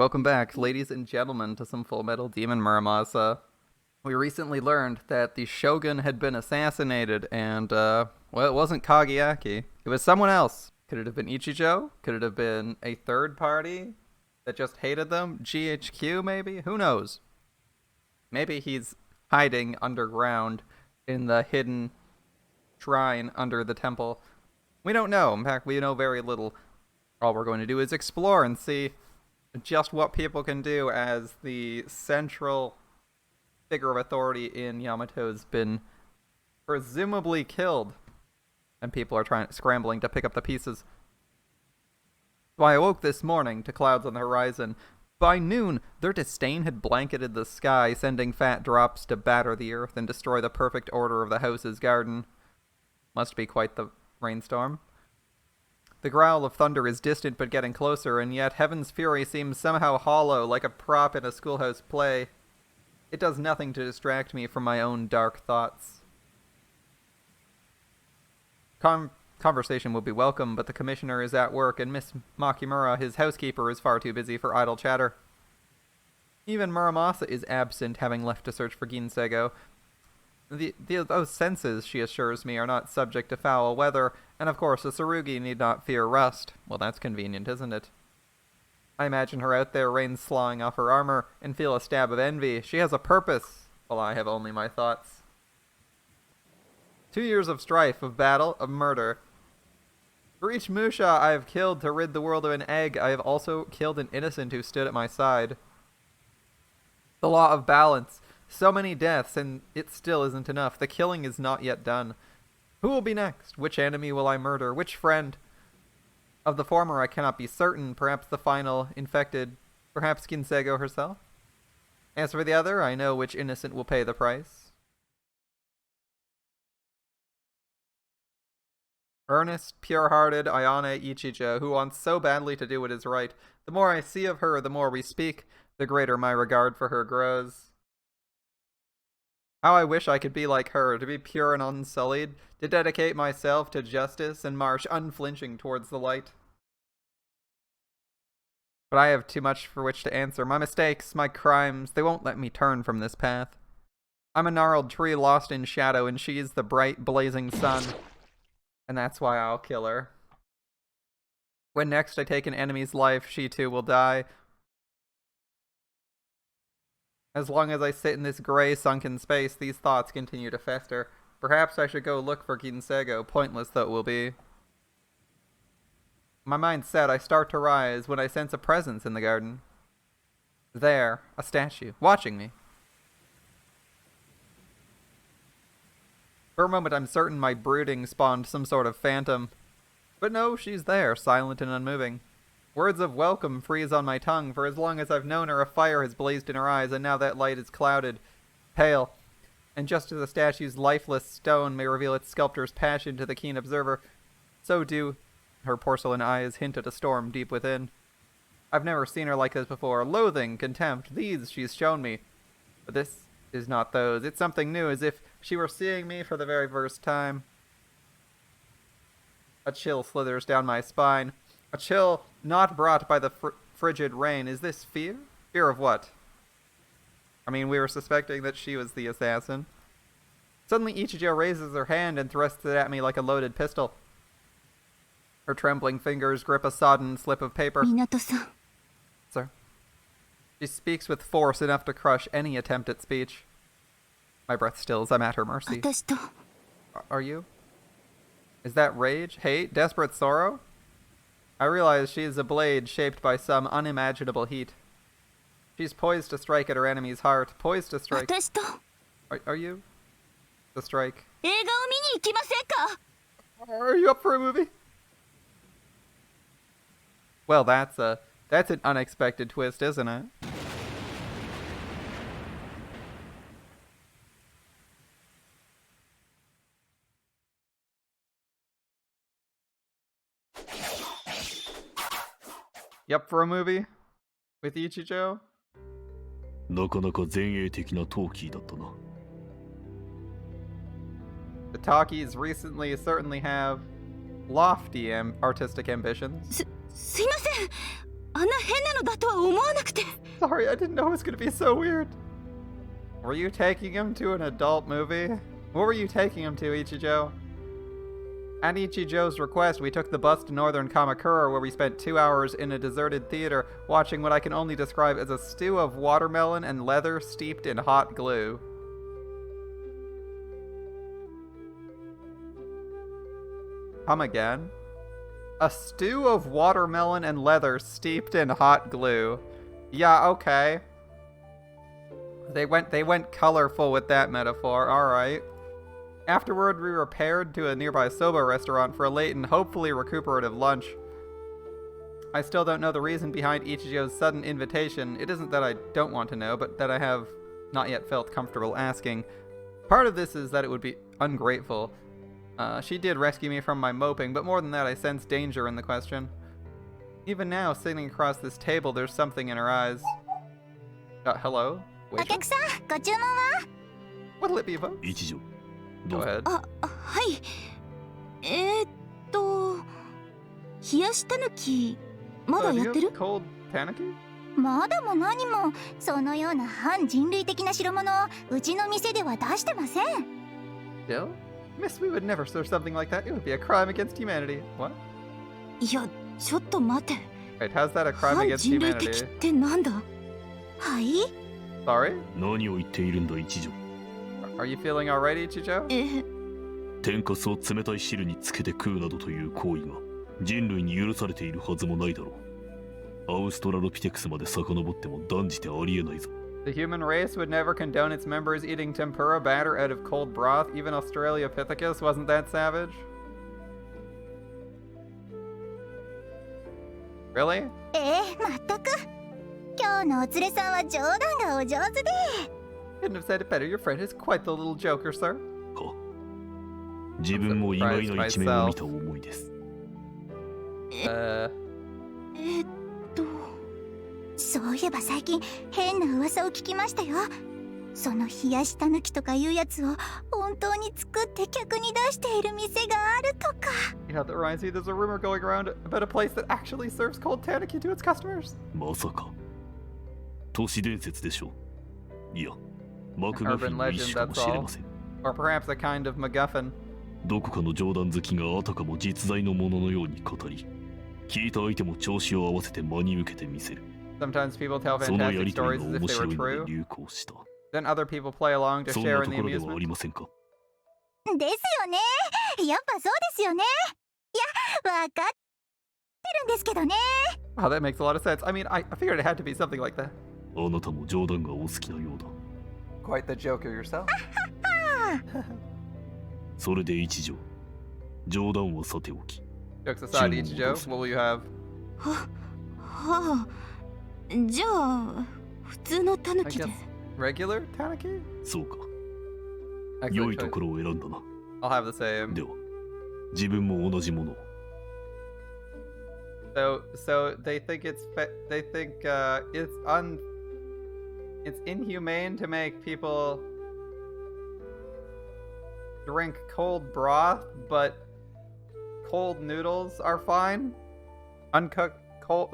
Welcome back, ladies and gentlemen, to some Full Metal Demon Muramasa. We recently learned that the Shogun had been assassinated, and, well, it wasn't Kageaki. It was someone else. Could it have been Ichijo? Could it have been a third party that just hated them? GHQ, maybe? Who knows? Maybe he's hiding underground in the hidden shrine under the temple. We don't know. In fact, we know very little. All we're going to do is explore and see just what people can do, as the central figure of authority in Yamato's been presumably killed, and people are scrambling to pick up the pieces. So I awoke this morning to clouds on the horizon. By noon, their disdain had blanketed the sky, sending fat drops to batter the earth and destroy the perfect order of the house's garden. Must be quite the rainstorm. The growl of thunder is distant but getting closer, and yet heaven's fury seems somehow hollow, like a prop in a schoolhouse play. It does nothing to distract me from my own dark thoughts. Conversation would be welcome, but the commissioner is at work, and Miss Makimura, his housekeeper, is far too busy for idle chatter. Even Muramasa is absent, having left to search for Ginsego. Those senses, she assures me, are not subject to foul weather, and of course the Tsurugi need not fear rust. Well, that's convenient, isn't it? I imagine her out there, rain sloughing off her armor, and feel a stab of envy. She has a purpose, while I have only my thoughts. 2 years of strife, of battle, of murder. For each Musha I have killed to rid the world of an egg, I have also killed an innocent who stood at my side. The law of balance. So many deaths, and it still isn't enough. The killing is not yet done. Who will be next? Which enemy will I murder? Which friend? Of the former I cannot be certain. Perhaps the final infected. Perhaps Ginsego herself? As for the other, I know which innocent will pay the price. Earnest, pure-hearted Ayane Ichijo, who wants so badly to do what is right. The more I see of her, the more we speak, the greater my regard for her grows. How I wish I could be like her, to be pure and unsullied, to dedicate myself to justice and march unflinching towards the light. But I have too much for which to answer. My mistakes, my crimes, they won't let me turn from this path. I'm a gnarled tree lost in shadow, and she's the bright, blazing sun. And that's why I'll kill her. When next I take an enemy's life, she too will die. As long as I sit in this gray, sunken space, these thoughts continue to fester. Perhaps I should go look for Ginsego, pointless though it will be. My mind set, I start to rise when I sense a presence in the garden. There, a statue, watching me. For a moment I'm certain my brooding spawned some sort of phantom. But no, she's there, silent and unmoving. Words of welcome freeze on my tongue, for as long as I've known her, a fire has blazed in her eyes, and now that light is clouded, pale. And just as a statue's lifeless stone may reveal its sculptor's passion to the keen observer, so do her porcelain eyes hint at a storm deep within. I've never seen her like this before. Loathing, contempt, these she's shown me. But this is not those. It's something new, as if she were seeing me for the very first time. A chill slithers down my spine. A chill not brought by the frigid rain. Is this fear? Fear of what? I mean, we were suspecting that she was the assassin. Suddenly Ichijo raises her hand and thrusts it at me like a loaded pistol. Her trembling fingers grip a sodden slip of paper. Minato-san. Sir. She speaks with force enough to crush any attempt at speech. My breath stills. I'm at her mercy. Are you? Is that rage? Hate? Desperate sorrow? I realize she is a blade shaped by some unimaginable heat. She's poised to strike at her enemy's heart. Poised to strike. Are you? To strike. Are you up for a movie? Well, that's an unexpected twist, isn't it? You up for a movie? With Ichijo? なかなか前衛的なトーキーだったな。 The talkies recently certainly have lofty artistic ambitions. すいません。あんな変なのだとは思わなくて。 Sorry, I didn't know it was gonna be so weird. Were you taking him to an adult movie? What were you taking him to, Ichijo? At Ichijo's request, we took the bus to northern Kamakura, where we spent 2 hours in a deserted theater watching what I can only describe as a stew of watermelon and leather steeped in hot glue. Come again? A stew of watermelon and leather steeped in hot glue. Yeah, okay. They went colorful with that metaphor, alright. Afterward, we repaired to a nearby soba restaurant for a late and hopefully recuperative lunch. I still don't know the reason behind Ichijo's sudden invitation. It isn't that I don't want to know, but that I have not yet felt comfortable asking. Part of this is that it would be ungrateful. She did rescue me from my moping, but more than that, I sense danger in the question. Even now, sitting across this table, there's something in her eyes. Hello? お Waitress? 客さん、ご注文は？ What'll it be, folks? 一条 Go どうぞ ahead. はい。冷やしたぬき、まだ Do や you ってる？ have cold Tanuki? まだも何も、そのような反人類的な代物をうちの店では出してません。 Still? Miss, we would never serve something like that. It would be a crime against humanity. What? いや、ちょっと待て。 Wait, how's that a crime 反 against 人類的 humanity? ってなんだ？はい？ Sorry? 何を言っているんだ一条 Are you feeling alright, Ichijo? 天かすを冷たい汁につけて食うなどという行為が人類に許されているはずもないだろう。アウストラロピテクスまで遡っても断じてありえないぞ。 The human race would never condone its members eating tempura batter out of cold broth. Even Australopithecus wasn't that savage. Really? まったく。今日のお連れさんは冗談がお上手で。 Couldn't have said it better. Your friend is quite the little joker, sir. か自分も意外な一面を見た思いです。そういえば最近変な噂を聞きましたよ。その冷やしたぬきとかいうやつを本当に作って客に出している店があるとか。 You know, that reminds me, there's a rumor going around about a place that actually serves cold tanuki to its customers. まさか都市伝説でしょう。いやマクガフィンの一種かもしれません。 Or perhaps a kind of MacGuffin. どこかの冗談好きがあたかも実在のもののように語り聞いた相手も調子を合わせて真に受けてみせる。 Sometimes people tell そのや fantastic りとり stories が as if 面 they 白 were いので true. 流行した。 Then other people play along to そん share な in と the ころではあ amusement. りませんか。ですよね。やっぱそうですよね。いや、わかってるんですけどね。 Wow, that makes a lot of sense. I mean, I figured it had to be something like that. あなたも冗談がお好きなようだ。 Quite the joker yourself. それで一条冗談はさておき Jokes aside, Ichijo, what will you have? はあ、じゃあ普通のタヌ I キで。 guess regular tanuki? そうか Excellent 良いと choice. ころを選んだな。 I'll have the same. では自分も同じものを。 So they think it's it's inhumane to make people drink cold broth, but cold noodles are fine.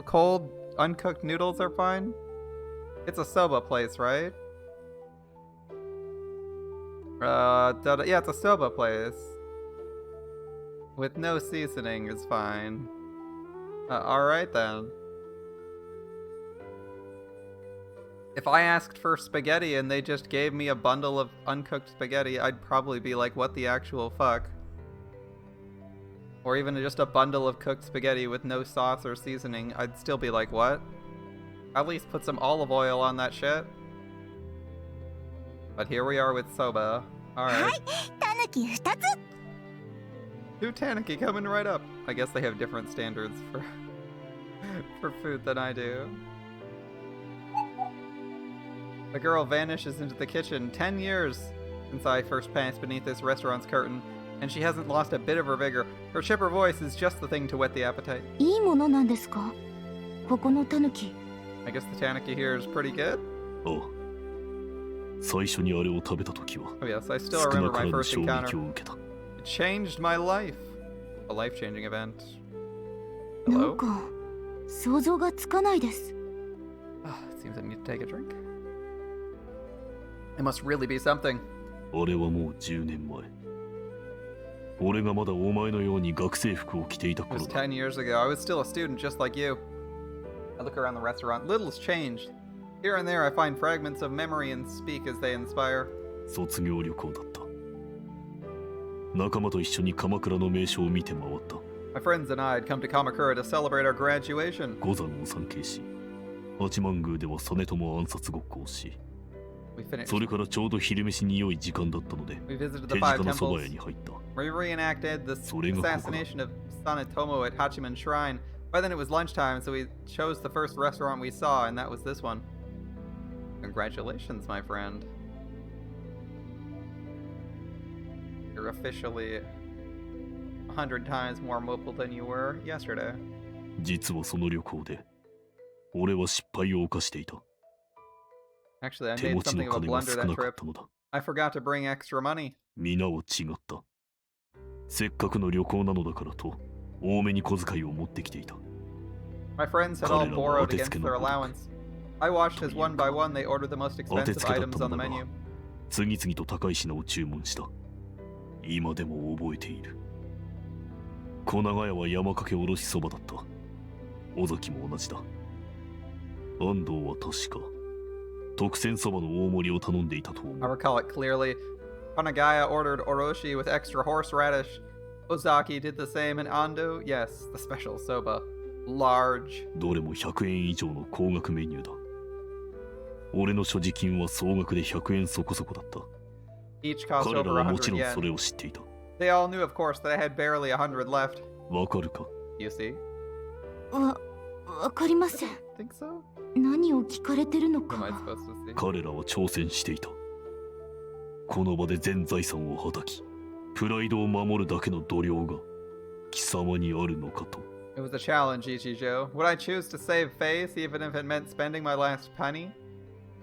Cold uncooked noodles are fine. It's a soba place, right? Yeah, it's a soba place. With no seasoning is fine. Alright then. If I asked for spaghetti and they just gave me a bundle of uncooked spaghetti, I'd probably be like, what the actual fuck? Or even just a bundle of cooked spaghetti with no sauce or seasoning, I'd still be like, what? At least put some olive oil on that shit. But here we are with soba. は Alright. い、タヌキ2つ。 New Tanuki coming right up. I guess they have different standards for for food than I do. The girl vanishes into the kitchen. 10 years since I first passed beneath this restaurant's curtain, and she hasn't lost a bit of her vigor. Her chipper voice is just the thing to whet the appetite. いいものなんですか？ここのタヌキ。 I guess the Tanuki here is pretty good. ああ最初にあれを食べた時は Oh yes, I still 少 remember なか my らぬ first 衝撃 encounter. を受けた。 It changed my life. A life-changing event. な Hello? んか想像がつかないです。 It seems I need to take a drink. It must really be something. あれはもう10年前。俺がまだお前のように学生服を着ていた It was 頃だ。 10 years ago. I was still a student just like you. I look around the restaurant. Little's changed. Here and there I find fragments of memory and speak as they inspire. 卒業旅行だった。仲間と一緒に鎌倉の名所を見て回った。 My friends and I had come to Kamakura to celebrate our graduation. 五山を参詣し、八幡宮では実朝暗殺ごっこをし、 We finished. それからちょうど昼飯に良い時間だったので、 We visited 手 the 近 five な蕎麦 temples. 屋に入った。 We reenacted the それがここだ。 assassination of Sanetomo at Hachiman Shrine. By then it was lunchtime, so we chose the first restaurant we saw, and that was this one. Congratulations, my friend. You're officially 100 times more mobile than you were yesterday. 実はその旅行で、俺は失敗を犯していた。 Actually, I 手 made 持ちの something of a 金が blunder 少 that なかっ trip. たのだ。 I forgot to bring extra money. 皆は違った。せっかくの旅行なのだからと、多めに小遣いを持ってきていた。 My friends had all 彼らは borrowed 当てつ against けの their ごとく。 allowance. I watched as one by one they ordered the most 当て expensive つけだっ items た on the のだ menu. が、次々と高い品を注文した。今でも覚えている。小長屋は山かけおろしそばだった。尾崎も同じだ。安藤は確か、特選そばの大盛りを頼んでいたと思 I う。 recall it clearly. Hanagaya ordered oroshi with extra horseradish. Ozaki did the same, and Ando, yes, the special soba. Large. どれも100円以上の高額メニューだ。俺の所持金は総額で100円そこそこだった。 Each cost 彼ら over はもち100ろんそれ yen. を知っていた。 They all knew, of course, that I had barely 100 left. わかるか？ You see? わかりません。 Think so? 何を聞かれてるの What am I か。 supposed to see? 彼らは挑戦していた。この場で全財産をはたき、プライドを守るだけの度量が貴様にあるのかと。 It was a challenge, Ichijo. Would I choose to save face even if it meant spending my last penny?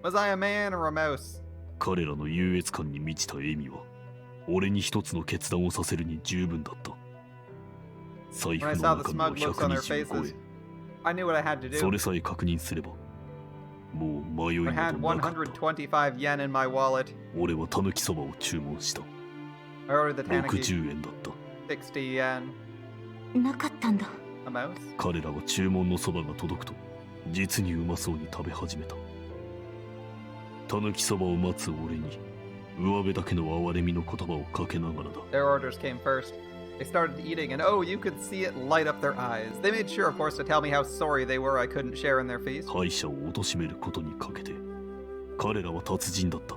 Was I a man or a mouse? 彼らの優越感に満ちた笑みは、俺に一つの決断をさせるに十分だった。財 When I 布 saw の the 中身 smug は looks on their 120を超 faces, I knew what I had to え、そ do. れさえ確認すれば、もう迷い I な had どなかった。 125 yen in my wallet. 俺はたぬきそばを注文した。 I ordered the tanuki, 60円だった。 60 yen. なかったんだ。 A mouse? 彼らは注文のそばが届くと、実にうまそうに食べ始めた。たぬきそばを待つ俺に、上辺だけの哀れみの言葉をかけながらだ。 Their orders came first. They started eating, and oh, you could see it light up their eyes. They made sure, of course, to tell me how sorry they were I couldn't share in their feast. 敗者を貶めることにかけて、彼らは達人だった。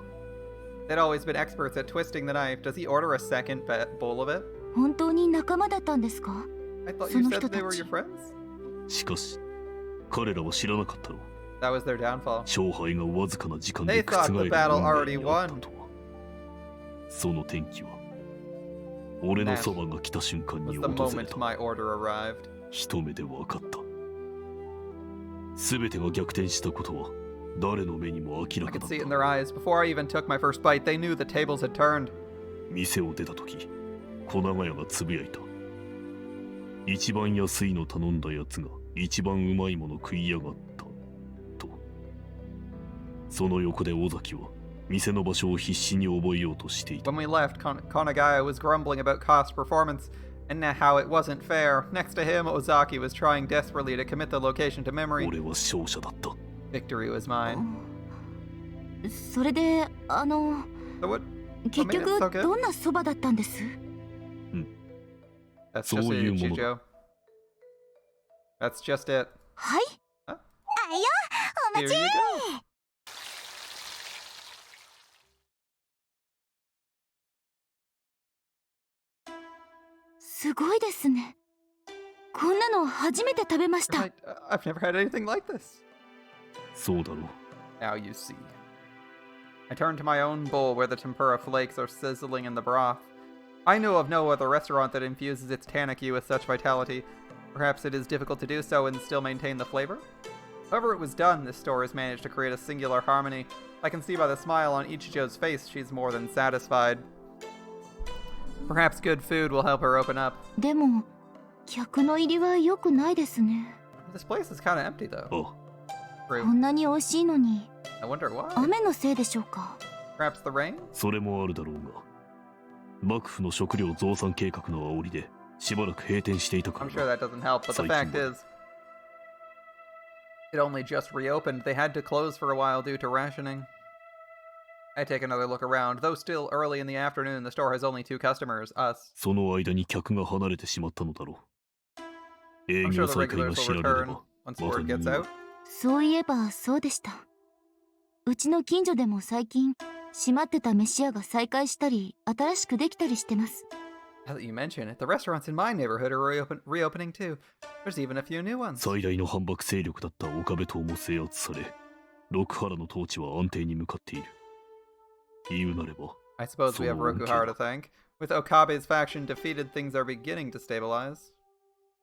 They'd always been experts at twisting the knife. Does he order a second bowl of it? 本当に仲間だったんですか。 I thought そ you の said 人 they た were ち your friends? しかし、彼らは知らなかったろう。 That was their downfall. 勝敗がわずかな時間 They で覆 thought る the battle 運 already 命にあった won. とは。その転機は、俺のそばが来た瞬間 Was に the 訪れ moment た。 my order arrived. 一目で分かった。すべてが逆転したことは、誰の目にも明 I らか could だっ see it in た。 their eyes. Before I even took my first bite, they knew the tables had turned. 店を出たとき、小長屋がつぶやいた。一番安いの頼んだやつが一番うまいもの食いやがった。と。その横で尾崎は、店の場所を必死に覚えようとしていた。 When we left, Konagaya was grumbling about cost performance and how it wasn't fair. Next to him, Ozaki was trying desperately to commit the location to memory. 俺は勝者だった。 Victory was mine. それでSo what? 結 made it 局 so good? どんなそばだったんです。 That's just そう it, いうものだ。 Ichijo. That's just it. はい。ああいよ、お Here 待ち。 you go. すごいですね。こんなの初めて食べまし You're た。 right. I've never had anything like this. そうだろう。 Now you see. I turned to my own bowl where the tempura flakes are sizzling in the broth. I know of no other restaurant that infuses its tanuki with such vitality. Perhaps it is difficult to do so and still maintain the flavor? However it was done, this store has managed to create a singular harmony. I can see by the smile on Ichijo's face she's more than satisfied. Perhaps good food will help her open up. でも客の入りは良くないですね。This place is kind of empty though. あ こ True. んなに美味しいのに I wonder why. 雨のせいでしょうか。 Perhaps the rain? それもあるだろうが幕府の食料増産計画の煽りでしばらく閉店していたか I'm ら sure な that doesn't help, but the 最 fact 近は is, it only just reopened. They had to close for a while due to rationing. I take another look around. Though still early in the afternoon, the store has only 2 customers, us. その間に客が離れてしまったのだろう営 I'm 業 sure the 再開が regulars 知 will られれ return ば once また word gets にわ out. そういえばそうでした。うちの近所でも最近閉まってた飯屋が再開したり新しくできたりしてます。 Now that you mention it, the restaurants in my neighborhood are reopening too. There's even a few new ones. 最大の反駁勢力だった岡部島も制圧され六原の統治は安定に向かっている言うなれば I suppose we have Rokuhara to thank. With Okabe's faction defeated, things are beginning to stabilize.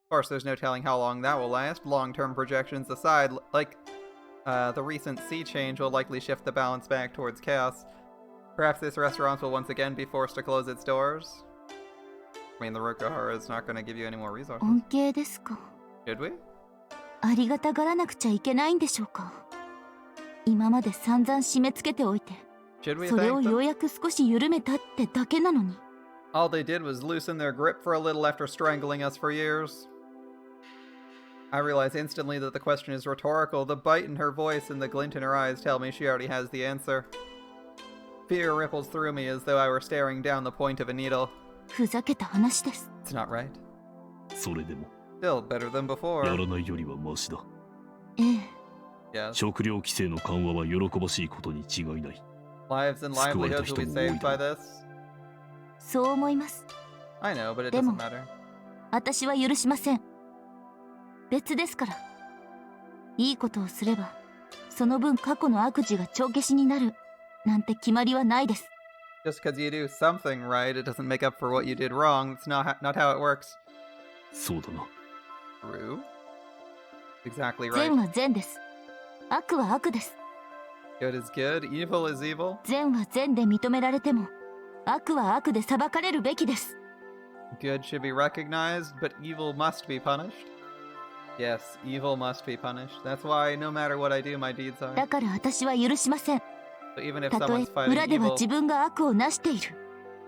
Of course, there's no telling how long that will last. Long-term projections aside, like the recent sea change will likely shift the balance back towards chaos. Perhaps this restaurant will once again be forced to close its doors. I mean, the Rokuhara is not going to give you any more resources. 恩恵ですか。 Should we? ありがたがらなくちゃいけないんでしょうか。今まで散々締め付けておいて、 Should we それを thank よう them? やく少し緩めたってだけなのに。 All they did was loosen their grip for a little after strangling us for years. I realize instantly that the question is rhetorical. The bite in her voice and the glint in her eyes tell me she already has the answer. Fear ripples through me as though I were staring down the point of a needle. ふざけた話です。 It's not right. それでも Still better than や before. らないよりはマシだええ、 Yes. 食料規制の緩和は喜ばしいことに違いない Lives and livelihoods will be saved by this. そう思います。 I know, but it でも doesn't matter. 私は許しません。別ですから。いいことをすれば、その分過去の悪事が帳消しになるなんて決まりはないです。 Just because you do something right, it doesn't make up for what you did wrong. It's not how it works. そうだな True. Exactly right. 善は善です。悪は悪です。 Good is good, evil is evil. 善は善で認められても、悪は悪で裁かれるべきです。 Good should be recognized, but evil must be punished. Yes, evil must be punished. That's why no matter what I do, my deeds are. だから私は許しません。 So even if たとえ someone's fighting 裏では evil, 自分が悪をなしている。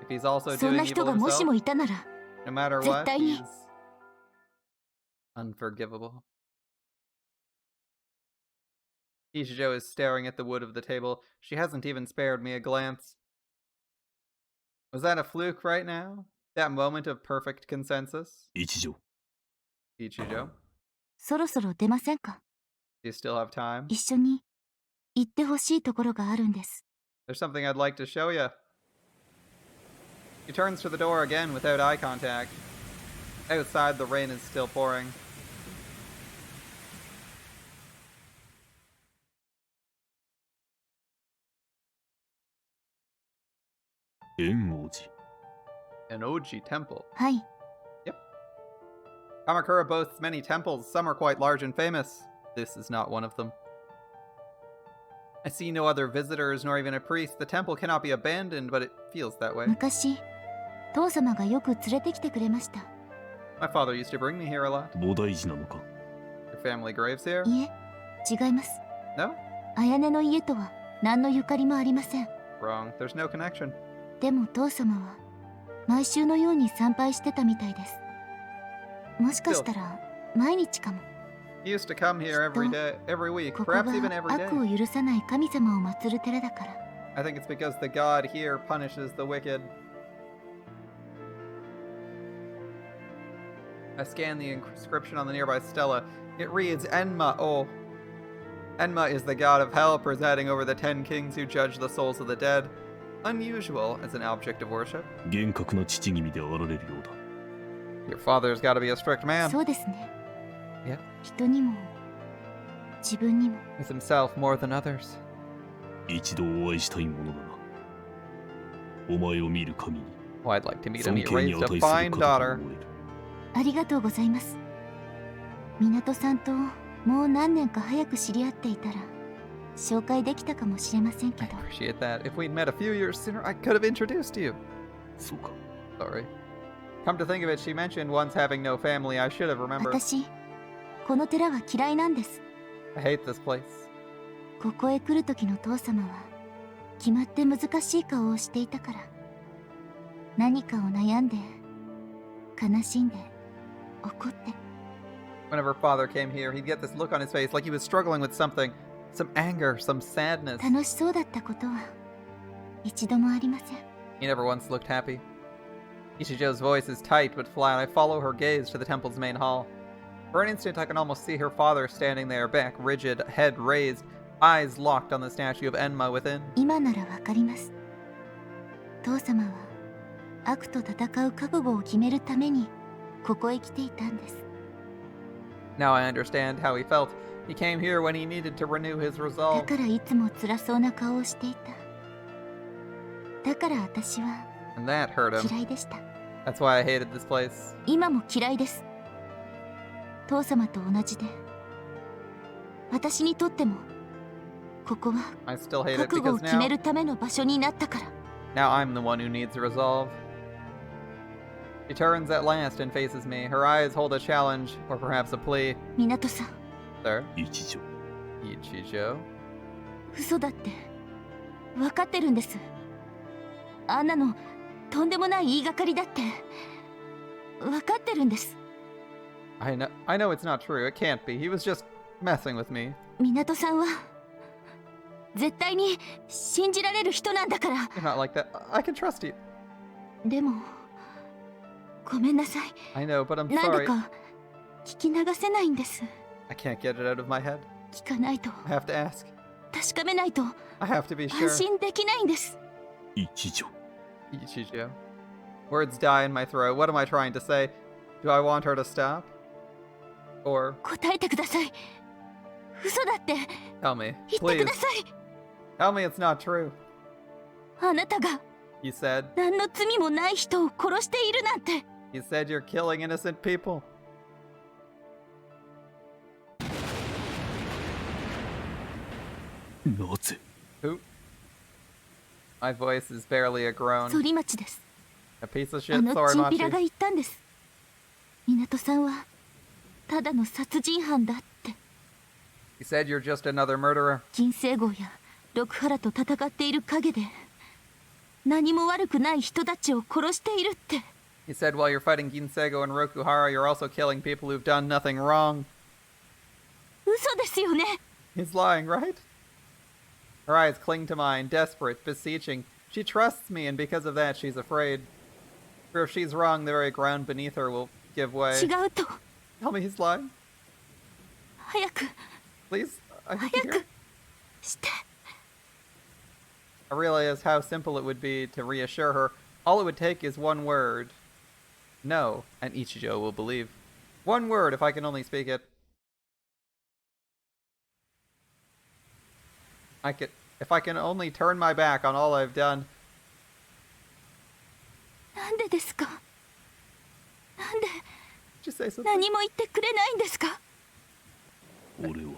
if he's also そん doing な人 evil がもし himself, もいたなら、 no matter 絶 what, 対に he's unforgivable. Ichijo is staring at the wood of the table. She hasn't even spared me a glance. Was that a fluke right now? That moment of perfect consensus? 一条 Ichijo, そろそろ出ませんか。 do you still have time? 一緒に行ってほしいところがあるんです。 There's something I'd like to show you. He turns to the door again without eye contact. Outside, the rain is still pouring. An Oji temple. はい。 Kamakura boasts many temples. Some are quite large and famous. This is not one of them. I see no other visitors, nor even a priest. The temple cannot be abandoned, but it feels that way. 昔、父様がよく連れてきてくれました。 My father used to bring me here a lot. 菩提寺なのか Your family graves here? いえ、違います。 No? 綾音の家とは何のゆかりもありません。 Wrong. There's no connection. でも父様は毎週のように参拝してたみたいです。もしかしたら毎日かも。 He used to come here every day, every week, ここが perhaps even every 悪 day. を許さない神様を祀る寺だから。 I think it's because the god here punishes the wicked. I scan the inscription on the nearby stela. It reads Enma. Oh. Enma is the god of hell, presiding over the 10 kings who judge the souls of the dead. Unusual as an object of worship. 厳格な父君であられるようだ Your father's got to be a strict man. そうですね。 Yeah. 人にも自分にも。 With himself more than others. 一度お会いしたいものだなお前を見る神に Oh, I'd like to meet him. 尊 He 敬に raised 値 a す fine る方と daughter. 思えるありがとうございます。港さんともう何年か早く知り合っていたら紹介できたかもしれませんけ I ど。 appreciate that. If we'd met a few years sooner, I could have introduced you. そうか Sorry. Come to think of it, she mentioned once having no family. I should have remembered. 私、この寺は嫌いなんです。 I hate this place. ここへ来る時の父様は決まって難しい顔をしていたから、何かを悩んで悲しんで怒って。 Whenever father came here, he'd get this look on his face like he was struggling with something. Some anger, some sadness. 楽しそうだったことは一度もありません。 He never once looked happy. Ichijo's voice is tight but flat. I follow her gaze to the temple's main hall. For an instant, I can almost see her father standing there, back rigid, head raised, eyes locked on the statue of Enma within. 今ならわかります。父様は悪と戦う覚悟を決めるためにここへ来ていたんです。 Now I understand how he felt. He came here when he needed to renew his だ resolve. からいつも辛そうな顔をしていた。だから私は And that hurt him. 嫌いでした。 That's why I hated this place. 今も嫌いです。父様と同じで、私にとってもここは I still hate it 覚悟を because 決め now, るための場所になったから。 now I'm the one who needs resolve. She turns at last and faces me. Her eyes hold a challenge, or perhaps a plea. 港さん、 Sir? 一条 Ichijo? 嘘だって分かってるんです。あんなのとんでもない言いがかりだって分かってるんです。 I know it's not true. It can't be. He was just messing with me. 港さんは絶対に信じられる人なんだから。 You're not like that. I can trust you. でもごめんなさい。 I know, but I'm なんで sorry. か聞き流せないんです。 I can't get it out of my head. 聞かないと、 I have to ask. 確かめないと I have to be 安 sure. 心できないんです。一条 Ichijo. Words die in my throat. What am I trying to say? Do I want her to stop? Or 答えてください。嘘だって tell me, 言って please. ください。 Tell me it's not true. あなたが You said 何の罪もない人を殺しているなんて。 you said you're killing innocent people. なぜ Who? My voice is barely a 反 groan. 町です。 A piece of あ shit, のチンピラが Sorimachi. 言ったんです。港さんはただの殺人犯だって。 He said you're just another murderer. 銀星号や六原と戦っている陰で何も悪くない人たちを殺しているって。 He said while you're fighting Ginsego and Rokuhara, you're also killing people who've done nothing wrong. 嘘ですよね。 He's lying, right? Her eyes cling to mine, desperate, beseeching. She trusts me, and because of that, she's afraid. For if she's wrong, the very ground beneath her will give way. 違うと。 Tell me he's lying. 早く Please, I need 早 to hear く it. して。 I realize how simple it would be to reassure her. All it would take is one word. No, and Ichijo will believe. One word, if I can only speak it. If I can only turn my back on all I've done. なんでですか。なんで Just say something. 何も言ってくれないんですか。俺は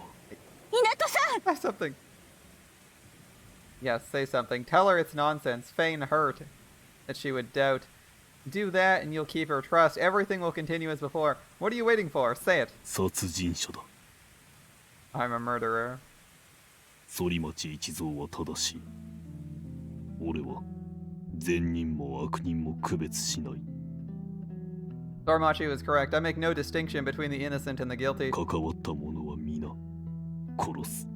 港さん。 Say something. Yes, say something. Tell her it's nonsense. Feign hurt. That she would doubt. Do that and you'll keep her trust. Everything will continue as before. What are you waiting for? Say it. 殺人者だ I'm a murderer. 反町一蔵は正しい俺は善人も悪人も区別しない Sorimachi was correct. I make no distinction between the innocent and the guilty. 関わった者は皆殺す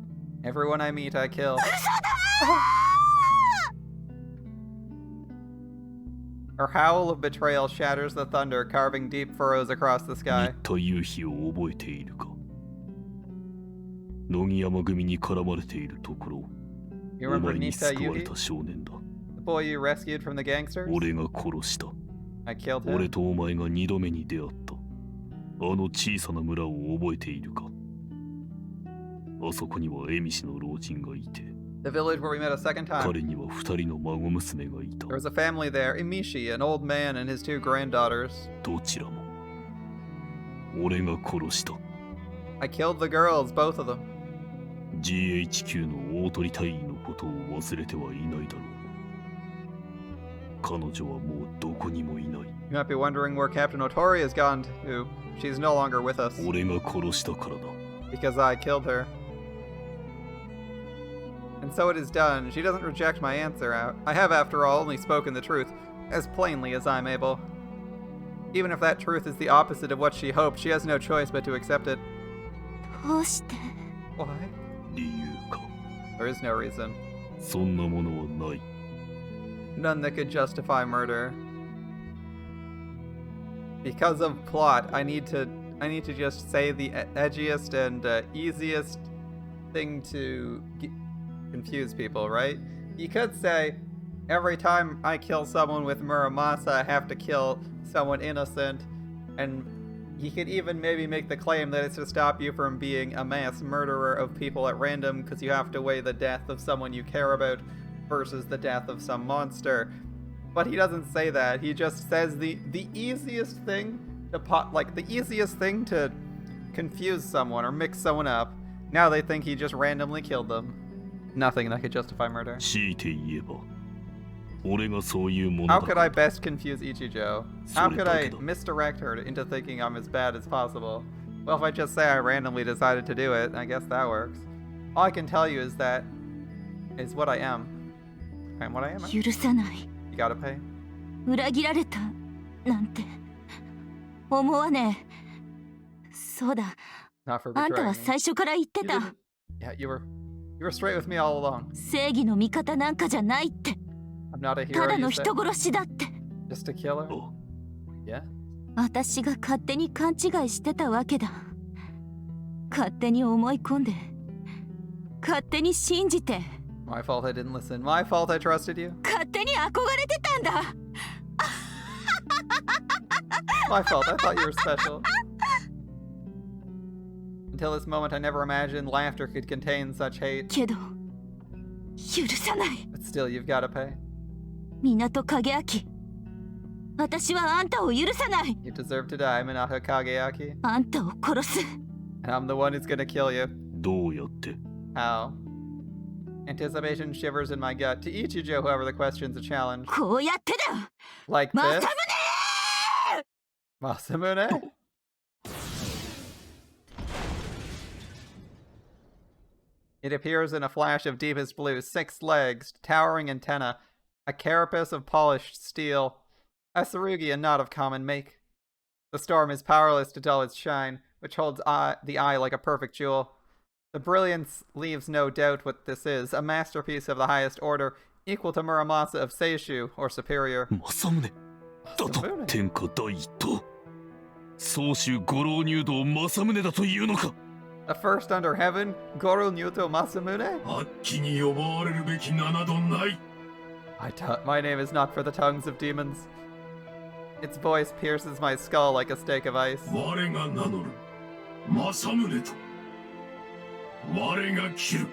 Everyone I meet, I kill. Her howl of betrayal shatters the thunder, carving deep furrows across the 新 sky. 田夕日を覚えているか乃木山組に絡まれているところ You お remember 前に Nita 救われ Yuhi? た少年だ The boy you rescued from the gangsters? 俺が殺した I killed 俺 him. とお前が二度目に出会ったあの小さな村を覚えているかあそこにはエミシの老人がいて The village where we met a second time. 彼には二人の孫娘がいた There was a family there, Imishi, an old man, and his two granddaughters. どちらも俺が殺した I killed the girls, both of them. GHQ の大鳥隊員のことを忘れてはいないだろう彼女はもうどこにもいない You might be wondering where Captain Otori has gone to. She's no longer with us 俺が殺したからだ。 because I killed her. And so it is done. She doesn't reject my answer. I have, after all, only spoken the truth, as plainly as I'm able. Even if that truth is the opposite of what she hoped, she has no choice but to accept it. どうして Why? 理由か。 There is no reason. そんなものはない。 None that could justify murder. Because of plot, I need to just say the edgiest and easiest thing to confuse people, right? You could say, every time I kill someone with Muramasa, I have to kill someone innocent, and he could even maybe make the claim that it's to stop you from being a mass murderer of people at random, because you have to weigh the death of someone you care about versus the death of some monster. But he doesn't say that. He just says the easiest thing to the easiest thing to confuse someone or mix someone up. Now they think he just randomly killed them. Nothing that could justify murder. 強いて言えば、俺がそういうものだ How か could ら I best confuse Ichijo? How could I misdirect her into thinking I'm as bad as possible? Well, if I just say I randomly decided to do it, I guess that works. All I can tell you is what I am. I'm what I am. 許さない You gotta pay. 裏切られたなんて思わねえそうだ Not for あんた betraying は me. 最初から言って You た didn't- Yeah, you were straight with me all along. 正義の味方なんかじゃないって I'm not a た hero, だ you の said. 人殺しだって Just a killer? お Yeah? 私が勝手に勘違いしてたわけだ勝手に思い込んで勝手に信じて My fault I didn't listen. My fault I trusted you. 勝手に憧れてたんだ My fault. I thought you were special. Until this moment, I never imagined laughter could contain such hate. けど許さない But still, you've gotta pay. 港影明私はあんたを許さない You deserve to die, Minato Kageaki. あんたを殺す And I'm the one who's gonna kill you. どうやって How? Anticipation shivers in my gut. To Ichijo, however, the question's a challenge. こうやってだ Like マ this? サ Masamune? It appears in a flash of deepest blue, 6 legs, towering antenna, a carapace of polished steel, a tsurugi not of common make. The storm is powerless to dull its shine, which holds the eye like a perfect jewel. The brilliance leaves no doubt what this is, a masterpiece of the highest order, equal to Muramasa of Seishu, or superior. 政宗だと天下第一党宗州五郎入道政宗だというのか The first under heaven, Goro Nyuto Masamune? あっきに呼ばわれるべき名などない My name is not for the tongues of demons. Its voice pierces my skull like a stake of ice. 我が名乗る政宗と我が切る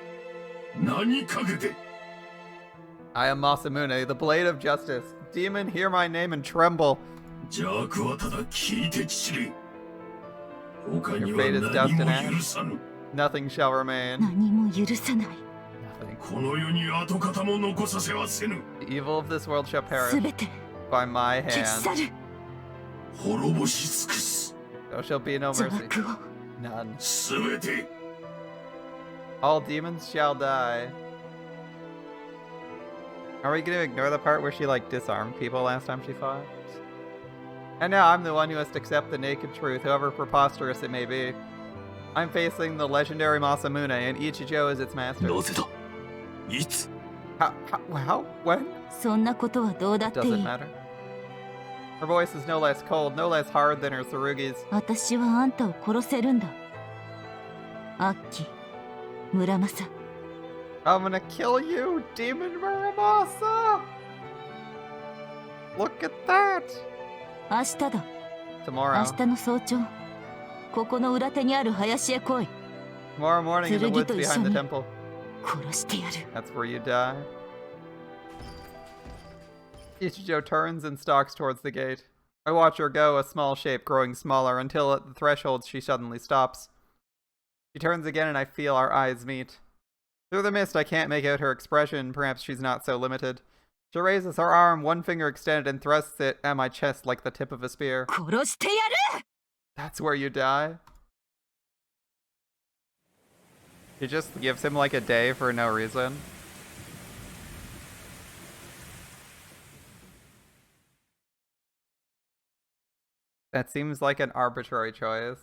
何かけて I am Masamune, the blade of justice. Demon, hear my name and tremble. 邪悪はただ聞いてちれ他に Your は fate is 何 dust も and 許 ash. さぬ Nothing shall remain. 何も許さない Nothing. この世に跡形も残させはせぬ The evil of this world shall す perish べて by my 消し hand. 去る滅ぼし尽くす There shall be no 邪 mercy. 悪を None. すべて All demons shall die. Are we gonna ignore the part where she, disarmed people last time she fought? And now I'm the one who has to accept the naked truth, however preposterous it may be. I'm facing the legendary Masamune, and Ichijo is its master. なぜだいつ How? When? そんなことはどうだってい Doesn't い matter. Her voice is no less cold, no less hard than her Tsurugi's. 私はあんたを殺せるんだアッキ村正 I'm gonna kill you, Demon Muramasa! Look at that! 明日だ Tomorrow. 明日の早朝ここの裏手にある林へ来い Tomorrow morning in the woods Tsurugi to behind the 一緒に temple. 殺してやる That's where you die. Ichijo turns and stalks towards the gate. I watch her go, a small shape growing smaller, until at the threshold she suddenly stops. She turns again and I feel our eyes meet. Through the mist I can't make out her expression, perhaps she's not so limited. She raises her arm, one finger extended, and thrusts it at my chest like the tip of a spear. 殺してやる That's where you die? He just gives him like a day for no reason. That seems like an arbitrary choice.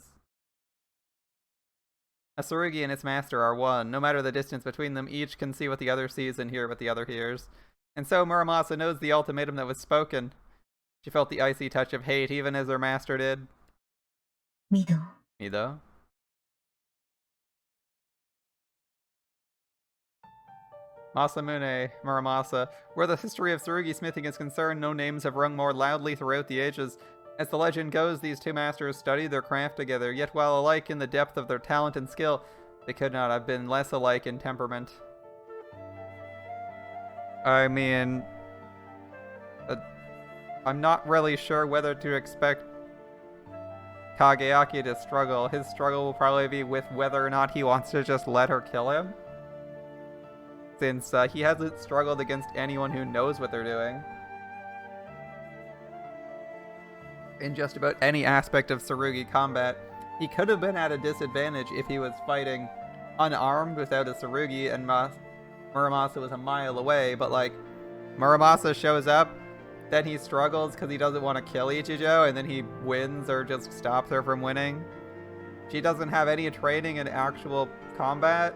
A Tsurugi and its master are one. No matter the distance between them, each can see what the other sees and hear what the other hears. And so Muramasa knows the ultimatum that was spoken. She felt the icy touch of hate even as her master did. Mido? Masamune, Muramasa. Where the history of Tsurugi smithing is concerned, no names have rung more loudly throughout the ages. As the legend goes, these two masters studied their craft together, yet while alike in the depth of their talent and skill, they could not have been less alike in temperament. I mean, I'm not really sure whether to expect Kageaki to struggle. His struggle will probably be with whether or not he wants to just let her kill him, since he hasn't struggled against anyone who knows what they're doing. In just about any aspect of Tsurugi combat, he could have been at a disadvantage if he was fighting unarmed without a Tsurugi and Muramasa was a mile away, but like, Muramasa shows up, then he struggles because he doesn't want to kill Ichijo, and then he wins or just stops her from winning. She doesn't have any training in actual combat,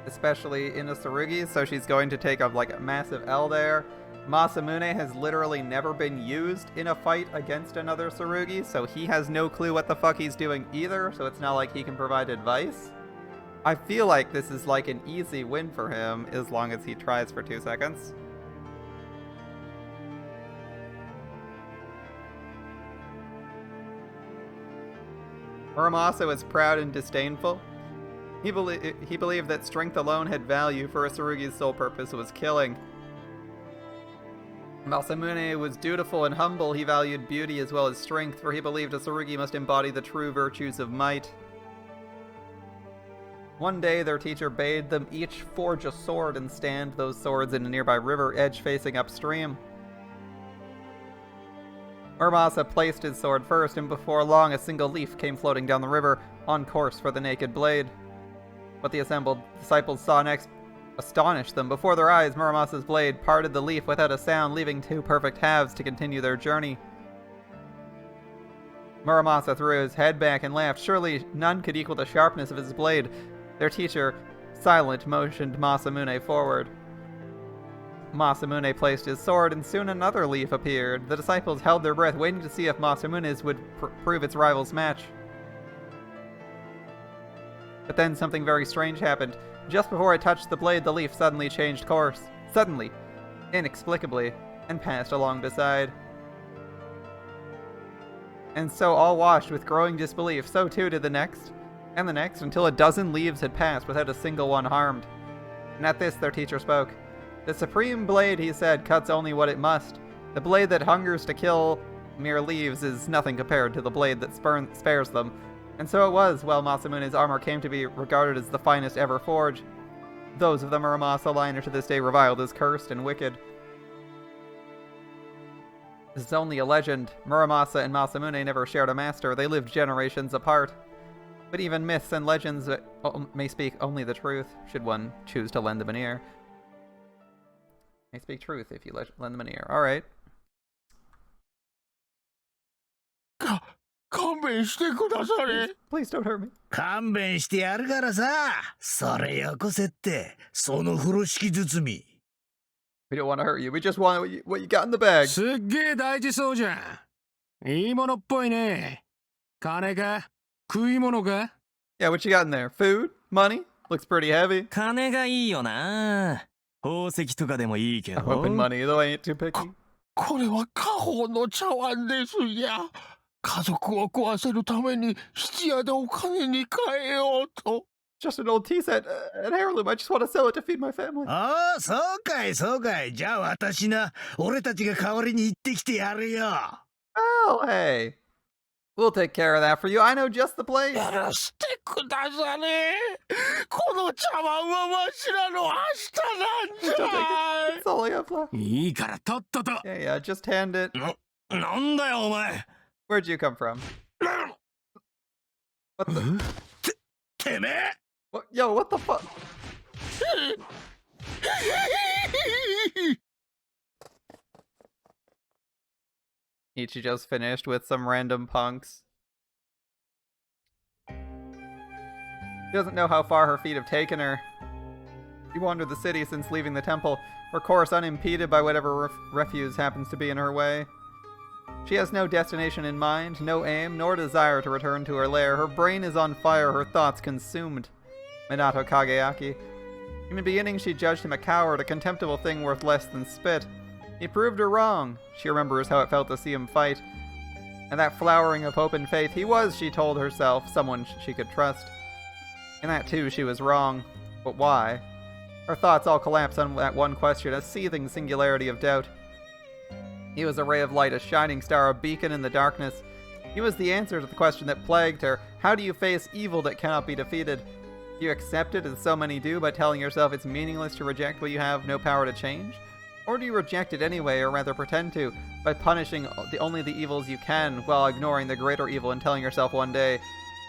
especially in a Tsurugi, so she's going to take a massive L there. Masamune has literally never been used in a fight against another Tsurugi, so he has no clue what the fuck he's doing either, so it's not like he can provide advice. I feel like this is like an easy win for him, as long as he tries for 2 seconds. Muramasa was proud and disdainful. He believed that strength alone had value, for a Tsurugi's sole purpose was killing. Masamune was dutiful and humble. He valued beauty as well as strength, for he believed a Tsurugi must embody the true virtues of might. One day, their teacher bade them each forge a sword and stand those swords in a nearby river edge facing upstream. Muramasa placed his sword first, and before long a single leaf came floating down the river, on course for the naked blade. What the assembled disciples saw next astonished them. Before their eyes, Muramasa's blade parted the leaf without a sound, leaving 2 perfect halves to continue their journey. Muramasa threw his head back and laughed. Surely none could equal the sharpness of his blade. Their teacher, silent, motioned Masamune forward. Masamune placed his sword, and soon another leaf appeared. The disciples held their breath, waiting to see if Masamune's would prove its rival's match. But then something very strange happened. Just before it touched the blade, the leaf suddenly changed course. Suddenly, inexplicably, and passed along beside. And so, all watched with growing disbelief, so too did the next, and the next, until a dozen leaves had passed without a single one harmed. And at this, their teacher spoke. The supreme blade, he said, cuts only what it must. The blade that hungers to kill mere leaves is nothing compared to the blade that spares them. And so it was, while Masamune's armor came to be regarded as the finest ever forged. Those of the Muramasa line are to this day reviled as cursed and wicked. This is only a legend. Muramasa and Masamune never shared a master. They lived generations apart. But even myths and legends may speak only the truth, should one choose to lend them an ear. May speak truth if you lend them an ear. Alright. 勘弁してくだされ。 Please don't hurt me. 勘弁してやるからさ。それよこせって、その風呂敷包み。 We don't want to hurt you. We just want what you got in the bag. すっげえ大事そうじゃん。いいものっぽいね。金か食い物か Yeah, what you got in there? Food? Money? Looks pretty heavy. 金がいいよな。宝石とかでもいいけ I'm ど。 hoping money, though I ain't too picky. これは家宝の茶碗ですや。家族を食わせるために質屋でお金に変えようと。 Just an old tea set, an heirloom. I just want to sell it to feed my family. ああ、そうかい、そうかい。じゃあ私な、俺たちが代わりに行ってきてやるよ。 Oh, hey. We'll take care of that for you. I know just the place. やらしてくだされ。この茶碗はわしらの明日なんじゃ。 That's all I have left. いいからとっとと。 Yeah, just hand it. なんだよお前。Where'd you come from? What the? What? Yo, what the fuck? Ichijo's finished with some random punks. She doesn't know how far her feet have taken her. She wandered the city since leaving the temple, her course unimpeded by whatever refuse happens to be in her way. She has no destination in mind, no aim, nor desire to return to her lair. Her brain is on fire, her thoughts consumed. Minato Kageaki. In the beginning, she judged him a coward, a contemptible thing worth less than spit. He proved her wrong. She remembers how it felt to see him fight. And that flowering of hope and faith, he was, she told herself, someone she could trust. In that too, she was wrong. But why? Her thoughts all collapse on that one question, a seething singularity of doubt. He was a ray of light, a shining star, a beacon in the darkness. He was the answer to the question that plagued her. How do you face evil that cannot be defeated? Do you accept it, as so many do, by telling yourself it's meaningless to reject what you have no power to change? Or do you reject it anyway, or rather pretend to, by punishing only the evils you can, while ignoring the greater evil and telling yourself one day,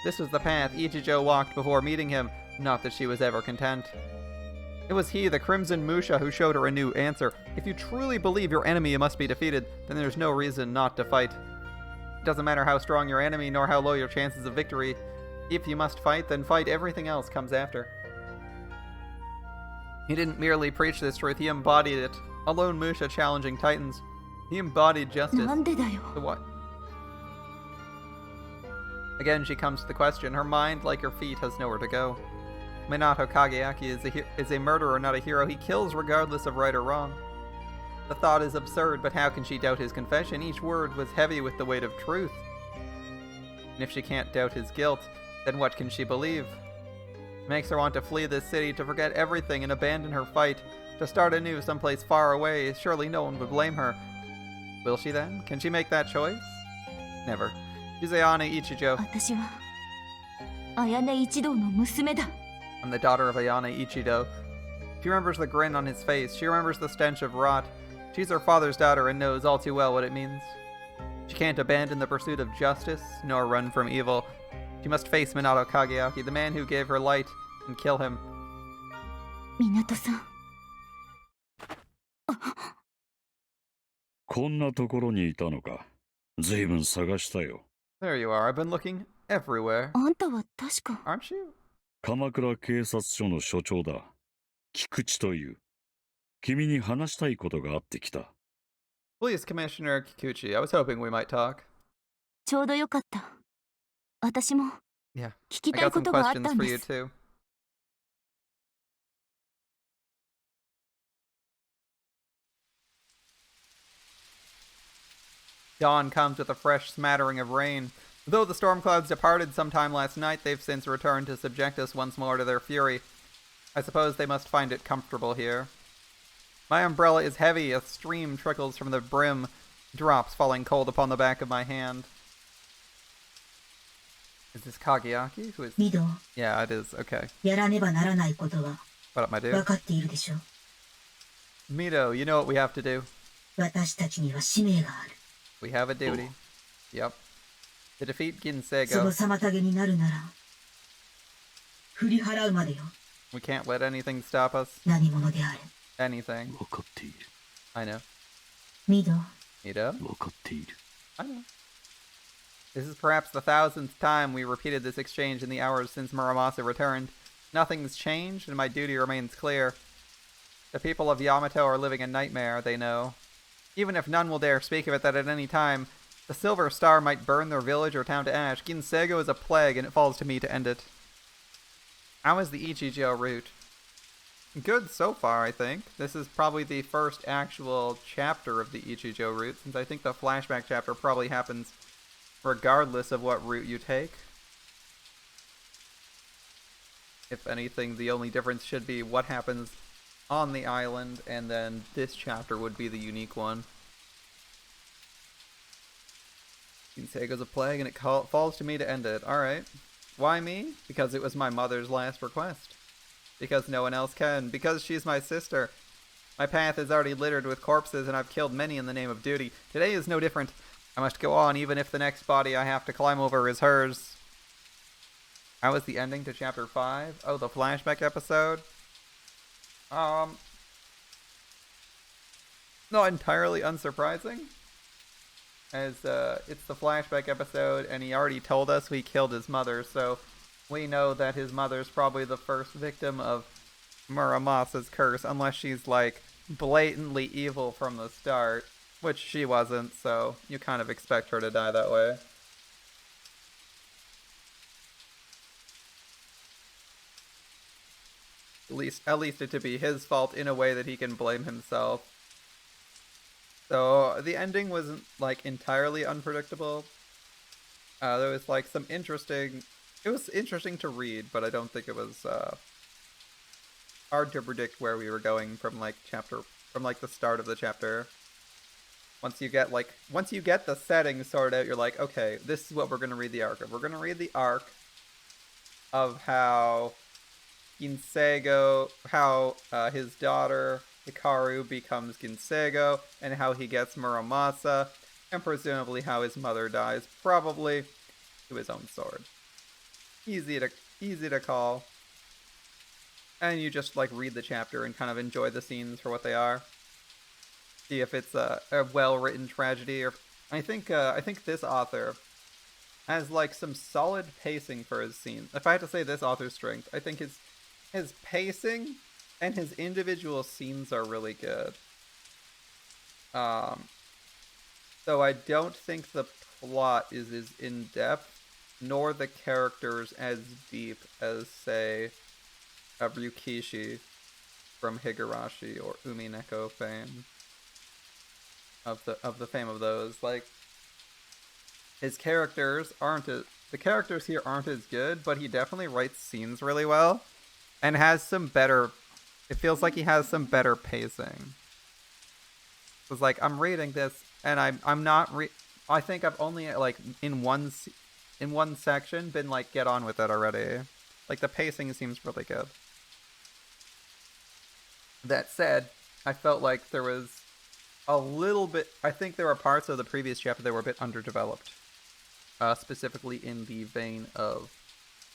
this was the path Ichijo walked before meeting him, not that she was ever content. It was he, the Crimson Musha, who showed her a new answer. If you truly believe your enemy must be defeated, then there's no reason not to fight. It doesn't matter how strong your enemy, nor how low your chances of victory. If you must fight, then fight. Everything else comes after. He didn't merely preach this truth, he embodied it. A lone Musha challenging titans. He embodied justice. なんでだよ。 The what? Again, she comes to the question. Her mind, like her feet, has nowhere to go. Minato Kageaki is a murderer, not a hero. He kills regardless of right or wrong. The thought is absurd, but how can she doubt his confession? Each word was heavy with the weight of truth. And if she can't doubt his guilt, then what can she believe? It makes her want to flee this city, to forget everything and abandon her fight, to start anew someplace far away. Surely no one would blame her. Will she then? Can she make that choice? Never. She's Ayane Ichijo. 私は綾音一同の娘だ。 I'm the daughter of Ayane Ichijo. She remembers the grin on his face. She remembers the stench of rot. She's her father's daughter and knows all too well what it means. She can't abandon the pursuit of justice, nor run from evil. She must face Minato Kageaki, the man who gave her light, and kill him. 港さん。こんなところにいたのか。ずいぶん探したよ。 There you are. I've been looking everywhere. あんたは確か。 Aren't you? 鎌倉警察署の署長だ。菊池という。君に話したいことがあってきた。 Police Commissioner Kikuchi. I was hoping we might talk. ちょうどよかった。私も Yeah. 聞き I たい got こ some とがあっ questions たん for で you す。 too. Dawn comes with a fresh smattering of rain. Though the storm clouds departed sometime last night, they've since returned to subject us once more to their fury. I suppose they must find it comfortable here. My umbrella is heavy, a stream trickles from the brim, drops falling cold upon the back of my hand. Is this Kageaki? Who is... ミド、 Yeah, it is. Okay. やらねばならないことは What up, my 分 dude? かっているでしょ。 Mito, you know what we have to do. 私たちには使命がある。 We have a duty. Yep. To defeat その Ginsego. 妨げになるなら、振り払うまでよ。 We can't let anything stop us. 何者であれ。 Anything. 分かっている。 I know. ミド、 Mito? 分かっている。 I know. This is perhaps the 1000th time we repeated this exchange in the hours since Muramasa returned. Nothing's changed, and my duty remains clear. The people of Yamato are living a nightmare, they know. Even if none will dare speak of it, that at any time, the Silver Star might burn their village or town to ash. Ginsego is a plague, and it falls to me to end it. How is the Ichijo route? Good so far, I think. This is probably the first actual chapter of the Ichijo route, since I think the flashback chapter probably happens regardless of what route you take. If anything, the only difference should be what happens on the island, and then this chapter would be the unique one. Ginsego's a plague, and it falls to me to end it. Alright. Why me? Because it was my mother's last request. Because no one else can. Because she's my sister. My path is already littered with corpses, and I've killed many in the name of duty. Today is no different. I must go on even if the next body I have to climb over is hers. How was the ending to chapter 5? Oh, the flashback episode? Not entirely unsurprising, as it's the flashback episode, and he already told us he killed his mother, so we know that his mother's probably the first victim of Muramasa's curse, unless she's, like, blatantly evil from the start, which she wasn't, so you kind of expect her to die that way. At least it to be his fault in a way that he can blame himself. So the ending wasn't like entirely unpredictable. There was like some interesting. It was interesting to read, but I don't think it was hard to predict where we were going from like the start of the chapter. Once you get the setting sorted out, you're like, okay, this is what we're gonna read the arc of. We're gonna read the arc of how his daughter Hikaru becomes Ginseigo, and how he gets Muramasa, and presumably how his mother dies, probably to his own sword. Easy to call. And you just like read the chapter and kind of enjoy the scenes for what they are. See if it's a well-written tragedy, or I think this author has like some solid pacing for his scenes. If I had to say this author's strength, I think his pacing and his individual scenes are really good. So I don't think the plot is as in-depth, nor the characters as deep as, say, Ryukishi from Higurashi or Umineko fame. Of the fame of those. Like, his characters the characters here aren't as good, but he definitely writes scenes really well. And has some better... It feels like he has some better pacing. It's like, I'm reading this, and I'm not I think I've only, like, in one section been like, get on with it already. Like, the pacing seems really good. That said, I felt like there was a little bit... I think there were parts of the previous chapter that were a bit underdeveloped. Specifically in the vein of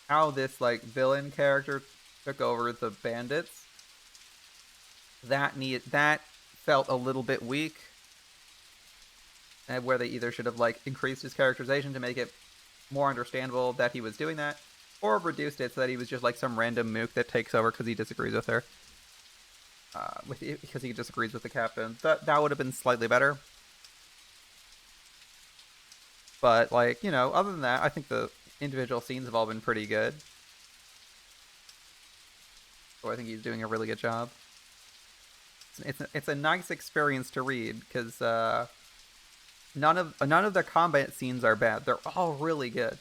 how this, like, villain character took over the bandits. That felt a little bit weak. And where they either should have, like, increased his characterization to make it more understandable that he was doing that, or reduced it so that he was just, like, some random mook that takes over because he disagrees with her. Because he disagrees with the captain. That would have been slightly better. But, like, you know, other than that, I think the individual scenes have all been pretty good. So I think he's doing a really good job. It's a nice experience to read, because none of the combat scenes are bad. They're all really good.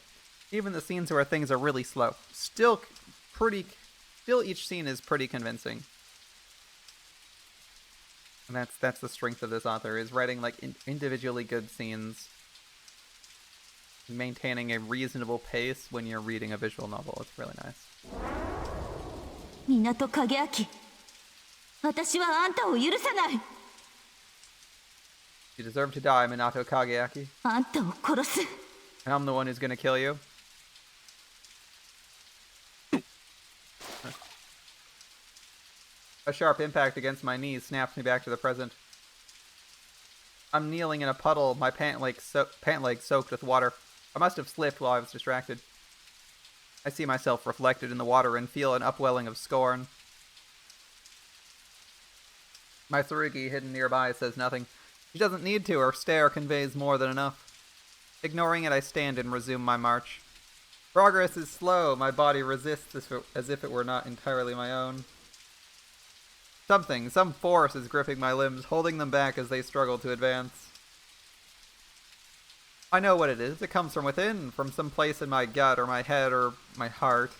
Even the scenes where things are really slow. Still each scene is pretty convincing. And that's the strength of this author, is writing like individually good scenes, maintaining a reasonable pace when you're reading a visual novel. It's really nice. 港Kageaki、私はあんたを許さない。 You deserve to die, Minato Kageaki. あんたを殺す。 And I'm the one who's gonna kill you. A sharp impact against my knees snaps me back to the present. I'm kneeling in a puddle, my pant leg soaked with water. I must have slipped while I was distracted. I see myself reflected in the water and feel an upwelling of scorn. My Tsurugi, hidden nearby, says nothing. She doesn't need to, her stare conveys more than enough. Ignoring it, I stand and resume my march. Progress is slow, my body resists as if it were not entirely my own. Some force is gripping my limbs, holding them back as they struggle to advance. I know what it is. It comes from within, from some place in my gut or my head or my heart.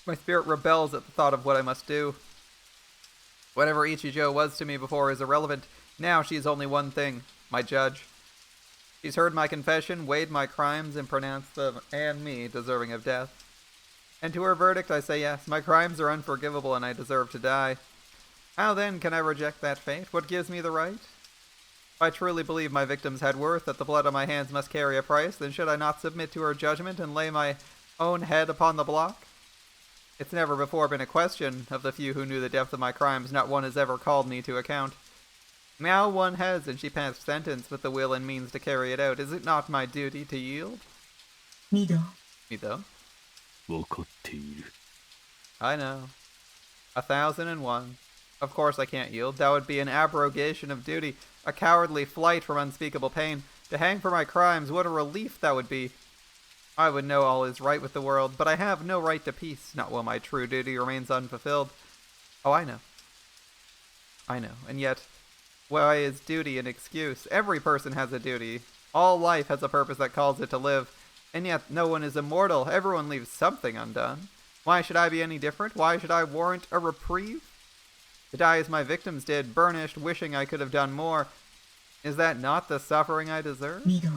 My spirit rebels at the thought of what I must do. Whatever Ichijo was to me before is irrelevant. Now she is only one thing, my judge. She's heard my confession, weighed my crimes, and pronounced them and me deserving of death. And to her verdict I say yes, my crimes are unforgivable and I deserve to die. How then can I reject that fate? What gives me the right? If I truly believe my victims had worth, that the blood on my hands must carry a price, then should I not submit to her judgment and lay my own head upon the block? It's never before been a question of the few who knew the depth of my crimes. Not one has ever called me to account. Now one has, and she passed sentence with the will and means to carry it out. Is it not my duty to yield? Mido. Mido? 分かっている。 I know. 1001. Of course I can't yield. That would be an abrogation of duty, a cowardly flight from unspeakable pain. To hang for my crimes, what a relief that would be. I would know all is right with the world, but I have no right to peace, not while my true duty remains unfulfilled. Oh, I know. I know. And yet, why is duty an excuse? Every person has a duty. All life has a purpose that calls it to live. And yet, no one is immortal. Everyone leaves something undone. Why should I be any different? Why should I warrant a reprieve? To die as my victims did, burnished, wishing I could have done more. Is that not the suffering I deserve? ミド。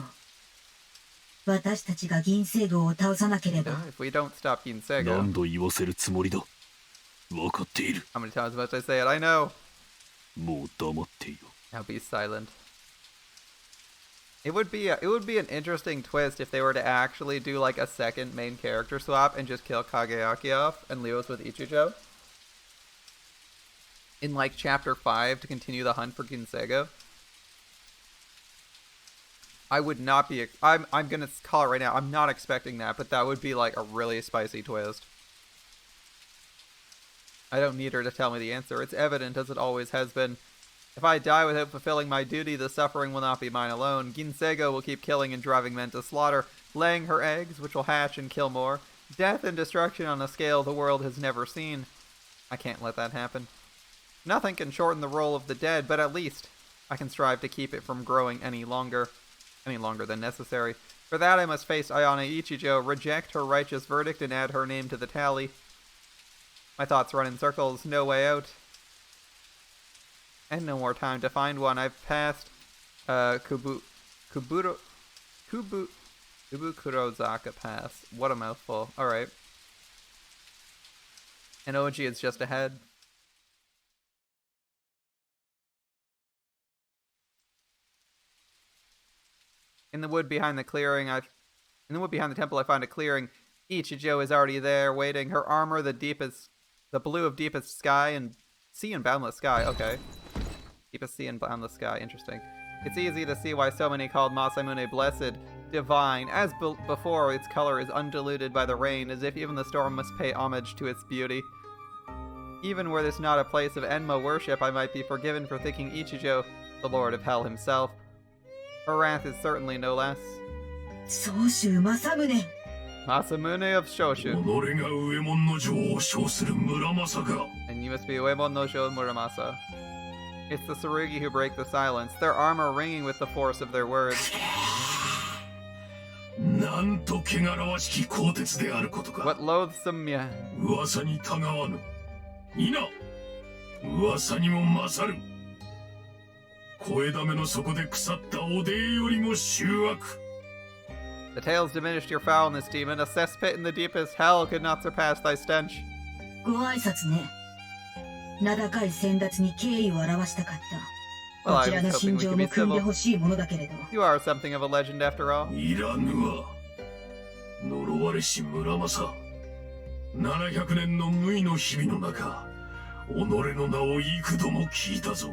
私たちが銀星号を倒さなければ。 If we don't stop Ginsego. 何度言わせるつもりだ。分かっている。 How many times must I say it? I know. もう黙っていよ。 Now be silent. It would be an interesting twist if they were to actually do like a second main character swap and just kill Kageaki off and leave us with Ichijo. In like chapter 5 to continue the hunt for Ginsego. I would not be, I'm gonna call it right now, I'm not expecting that, but that would be like a really spicy twist. I don't need her to tell me the answer, it's evident as it always has been. If I die without fulfilling my duty, the suffering will not be mine alone. Ginsego will keep killing and driving men to slaughter, laying her eggs, which will hatch and kill more. Death and destruction on a scale the world has never seen. I can't let that happen. Nothing can shorten the roll of the dead, but at least I can strive to keep it from growing any longer than necessary. For that I must face Ayane Ichijo, reject her righteous verdict, and add her name to the tally. My thoughts run in circles, no way out. And no more time to find one. I've passed Kubukurozaka Pass. What a mouthful. Alright. And Oji is just ahead. In the wood behind the temple, I find a clearing. Ichijo is already there, waiting. Her armor, the blue of deepest sky and sea and boundless sky. Okay. Deepest sea and boundless sky. Interesting. It's easy to see why so many called Masamune blessed, divine. As before, its color is undiluted by the rain, as if even the storm must pay homage to its beauty. Even were this not a place of Enma worship, I might be forgiven for thinking Ichijo the Lord of Hell himself. Her wrath is certainly no less. 宗州正宗。 Masamune of Shoshu. 己が右衛門の城を称する村正か。 And you must be Uemon no Sho Muramasa. It's the Tsurugi who break the silence, their armor ringing with the force of their words. なんと汚らわしき鋼鉄であることか。 What loathsome man. 噂にたがわぬ。皆、噂にも勝る。声だめの底で腐ったおでえよりも醜悪。 The tales diminished your foulness, demon. A cesspit in the deepest hell could not surpass thy stench. ご挨拶ね。名高い先達に敬意を表したかった。 Well, こ I ちら was の hoping 心 we 情 could も be 汲んで civil. ほしいものだけれど。 You are something of a legend after all. いらぬわ。呪われし村正。700年の無為の日々の中、己の名を幾度も聞いたぞ。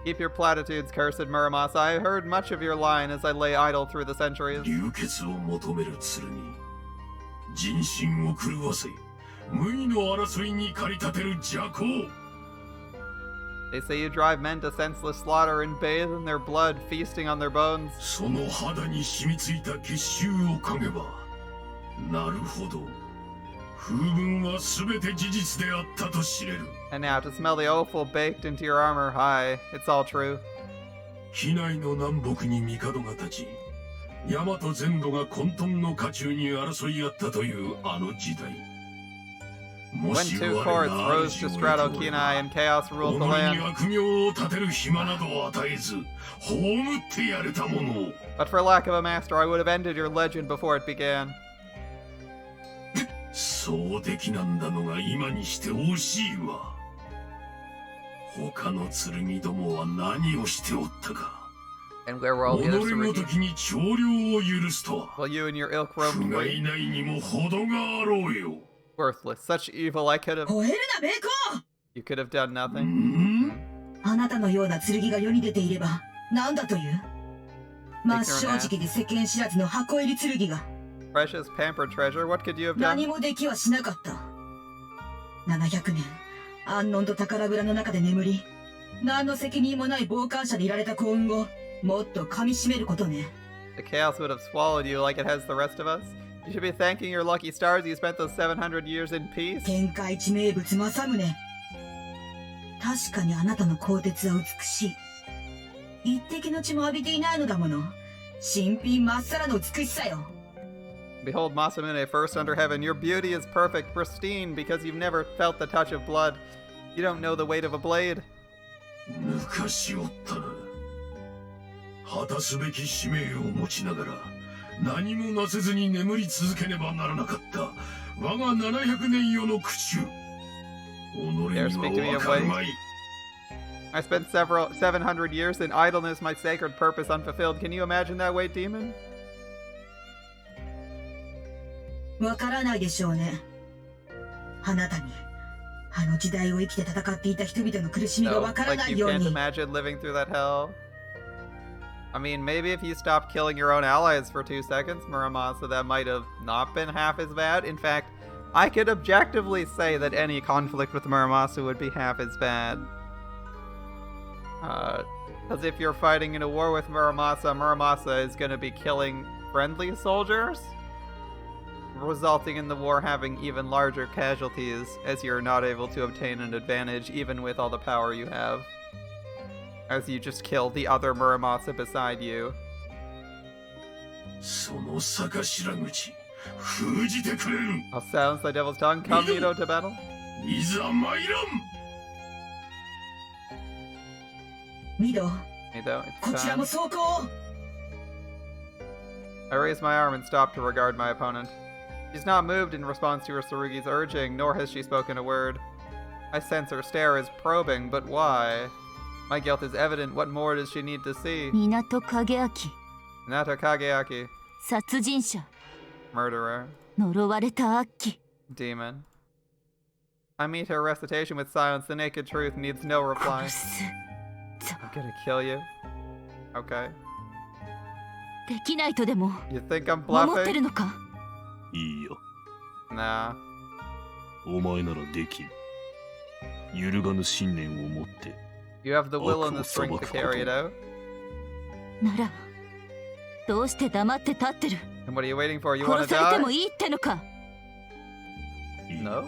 Keep your platitudes, cursed Muramasa. I heard much of your line as I lay idle through the centuries. 流血を求める剣に、人心を狂わせ、無為の争いに駆り立てる邪行。 They say you drive men to senseless slaughter and bathe in their blood, feasting on their bones. その肌に染みついた結集を嗅げば、なるほど、風聞は全て事実であったと知れる。 And now to smell the offal baked into your armor, hi, it's all true. 機内の南北に帝が立ち、大和全土が混沌の渦中に争い合ったというあの時代。 も When し two 我 courts が rose 主 to を straddle 得ておれ Kenai ば and chaos 己 ruled the に land. 悪名を立てる暇などを与えず、葬ってやれたものを。 But for lack of a master, I would have ended your legend before it began. そうできなんだのが今にして惜しいわ。他の剣どもは何をしておったか。 And where were all 己 the other ごと Tsurugi? きに長領を許すとは。 While you and your ilk 不 roamed 甲 free? 斐ないにも程があろうよ。 Worthless. Such evil, I could have. 吠えるな、ベーコ You could have done う nothing. ん？あなたのような剣が世に出ていれば、何だという真っ正直で世間知らずの箱入り剣が Precious pampered treasure, what could you have 何 done? もできはしなかった。700年、安穏と宝蔵の中で眠り、何の責任もない傍観者でいられた幸運をもっと噛み締めることね。The chaos would have swallowed you like it has the rest of us. You should be thanking your lucky stars you spent those 700 years in peace. 天下一名物政宗。確かにあなたの鋼鉄は美しい。一滴の血も浴びていないのだもの。新品まっさらの美しさよ。 Behold, Masamune, first under heaven, your beauty is perfect, pristine, because you've never felt the touch of blood. You don't know the weight of a blade. 昔おったな。果たすべき使命を持ちながら何もなせずに眠り続けねばならなかった我が700年余の苦中。己にはわかるまい。 I spent 700 years in idleness, my sacred purpose unfulfilled. Can you imagine that weight, demon? わからないでしょうね。あなたに、あの時代を生きて戦っていた人々の苦しみが No, わからな like い you よう can't に。 imagine living through that hell. I mean, maybe if you stopped killing your own allies for 2 seconds, Muramasa, that might have not been half as bad. In fact, I could objectively say that any conflict with Muramasa would be half as bad. Because if you're fighting in a war with Muramasa, Muramasa is going to be killing friendly soldiers, resulting in the war having even larger casualties, as you're not able to obtain an advantage even with all the power you have. As you just kill the other Muramasa beside you. その逆頭口封じてくれる。 I'll silence the devil's tongue. Come, Nito, to battle. いざ参らん。ミド、 Nito, こ it's ちらも time. 走行。 I raise my arm and stop to regard my opponent. She's not moved in response to her Tsurugi's urging, nor has she spoken a word. I sense her stare is probing, but why? My guilt is evident. What more does she need to see? 港影明 Nata Kageaki, 殺人者 murderer, 呪われた悪鬼 demon. I meet her recitation with silence. The naked truth needs no reply. 殺す I'm gonna kill you. Okay. できないとでも You think I'm 思ってる bluffing? のか。いいや、 Nah. お前ならできる。揺るがぬ信念を持って。 You have the will and the strength to carry it out. ならどうして黙って立ってる。 And what are you waiting for? You wanna 殺されて die? もいいってのか。いい。 No.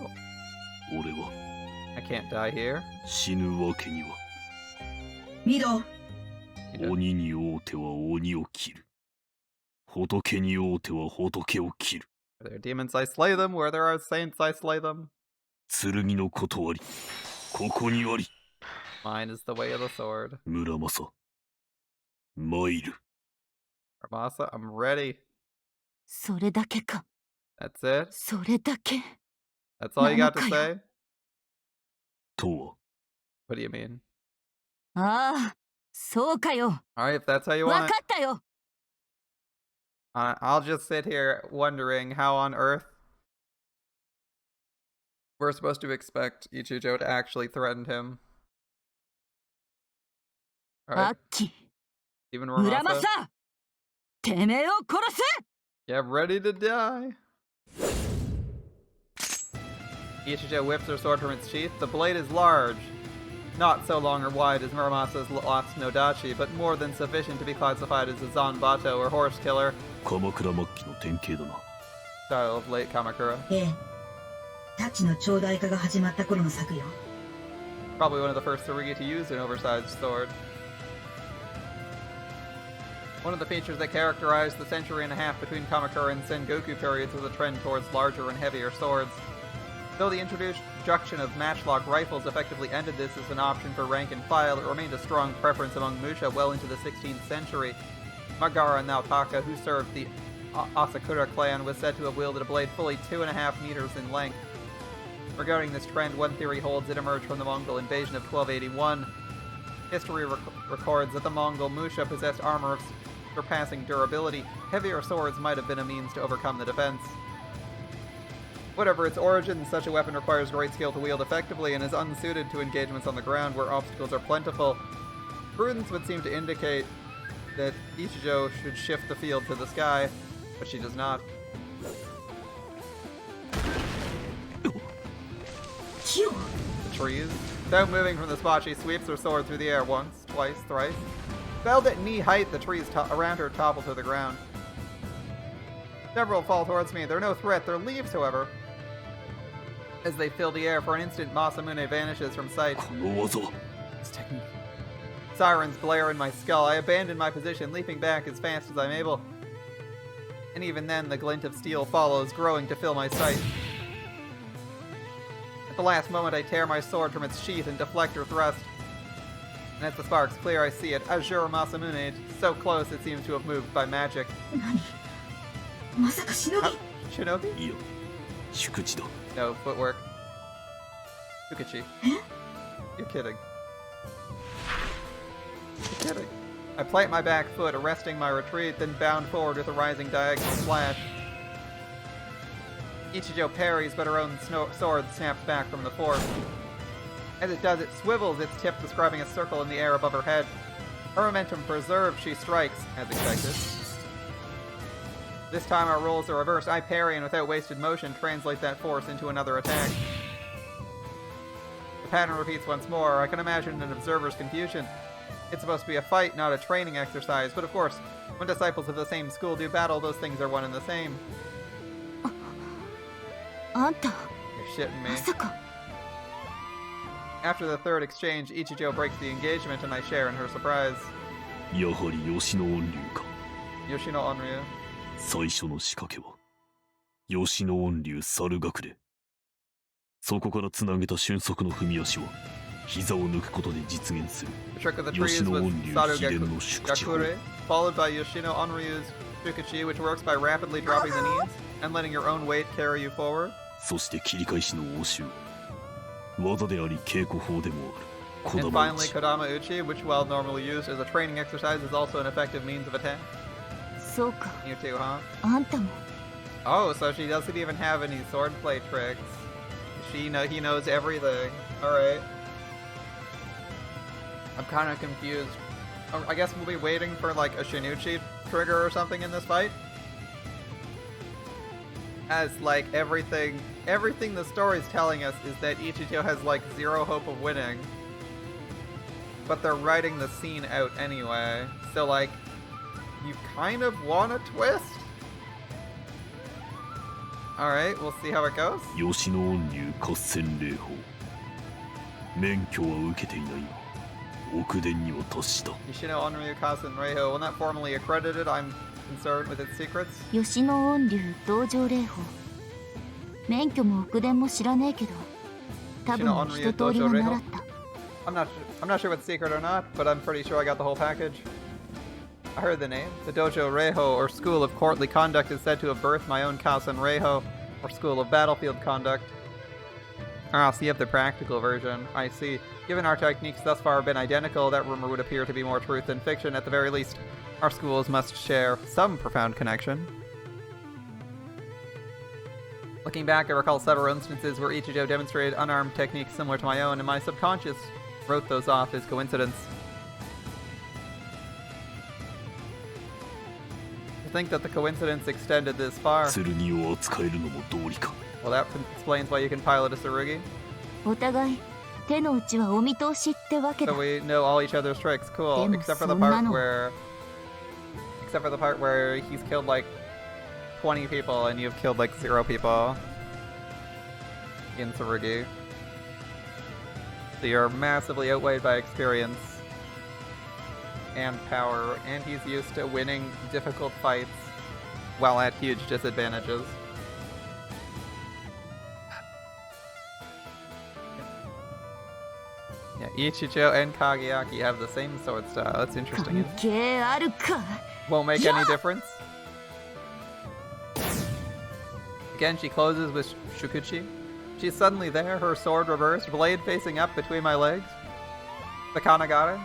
俺は I can't die here. 死ぬわけには。ミド、 You know, 鬼に会うては鬼を切る。仏に会うては仏を切る。 where there are demons, I slay them. Where there are saints, I slay them. 剣の断り。ここにあり。 Mine is the way of the sword. 村正。参る。 Muramasa, I'm ready. それだけか。 That's it? それだけ。 That's all you got to なんかよ。 say? とは。 What do you mean? ああ、そうかよ。 Alright, if that's how you わ want か it. ったよ。 I'll just sit here wondering how on earth we're supposed to expect Ichijo to actually threaten him. ア Alright, ッキ even ー、村 Muramasa. 正、てめえを殺す。 Get ready to die. Ichijo whips her sword from its sheath. The blade is large. Not so long or wide as Muramasa's lost Nodachi, but more than sufficient to be classified as a Zanbato or horse killer, 鎌倉末期の典型だな。 style of late Kamakura. ええ。タチの長大化が始まった頃の作よ。 Probably one of the first Tsurugi to use an oversized sword. One of the features that characterized the century and a half between Kamakura and Sengoku periods was a trend towards larger and heavier swords. Though the introduction of matchlock rifles effectively ended this as an option for rank and file, it remained a strong preference among Musha well into the 16th century. Magara Naotaka, who served the Asakura clan, was said to have wielded a blade fully 2.5 meters in length. Regarding this trend, one theory holds it emerged from the Mongol invasion of 1281. History records that the Mongol Musha possessed armor of surpassing durability. Heavier swords might have been a means to overcome the defense. Whatever its origin, such a weapon requires great skill to wield effectively and is unsuited to engagements on the ground where obstacles are plentiful. Prudence would seem to indicate that Ichijo should shift the field to the sky, but she does not. Kyo! The trees. Without moving from the spot, she sweeps her sword through the air once, twice, thrice. Felled at knee height, the trees around her topple to the ground. Several fall towards me. They're no threat. They're leaves, however. As they fill the air, for an instant, Masamune vanishes from sight. この技 This technique. Sirens blare in my skull. I abandon my position, leaping back as fast as I'm able. And even then, the glint of steel follows, growing to fill my sight. At the last moment, I tear my sword from its sheath and deflect her thrust. And as the sparks clear, I see it. Azure Masamune, so close it seems to have moved by magic. 何まさか忍び Shinobi? いや宿地だ No, footwork. Fukichi. You're kidding. You're kidding. I plant my back foot, arresting my retreat, then bound forward with a rising diagonal slash. Ichijo parries, but her own sword snaps back from the force. As it does, it swivels, its tip describing a circle in the air above her head. Her momentum preserved, she strikes, as expected. This time our roles are reversed. I parry and without wasted motion translate that force into another attack. The pattern repeats once more. I can imagine an observer's confusion. It's supposed to be a fight, not a training exercise, but of course, when disciples of the same school do battle, those things are one and the same. あんた You're shitting me. まさか After the third exchange, Ichijo breaks the engagement and I share in her surprise. やはり吉野音流か Yoshino Onryu. 最初の仕掛けは吉野音流猿隠れそこからつなげた俊足の踏み足は膝を抜くことで実現する The trick of the trees was Sarugakure, followed by Yoshino Onryu's Fukichi, which works by rapidly dropping the knees and letting your own weight carry you forward. そして切り返しの応酬技であり稽古法でもある And 小玉 finally, 打ち Kodama Uchi, which while normally used as a training exercise, is also an effective means of attack. そうか You too, huh? あんたも Oh, so she doesn't even have any swordplay tricks. He knows everything. Alright. I'm kind of confused. I guess we'll be waiting for like a Shinichi trigger or something in this fight. As like everything the story's telling us is that Ichijo has like zero hope of winning. But they're writing the scene out anyway. So like, you kind of want a twist? Alright, we'll see how it goes. 吉野音流合戦霊法免許は受けていないが奥伝には達した Yoshino Onryu Kasen Reiho, while not formally accredited, I'm concerned with its secrets. 吉野音流道場霊法免許も奥伝も知らねえけど多分一通りは習った I'm not sure if it's secret or not, but I'm pretty sure I got the whole package. I heard the name. The Dojo Reiho, or School of Courtly Conduct, is said to have birthed my own Kasen Reiho, or School of Battlefield Conduct. Ah, so you have the practical version. I see. Given our techniques thus far have been identical, that rumor would appear to be more truth than fiction. At the very least, our schools must share some profound connection. Looking back, I recall several instances where Ichijo demonstrated unarmed techniques similar to my own, and my subconscious wrote those off as coincidence. To think that the coincidence extended this far. 剣を扱えるのも道理か Well, that explains why you can pilot a Tsurugi. お互い手の内はお見通しってわけだ So we know all each other's tricks. Cool. Damn, Except for the so part nano. where he's killed like 20 people and you've killed like 0 people in Tsurugi. So you're massively outweighed by experience and power, and he's used to winning difficult fights while at huge disadvantages. Yeah, Ichijo and Kageaki have the same sword style. That's interesting. 関係あるか Won't make any difference. Again, she closes with Shukuchi. She's suddenly there, her sword reversed, blade facing up between my legs. The Kanagare.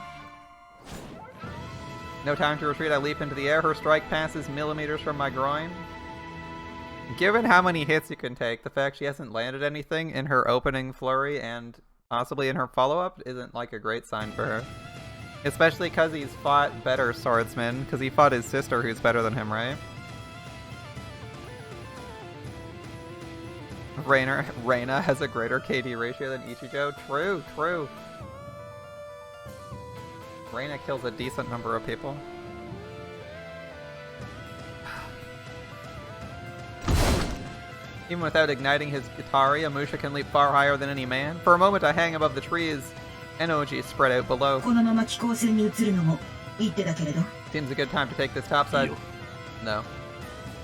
No time to retreat, I leap into the air. Her strike passes millimeters from my groin. Given how many hits you can take, the fact she hasn't landed anything in her opening flurry and possibly in her follow-up isn't like a great sign for her. Especially because he's fought better swordsmen, because he fought his sister who's better than him, right? Reina has a greater KD ratio than Ichijo. True, true. Reina kills a decent number of people. Even without igniting his Gitari, Amusha can leap far higher than any man. For a moment I hang above the trees, Enoji spread out below. このまま気候線に移るのも一手だけれど。 Seems a good time to take this topside. No.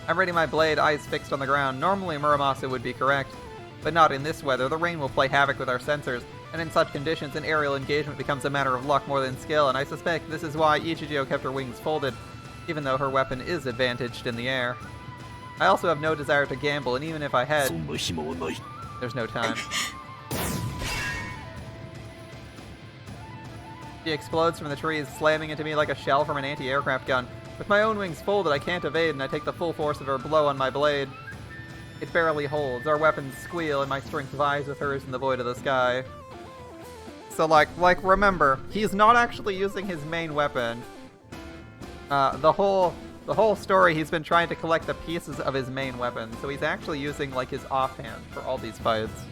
I'm ready my blade, eyes fixed on the ground. Normally Muramasa would be correct, but not in this weather. The rain will play havoc with our sensors, and in such conditions an aerial engagement becomes a matter of luck more than skill, and I suspect this is why Ichijo kept her wings folded, even though her weapon is advantaged in the air. I also have no desire to gamble, and even if I had, there's no time. She explodes from the trees, slamming into me like a shell from an anti-aircraft gun. With my own wings folded, I can't evade, and I take the full force of her blow on my blade. It barely holds. Our weapons squeal, and my strength vies with hers in the void of the sky. So, like, remember, he's not actually using his main weapon. The whole story, he's been trying to collect the pieces of his main weapon, so he's actually using, like, his offhand for all these fights.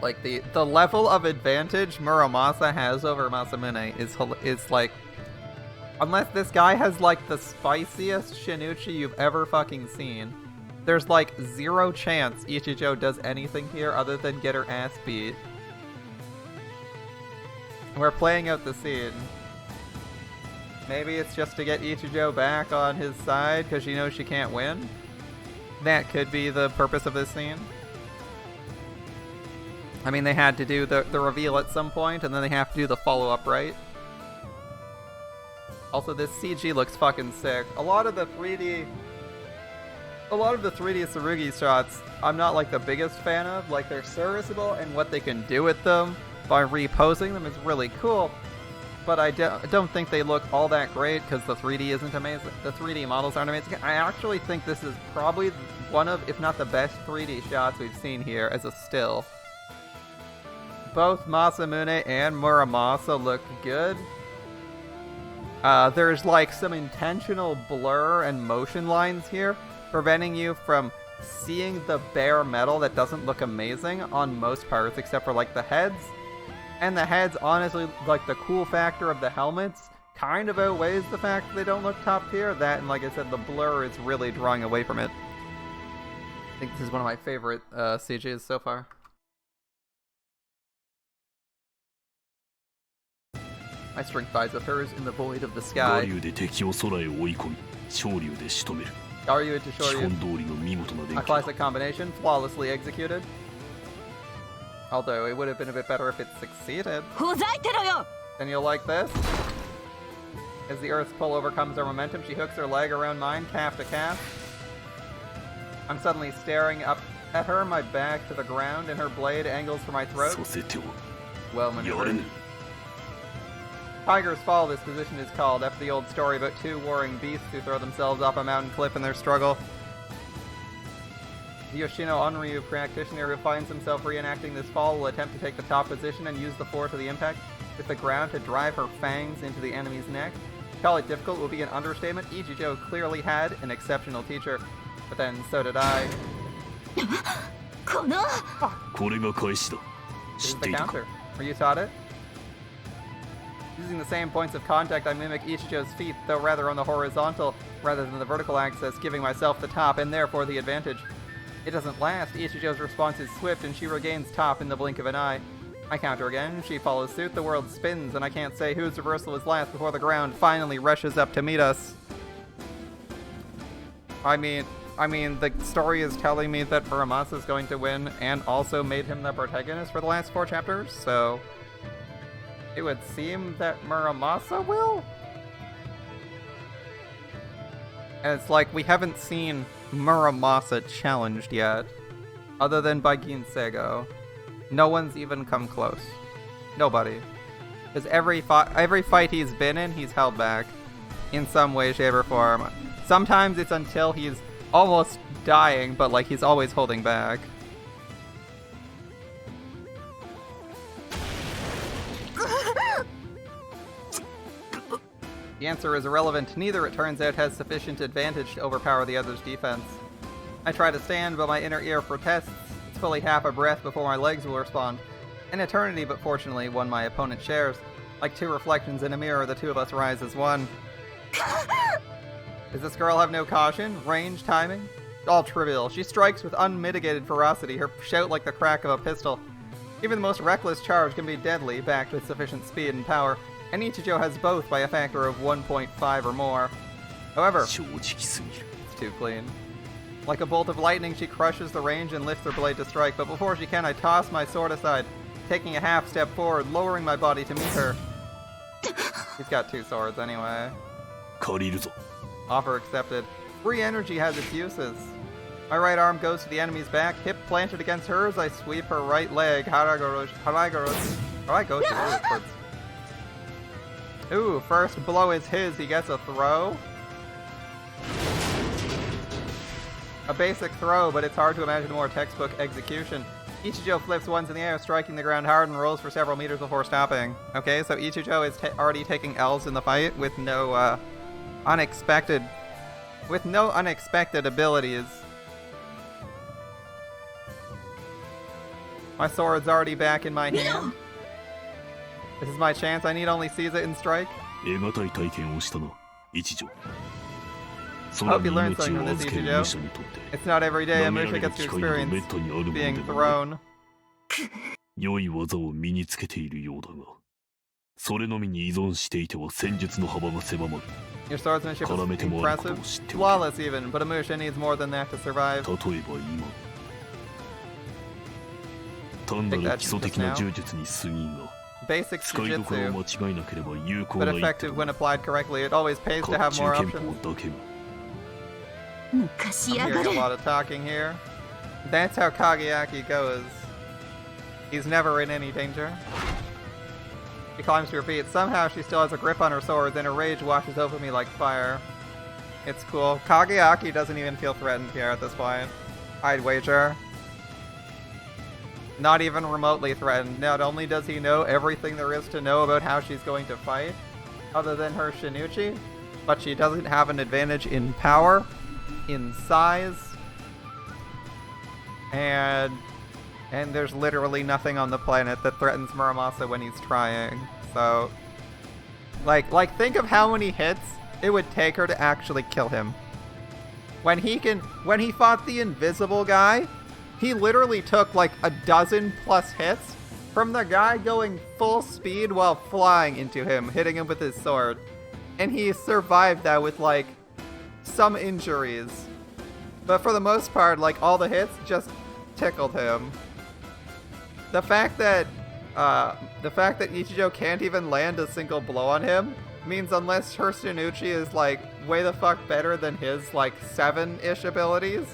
Like, the level of advantage Muramasa has over Masamune is like... Unless this guy has, like, the spiciest Shinichi you've ever fucking seen, there's, like, zero chance Ichijo does anything here other than get her ass beat. We're playing out the scene. Maybe it's just to get Ichijo back on his side because she knows she can't win? That could be the purpose of this scene. I mean, they had to do the reveal at some point, and then they have to do the follow-up, right? Also, this CG looks fucking sick. A lot of the 3D Tsurugi shots, I'm not, like, the biggest fan of. Like, they're serviceable, and what they can do with them by reposing them is really cool. But I don't think they look all that great, because the 3D isn't amazing. The 3D models aren't amazing. I actually think this is probably one of, if not the best 3D shots we've seen here as a still. Both Masamune and Muramasa look good. There's like some intentional blur and motion lines here, preventing you from seeing the bare metal that doesn't look amazing on most parts, except for like the heads. And the heads, honestly, like the cool factor of the helmets kind of outweighs the fact that they don't look top tier. That, and like I said, the blur is really drawing away from it. I think this is one of my favorite CGs so far. My strength vies with hers in the void of the sky. Garyu into Shoryu. A classic combination, flawlessly executed. Although it would have been a bit better if it succeeded. Then you'll like this. As the Earth's pull overcomes our momentum, she hooks her leg around mine, calf to calf. I'm suddenly staring up at her, my back to the ground, and her blade angles for my throat. Well maneuvered. Tiger's Fall, this position is called, after the old story about two warring beasts who throw themselves off a mountain cliff in their struggle. The Yoshino Onryu practitioner who finds himself reenacting this fall will attempt to take the top position and use the force of the impact with the ground to drive her fangs into the enemy's neck. To call it difficult would be an understatement. Ichijo clearly had an exceptional teacher, but then so did I. This is the counter. Were you taught it? Using the same points of contact, I mimic Ichijo's feet, though rather on the horizontal rather than the vertical axis, giving myself the top and therefore the advantage. It doesn't last. Ichijo's response is swift, and she regains top in the blink of an eye. I counter again, she follows suit, the world spins, and I can't say whose reversal is last before the ground finally rushes up to meet us. I mean, the story is telling me that Muramasa is going to win, and also made him the protagonist for the last 4 chapters, so it would seem that Muramasa will? And it's like, we haven't seen Muramasa challenged yet. Other than by Ginsego. No one's even come close. Nobody. Because every fight he's been in, he's held back. In some way, shape, or form. Sometimes it's until he's almost dying, but like he's always holding back. The answer is irrelevant. Neither, it turns out, has sufficient advantage to overpower the other's defense. I try to stand, but my inner ear protests. It's fully half a breath before my legs will respond. An eternity, but fortunately one my opponent shares. Like two reflections in a mirror, the two of us rise as one. Does this girl have no caution? Range? Timing? All trivial. She strikes with unmitigated ferocity, her shout like the crack of a pistol. Even the most reckless charge can be deadly, backed with sufficient speed and power, and Ichijo has both by a factor of 1.5 or more. However, it's too clean. Like a bolt of lightning, she crushes the range and lifts her blade to strike, but before she can, I toss my sword aside, taking a half step forward, lowering my body to meet her. He's got two swords anyway. Offer accepted. Free energy has its uses. My right arm goes to the enemy's back, hip planted against hers, I sweep her right leg. Ooh, first blow is his, he gets a throw. A basic throw, but it's hard to imagine a more textbook execution. Ichijo flips once in the air, striking the ground hard and rolls for several meters before stopping. Okay, so Ichijo is already taking L's in the fight with no unexpected abilities. My sword's already back in my hand. This is my chance, I need only seize it and strike. I hope you learned something from this, Ichijo. It's not every day a Musha gets to experience being thrown. 良い技を身につけているようだが、それのみに依存していては戦術の幅が狭まる。 Your swordsmanship is impressive, flawless even, but a Musha needs more than that to survive. 例えば今、単なる基礎的な柔術に過ぎんが、 Basic 使いどころを間 jujitsu, 違いなければ有効 but な一手 effective when applied correctly. It always pays to 甲 have 冑 more 憲 options. 法だけが。 昔 I'm やが hearing a る lot of talking here. That's how Kageaki goes. He's never in any danger. She climbs to her feet. Somehow she still has a grip on her swords, and her rage washes over me like fire. It's cool. Kageaki doesn't even feel threatened here at this point. I'd wager. Not even remotely threatened. Not only does he know everything there is to know about how she's going to fight, other than her Shinichi, but she doesn't have an advantage in power, in size, and there's literally nothing on the planet that threatens Muramasa when he's trying. So, like think of how many hits it would take her to actually kill him. When he fought the invisible guy, he literally took like a dozen plus hits from the guy going full speed while flying into him, hitting him with his sword. And he survived that with like some injuries. But for the most part, like all the hits just tickled him. The fact that Ichijo can't even land a single blow on him means unless her Shinichi is like way the fuck better than his like 7-ish abilities,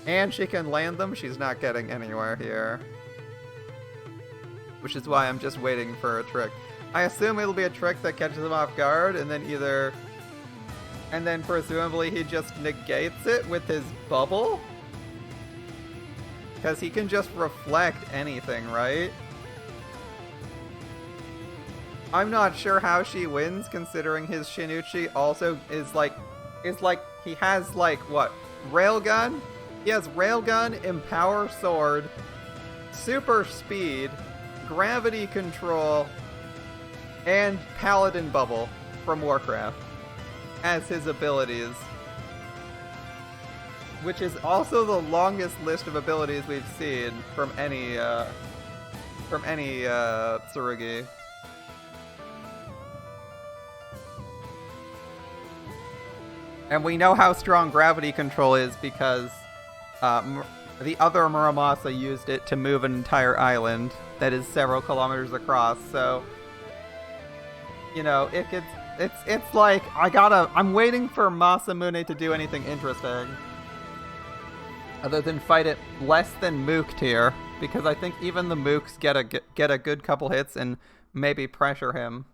and she can land them, she's not getting anywhere here. Which is why I'm just waiting for a trick. I assume it'll be a trick that catches him off guard, and then presumably he just negates it with his bubble? Because he can just reflect anything, right? I'm not sure how she wins, considering his Shinichi also is like he has like what? Railgun? He has Railgun, Empower Sword, Super Speed, Gravity Control, and Paladin Bubble from Warcraft as his abilities. Which is also the longest list of abilities we've seen from any Tsurugi. And we know how strong gravity control is because the other Muramasa used it to move an entire island that is several kilometers across. So, you know, It's like I'm waiting for Masamune to do anything interesting. Other than fight it less than Mook tier, because I think even the Mooks get a good couple hits and maybe pressure him.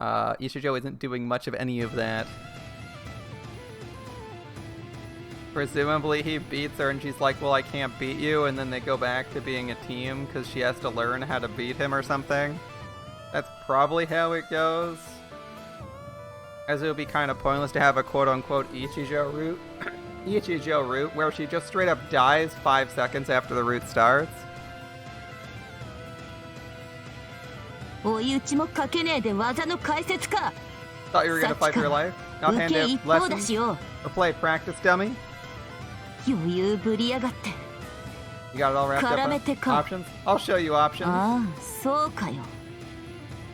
Ichijo isn't doing much of any of that. Presumably he beats her and she's like, well, I can't beat you, and then they go back to being a team because she has to learn how to beat him or something. That's probably how it goes. As it would be kind of pointless to have a quote-unquote Ichijo route, where she just straight up dies 5 seconds after the route starts. 追い打ちもかけねえで技の解説か。 Thought you were gonna fight for your life? Not 受 hand け out 一方だ lessons? しよ。 Or play practice dummy? 余裕ぶりやがって。 You got it all wrapped up 絡め on てか。 options? I'll show you options. ああ、そうかよ。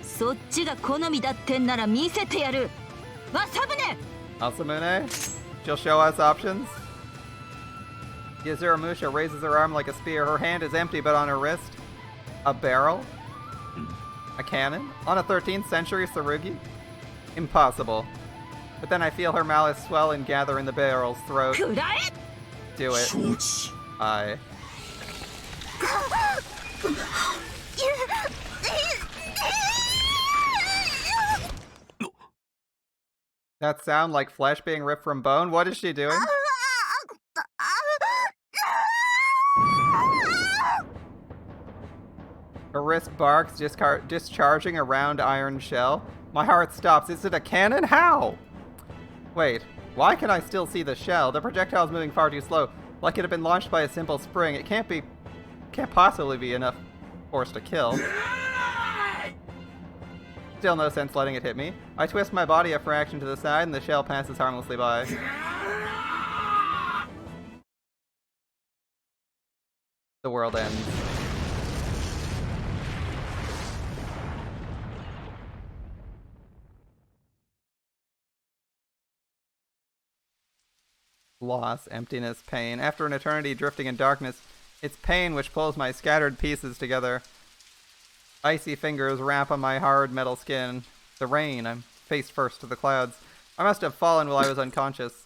そっちが好みだってんなら見せてやる。政宗。 Masamune? She'll show us options? Yuzuramusha raises her arm like a spear. Her hand is empty, but on her wrist, a barrel? A cannon? On a 13th century Tsurugi? Impossible. But then I feel her malice swell and gather in the barrel's throat. くらえ。 Do it. 承知。 I. That sound like flesh being ripped from bone? What is she doing? Her wrist barks, discharging a round iron shell. My heart stops. Is it a cannon? How? Wait, why can I still see the shell? The projectile is moving far too slow. Like it had been launched by a simple spring. It can't possibly be enough force to kill. Still no sense letting it hit me. I twist my body a fraction to the side and the shell passes harmlessly by. The world ends. Loss, emptiness, pain. After an eternity drifting in darkness, it's pain which pulls my scattered pieces together. Icy fingers wrap on my hard metal skin. The rain, I'm face first to the clouds. I must have fallen while I was unconscious.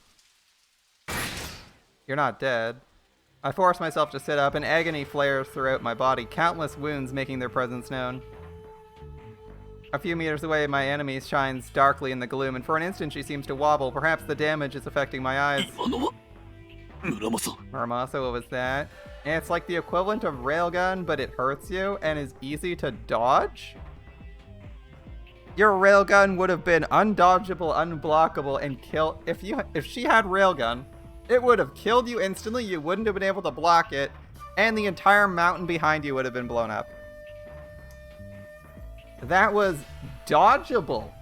You're not dead. I force myself to sit up, and agony flares throughout my body, countless wounds making their presence known. A few meters away, my enemy shines darkly in the gloom, and for an instant she seems to wobble. Perhaps the damage is affecting my eyes. Muramasa, what was that? And it's like the equivalent of railgun, but it hurts you and is easy to dodge? Your railgun would have been undodgeable, unblockable, and kill. If she had railgun, it would have killed you instantly. You wouldn't have been able to block it, and the entire mountain behind you would have been blown up. That was dodgeable.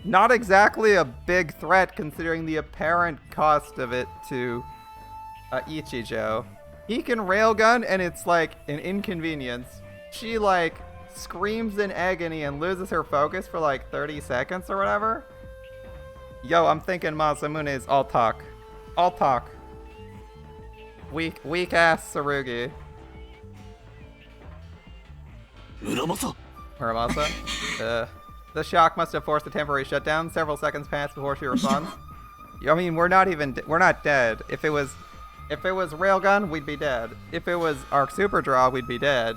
Not exactly a big threat considering the apparent cost of it to Ichijo. He can railgun and it's like an inconvenience. She like screams in agony and loses her focus for like 30 seconds or whatever. Yo, I'm thinking Masamune is all talk. All talk. Weak ass Tsurugi. Muramasa? The shock must have forced a temporary shutdown. Several seconds pass before she responds. I mean, we're not dead. If it was railgun, we'd be dead. If it was arc super draw, we'd be dead.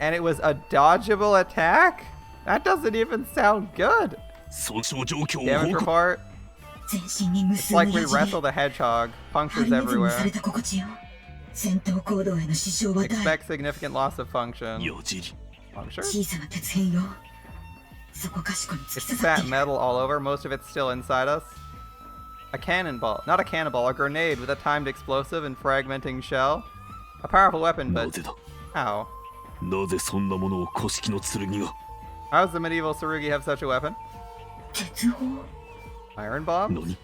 And it was a dodgeable attack? That doesn't even sound good. Damage report. It's like we wrestled a hedgehog. Punctures everywhere. Expect significant loss of function. Puncture? It's fat metal all over. Most of it's still inside us. A cannonball. Not a cannonball, a grenade with a timed explosive and fragmenting shell. A powerful weapon, but how? How does the medieval Tsurugi have such a weapon? Iron bomb? The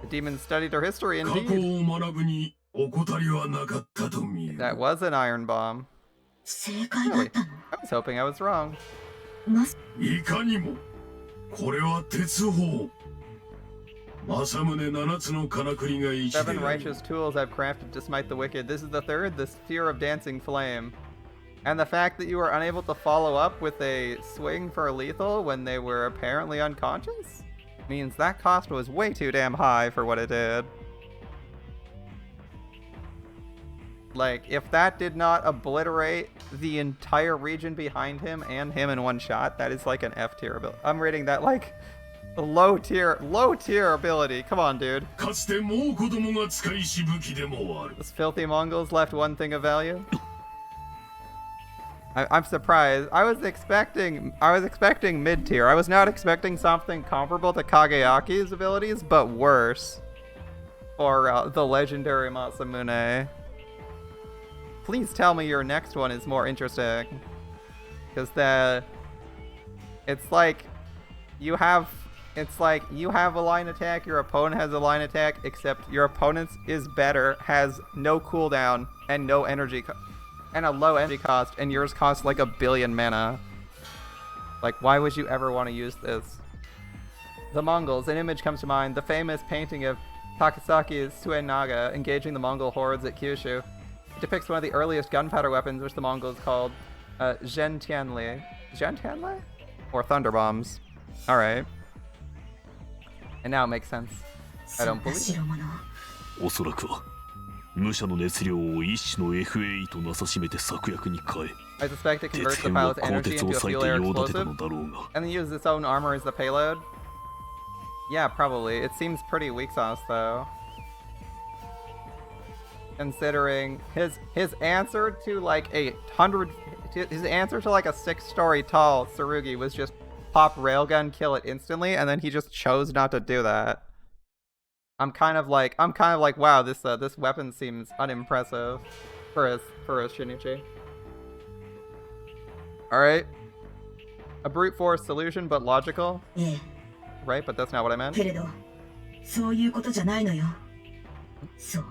demon studied her history indeed. That was an iron bomb. Really? I was hoping I was wrong. 7 righteous tools I've crafted to smite the wicked. This is the 3rd, the Sphere of Dancing Flame. And the fact that you were unable to follow up with a swing for lethal when they were apparently unconscious means that cost was way too damn high for what it did. Like, if that did not obliterate the entire region behind him and him in one shot, that is like an F tier ability. I'm rating that like a low tier ability. Come on, dude. This filthy Mongols left one thing of value. I'm surprised. I was expecting mid tier. I was not expecting something comparable to Kageaki's abilities, but worse for the legendary Masamune. Please tell me your next one is more interesting, because it's like you have a line attack, your opponent has a line attack, except your opponent's is better, has no cooldown and no energy and a low energy cost, and yours costs like 1 billion mana. Like, why would you ever want to use this? The Mongols. An image comes to mind, the famous painting of Takasaki's Suenaga engaging the Mongol hordes at Kyushu. It depicts one of the earliest gunpowder weapons, which the Mongols called Zhentianli. Zhentianli? Or thunder bombs. Alright. And now it makes sense. I don't believe it. おそらくは武者の熱量を一種の FA となさしめて策略に変え I suspect it 鉄 converts the 片は pilot's 鋼 energy 鉄を into a 裂い fuel て air 用立てた explosive, のだろうが and then use its own armor as the payload? Yeah, probably. It seems pretty weak sauce, though. Considering his answer to like his answer to like a 6-story tall Tsurugi was just pop railgun, kill it instantly, and then he just chose not to do that. I'm kind of like, wow, this weapon seems unimpressive for a Shinichi. All right, a brute force solution, but logical. Yeah. Right, but that's not what I meant. けれど、そういうことじゃないのよ。そう。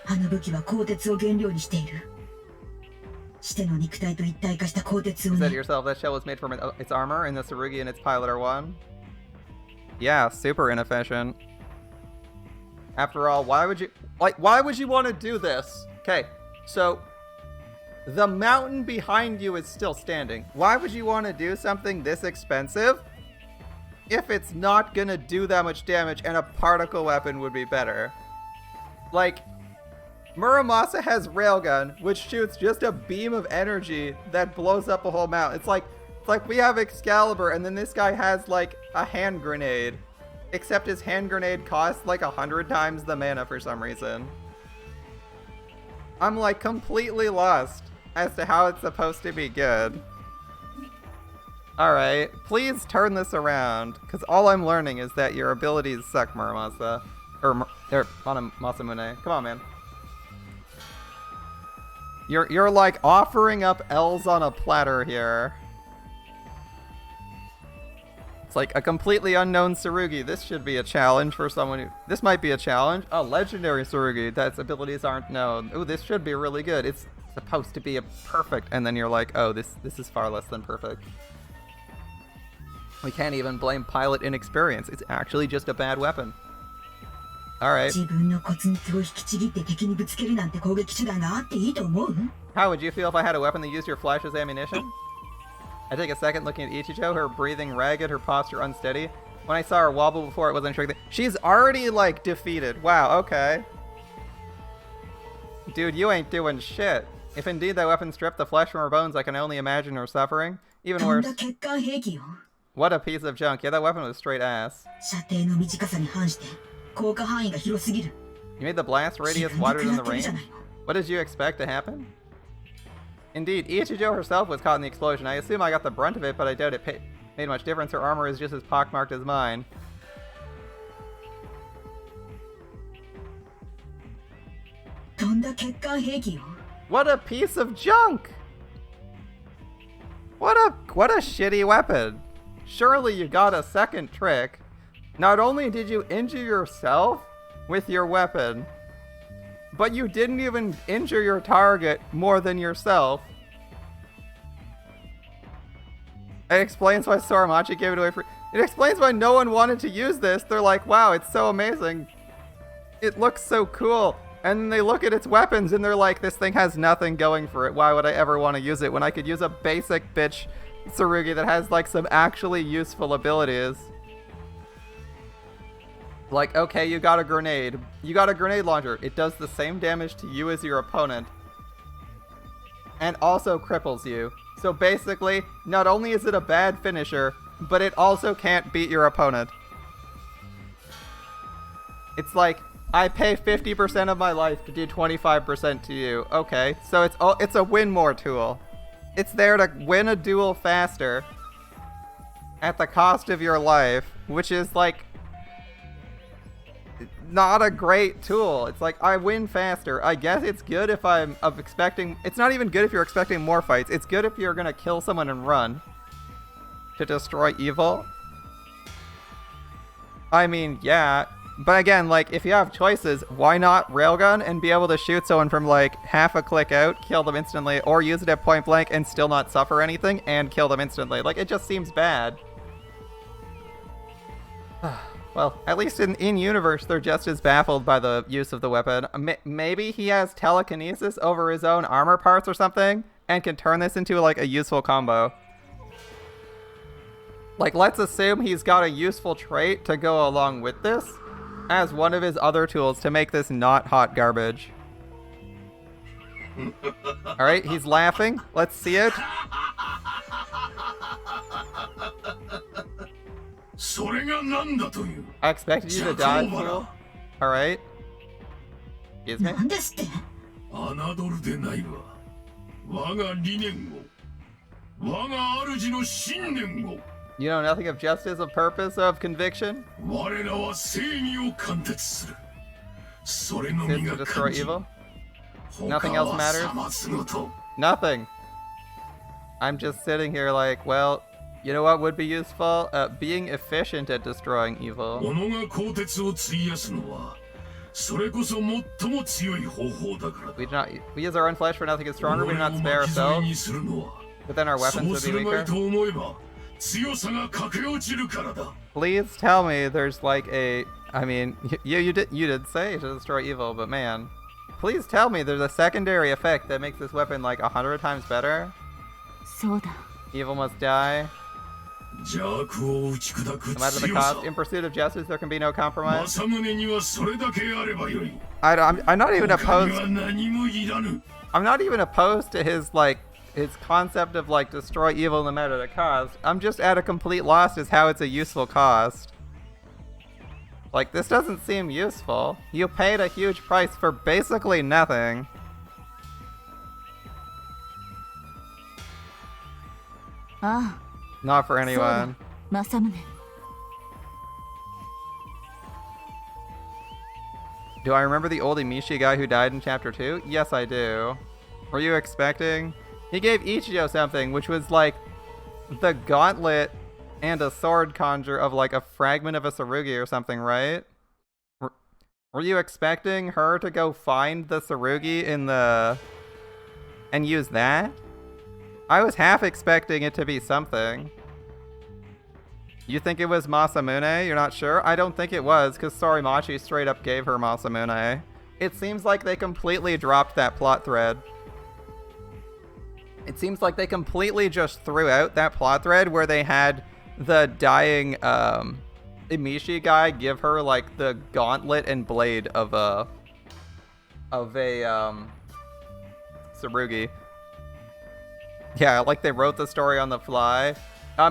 あの武器は鋼鉄を原料にしている。しての肉体と一体化した鋼鉄を You said ね。 to yourself that shell was made from its armor, and the Tsurugi and its pilot are one. Yeah, super inefficient. After all, why would you want to do this? Okay, so the mountain behind you is still standing. Why would you want to do something this expensive if it's not gonna do that much damage and a particle weapon would be better? Like, Muramasa has railgun, which shoots just a beam of energy that blows up a whole mountain. It's like we have Excalibur, and then this guy has like a hand grenade. Except his hand grenade costs like 100 times the mana for some reason. I'm like completely lost as to how it's supposed to be good. Alright, please turn this around, because all I'm learning is that your abilities suck, Muramasa. Or Masamune. Come on, man. You're like offering up L's on a platter here. It's like a completely unknown Tsurugi. This should be a challenge for someone who... This might be a challenge. A legendary Tsurugi that's abilities aren't known. Ooh, this should be really good. It's supposed to be a perfect, and then you're like, oh, this is far less than perfect. We can't even blame pilot inexperience. It's actually just a bad weapon. Alright. How would you feel if I had a weapon that used your flash as ammunition? I take a second looking at Ichijo, her breathing ragged, her posture unsteady. When I saw her wobble before, it wasn't sure. She's already, like, defeated. Wow, okay. Dude, you ain't doing shit. If indeed that weapon stripped the flesh from her bones, I can only imagine her suffering. Even worse. What a piece of junk. Yeah, that weapon was straight ass. You made the blast radius wider than the range? What did you expect to happen? Indeed, Ichijo herself was caught in the explosion. I assume I got the brunt of it, but I doubt it made much difference. Her armor is just as pockmarked as mine. What a piece of junk! What a shitty weapon. Surely you got a second trick. Not only did you injure yourself with your weapon, but you didn't even injure your target more than yourself. It explains why Soromachi gave it away for... It explains why no one wanted to use this. They're like, wow, it's so amazing. It looks so cool. And then they look at its weapons and they're like, this thing has nothing going for it. Why would I ever want to use it when I could use a basic bitch Tsurugi that has like some actually useful abilities? Like, okay, you got a grenade. You got a grenade launcher. It does the same damage to you as your opponent. And also cripples you. So basically, not only is it a bad finisher, but it also can't beat your opponent. It's like, I pay 50% of my life to do 25% to you. Okay, so it's a win more tool. It's there to win a duel faster at the cost of your life, which is like not a great tool. It's like, I win faster. I guess it's good if I'm expecting... It's not even good if you're expecting more fights. It's good if you're gonna kill someone and run to destroy evil. I mean, yeah. But again, like, if you have choices, why not railgun and be able to shoot someone from like half a click out, kill them instantly, or use it at point blank and still not suffer anything and kill them instantly? Like, it just seems bad. Well, at least in universe, they're just as baffled by the use of the weapon. Maybe he has telekinesis over his own armor parts or something, and can turn this into like a useful combo. Like, let's assume he's got a useful trait to go along with this as one of his other tools to make this not hot garbage. Alright, he's laughing. Let's see it. I expected you to die, fool. Alright. Excuse me? なんですって？ 侮るでないわ。我が理念を、我が主の信念を。 You know nothing of justice, of purpose, of conviction? 我らは正義を貫徹する。それのみ Is が to destroy 肝心。 evil? Nothing else 他は matters? さますごと。 Nothing. I'm just sitting here like, well, you know what would be useful? Being efficient at destroying evil. 己が鋼鉄を費やすのは、それこそ最も強い方法だからだ。 We use our own flesh for nothing is stronger, we do not spare 己を巻き添え ourselves. にするのは、 But then our そ weapons う would す be るま weaker. いと思えば、強さが駆け落ちるからだ。 Please tell me there's like a... I mean, you did say to destroy evil, but man. Please tell me there's a secondary effect that makes this weapon like 100 times better. そうだ。 Evil must die. 邪悪を打ち砕く No matter the 強さ。 cost. In pursuit of justice, there can be no compromise. 政宗にはそれだけあればよい。 I'm not even 他に opposed... は何もいらぬ。 I'm not even opposed to his concept of like destroy evil no matter the cost. I'm just at a complete loss as how it's a useful cost. Like, this doesn't seem useful. You paid a huge price for basically nothing. Ah, Not for anyone. 政宗。 Do I remember the old Imishi guy who died in chapter 2? Yes, I do. Were you expecting? He gave Ichijo something, which was like the gauntlet and a sword conjure of like a fragment of a Tsurugi or something, right? Were you expecting her to go find the Tsurugi in the... and use that? I was half expecting it to be something. You think it was Masamune? You're not sure? I don't think it was, because Sorimachi straight up gave her Masamune. It seems like they completely dropped that plot thread. It seems like they completely just threw out that plot thread where they had the dying Imishi guy give her like the gauntlet and blade of a Tsurugi. Yeah, like they wrote the story on the fly.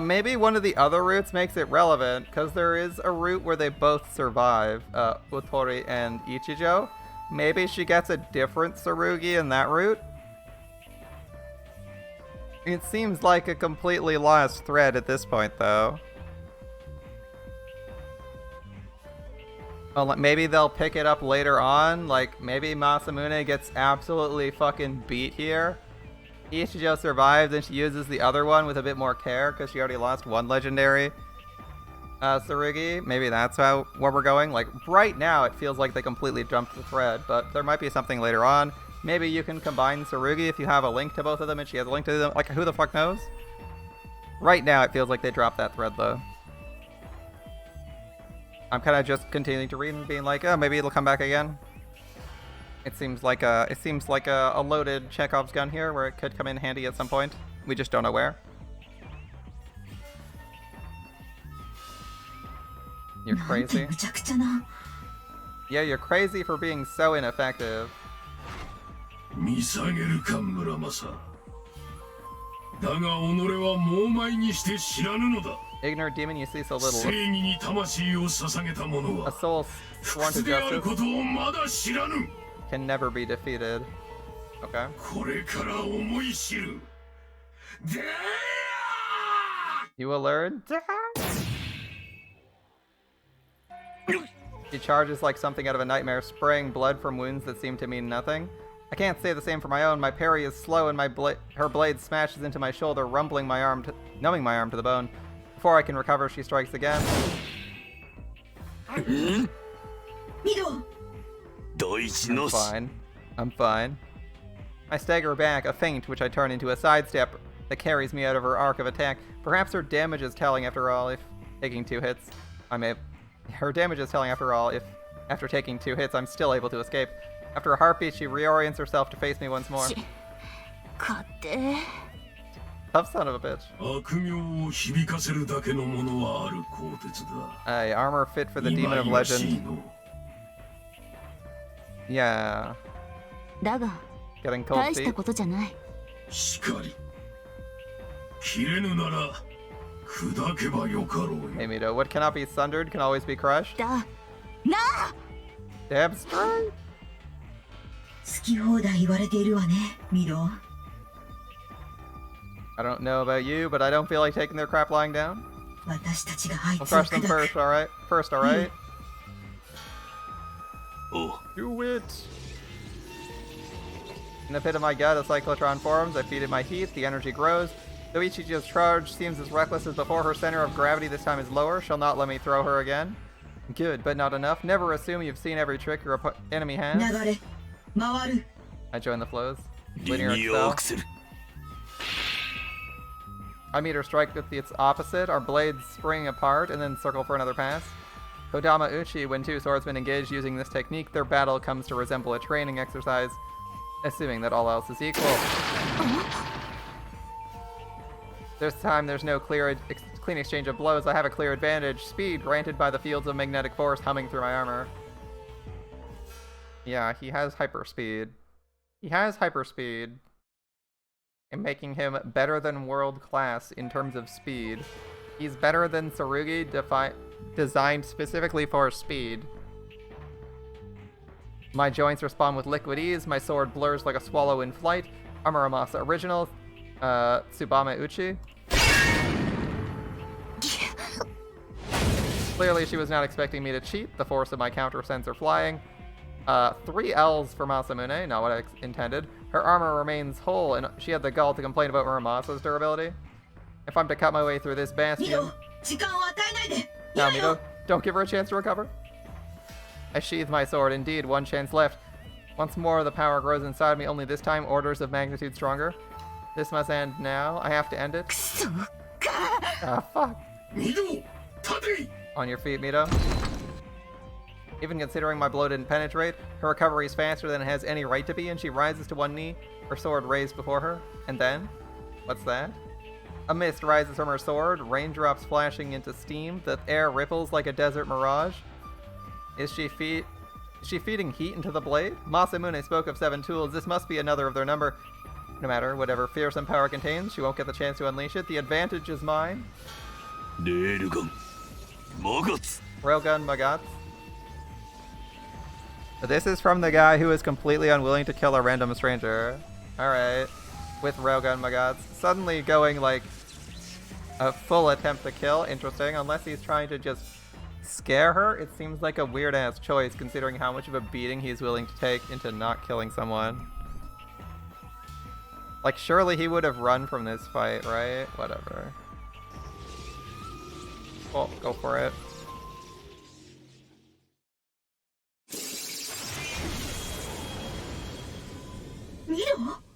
Maybe one of the other routes makes it relevant, because there is a route where they both survive, Utori and Ichijo. Maybe she gets a different Tsurugi in that route? It seems like a completely lost thread at this point, though. Well, maybe they'll pick it up later on, like maybe Masamune gets absolutely fucking beat here. Ichijo survives and she uses the other one with a bit more care because she already lost one legendary Tsurugi. Maybe that's where we're going. Like, right now it feels like they completely jumped the thread, but there might be something later on. Maybe you can combine Tsurugi if you have a link to both of them and she has a link to them. Like, who the fuck knows? Right now it feels like they dropped that thread, though. I'm kind of just continuing to read and being like, oh, maybe it'll come back again. It seems like a loaded Chekhov's gun here, where it could come in handy at some point. We just don't know where. You're なんて crazy. 無茶苦茶な。 Yeah, you're crazy for being so ineffective. 見下げるか村正。だが己は猛邁にして知らぬのだ。 Ignorant demon, you see so 正 little. 義に魂を捧げた者 A は soul 不 sworn 屈 to である justice ことをまだ知らぬ。 can never be defeated. Okay. これから思い知る。で You will learn. She charges like something out of a nightmare, spraying blood from wounds that seem to mean nothing. I can't say the same for my own. My parry is slow, and her blade smashes into my shoulder, numbing my arm to the bone. Before I can recover, she strikes again. ミド、大事 I'm なし。 fine. I'm fine. I stagger back, a feint which I turn into a sidestep that carries me out of her arc of attack. Perhaps her damage is telling after all, if taking 2 hits, her damage is telling after all, if after taking 2 hits, I'm still able to escape. After a heartbeat, she reorients herself to face me once more. 勝手 Tough son of a bitch. 悪名を響かせるだけのものはある鋼鉄だ。 Aye, armor fit for the demon of 忌々しい legend. の。 Yeah. だが Getting cold 大した feet. ことじゃない。しかり。切れぬなら砕けばよかろうよ。 Hey Mito, what cannot be sundered can always be crushed. だなあ Damn straight. 好き放題言われているわね、ミド。 I don't know about you, but I don't feel like taking their crap lying down. 私たちがあい We'll つを crush them 砕く。 first, alright? First, alright? おう。 Do it! In the pit of my gut, a cyclotron forms. I feed it my heat. The energy grows. Though Ichijo's charge seems as reckless as before, her center of gravity this time is lower. She'll not let me throw her again. Good, but not enough. Never assume you've seen every trick your enemy 流 has. れ、回る。 I join the flows. リ Linear ニアア excel. クセル。 I meet her strike with its opposite, our blades spring apart and then circle for another pass. Kodama Uchi, when 2 swordsmen engage using this technique, their battle comes to resemble a training exercise, assuming that all else is equal. This time there's no clean exchange of blows. I have a clear advantage. Speed granted by the fields of magnetic force humming through my armor. Yeah, he has hyperspeed. He has hyperspeed. And making him better than world class in terms of speed. He's better than Tsurugi, designed specifically for speed. My joints respond with liquid ease. My sword blurs like a swallow in flight. Muramasa original. Tsubame Uchi. Clearly she was not expecting me to cheat. The force of my counter sends her flying. 3 L's for Masamune, not what I intended. Her armor remains whole, and she had the gall to complain about Muramasa's durability. If I'm to cut my way through this ミ Oh, bastion... ド、時間を与えないで。 Now, 今よ。 Mito, don't give her a chance to recover. I sheathe my sword. Indeed, 1 chance left. Once more, the power grows inside me, only this time orders of magnitude stronger. This must end now. I have to end it. くそ Ah, fuck. 二度立て。 On your feet, Mito. Even considering my blow didn't penetrate, her recovery is faster than it has any right to be, and she rises to 1 knee, her sword raised before her. And then? What's that? A mist rises from her sword, raindrops flashing into steam, the air ripples like a desert mirage. Is she feeding heat into the blade? Masamune spoke of 7 tools. This must be another of their number. No matter, whatever fearsome power contains, she won't get the chance to unleash it. The advantage is mine. レールガン。マガツ。 Railgun Magats. This is from the guy who is completely unwilling to kill a random stranger. Alright. With Railgun Magats. Suddenly going like a full attempt to kill. Interesting. Unless he's trying to just scare her, it seems like a weird ass choice considering how much of a beating he's willing to take into not killing someone. Like, surely he would have run from this fight, right? Whatever. Well, go for it.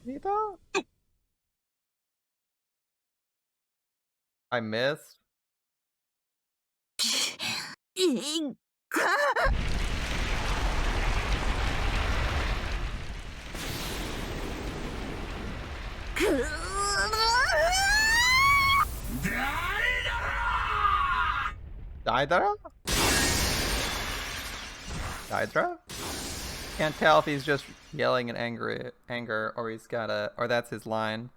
Mito? I missed. Daidara? Daidara? Can't tell if he's just yelling in anger or he's got or that's his line.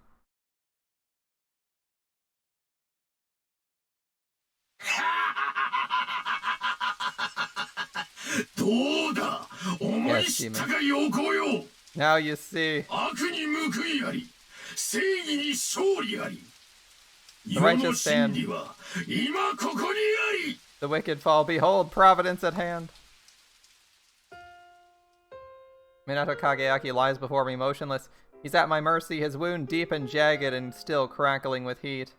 どうだ思い知ったか陽光よ Now you see. 悪に報いあり正義に勝利あり The 世の righteous 真 stand. 理は今ここにあり The wicked fall. Behold, providence at hand. Minato Kageaki lies before me motionless. He's at my mercy, his wound deep and jagged and still crackling with heat.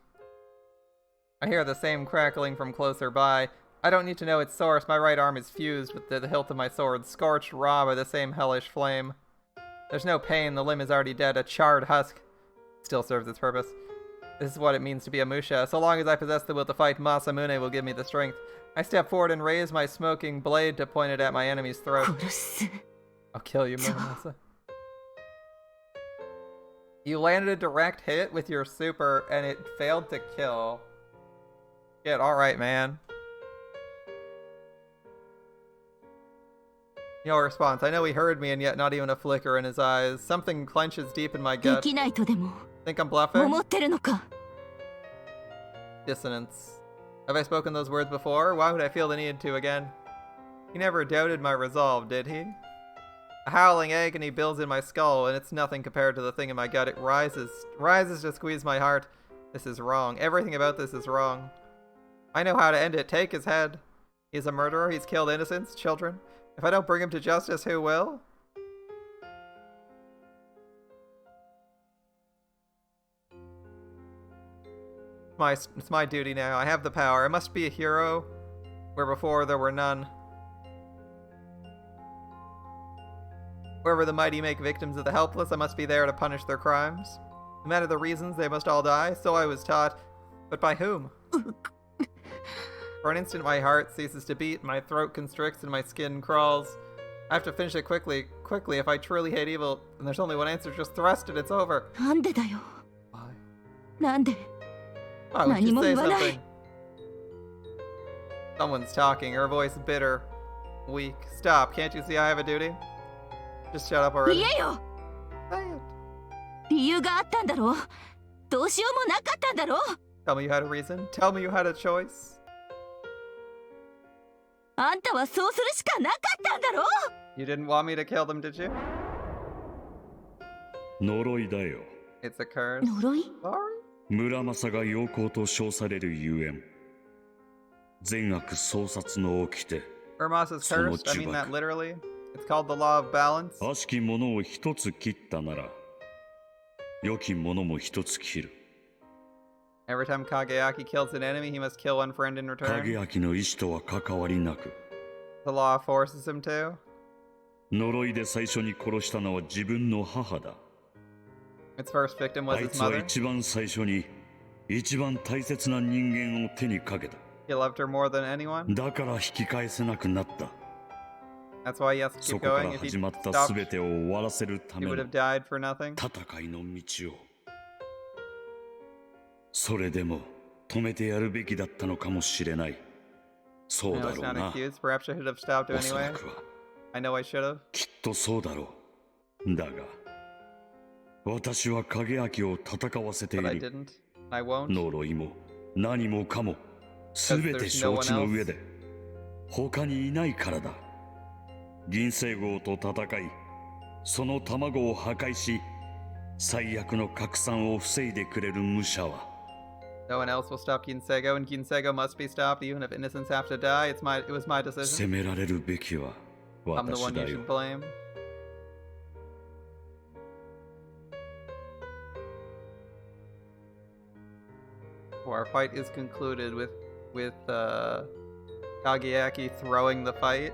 I hear the same crackling from closer by. I don't need to know its source. My right arm is fused with the hilt of my sword, scorched raw by the same hellish flame. There's no pain, the limb is already dead, a charred husk. Still serves its purpose. This is what it means to be a Musha. So long as I possess the will to fight, Masamune will give me the strength. I step forward and raise my smoking blade to point it at my enemy's throat. I'll kill you, Muramasa. You landed a direct hit with your super, and it failed to kill. Shit, alright, man. No response. I know he heard me, and yet not even a flicker in his eyes. Something clenches deep in my gut. Think I'm bluffing? Dissonance. Have I spoken those words before? Why would I feel the need to again? He never doubted my resolve, did he? A howling agony builds in my skull, and it's nothing compared to the thing in my gut. It rises to squeeze my heart. This is wrong. Everything about this is wrong. I know how to end it. Take his head. He's a murderer. He's killed innocents, children. If I don't bring him to justice, who will? It's my duty now. I have the power. I must be a hero, where before there were none. Wherever the mighty make victims of the helpless, I must be there to punish their crimes. No matter the reasons, they must all die. So I was taught. But by whom? For an instant, my heart ceases to beat, my throat constricts, and my skin crawls. I have to finish it quickly. If I truly hate evil, and there's only one answer, just thrust it, it's over. Why? Why would you say something? Someone's talking, her voice bitter, weak. Stop, can't you see I have a duty? Just shut up already. Say it. Tell me you had a reason. Tell me you had a choice. You didn't want me to kill them, did you? 呪いだよ It's a curse. Sorry? 村正が陽光と称されるゆえん善悪相殺の掟 Muramasa's cursed? I mean that literally. It's called the law of balance. 悪しき者を一つ切ったなら良き者も一つ切る Every time Kageaki kills an enemy, he must kill one friend in return. 影明の意志とは関わりなく The law forces him to. 呪いで最初に殺したのは自分の母だ Its first victim was あい his つは mother. 一番最初に一番大切な人間を手にかけた He loved her more than anyone. だから引き返せなくなった That's why he has to そ keep こから going. If he 始まった stopped, 全てを終わらせるた he め would の have died for nothing. 戦いの道をそれでも止めてやるべきだったのかもしれないそ I う know だ it's ろう not な excuse. Perhaps I should have stopped おそら anyway. くは I know I should have. きっとそうだろうだが私は影明を戦わせてい But I る didn't. I won't. 呪いも何もかも全て承知の上で他にいないからだ銀星号と戦いその卵を破壊し最悪の拡散を防いでくれる武者は No one else will stop Ginsego, and Ginsego must be stopped even if innocents have to die. It was my decision. 責められるべきは I'm the 私 one だ you よ should blame. Our fight is concluded with Kageaki throwing the fight.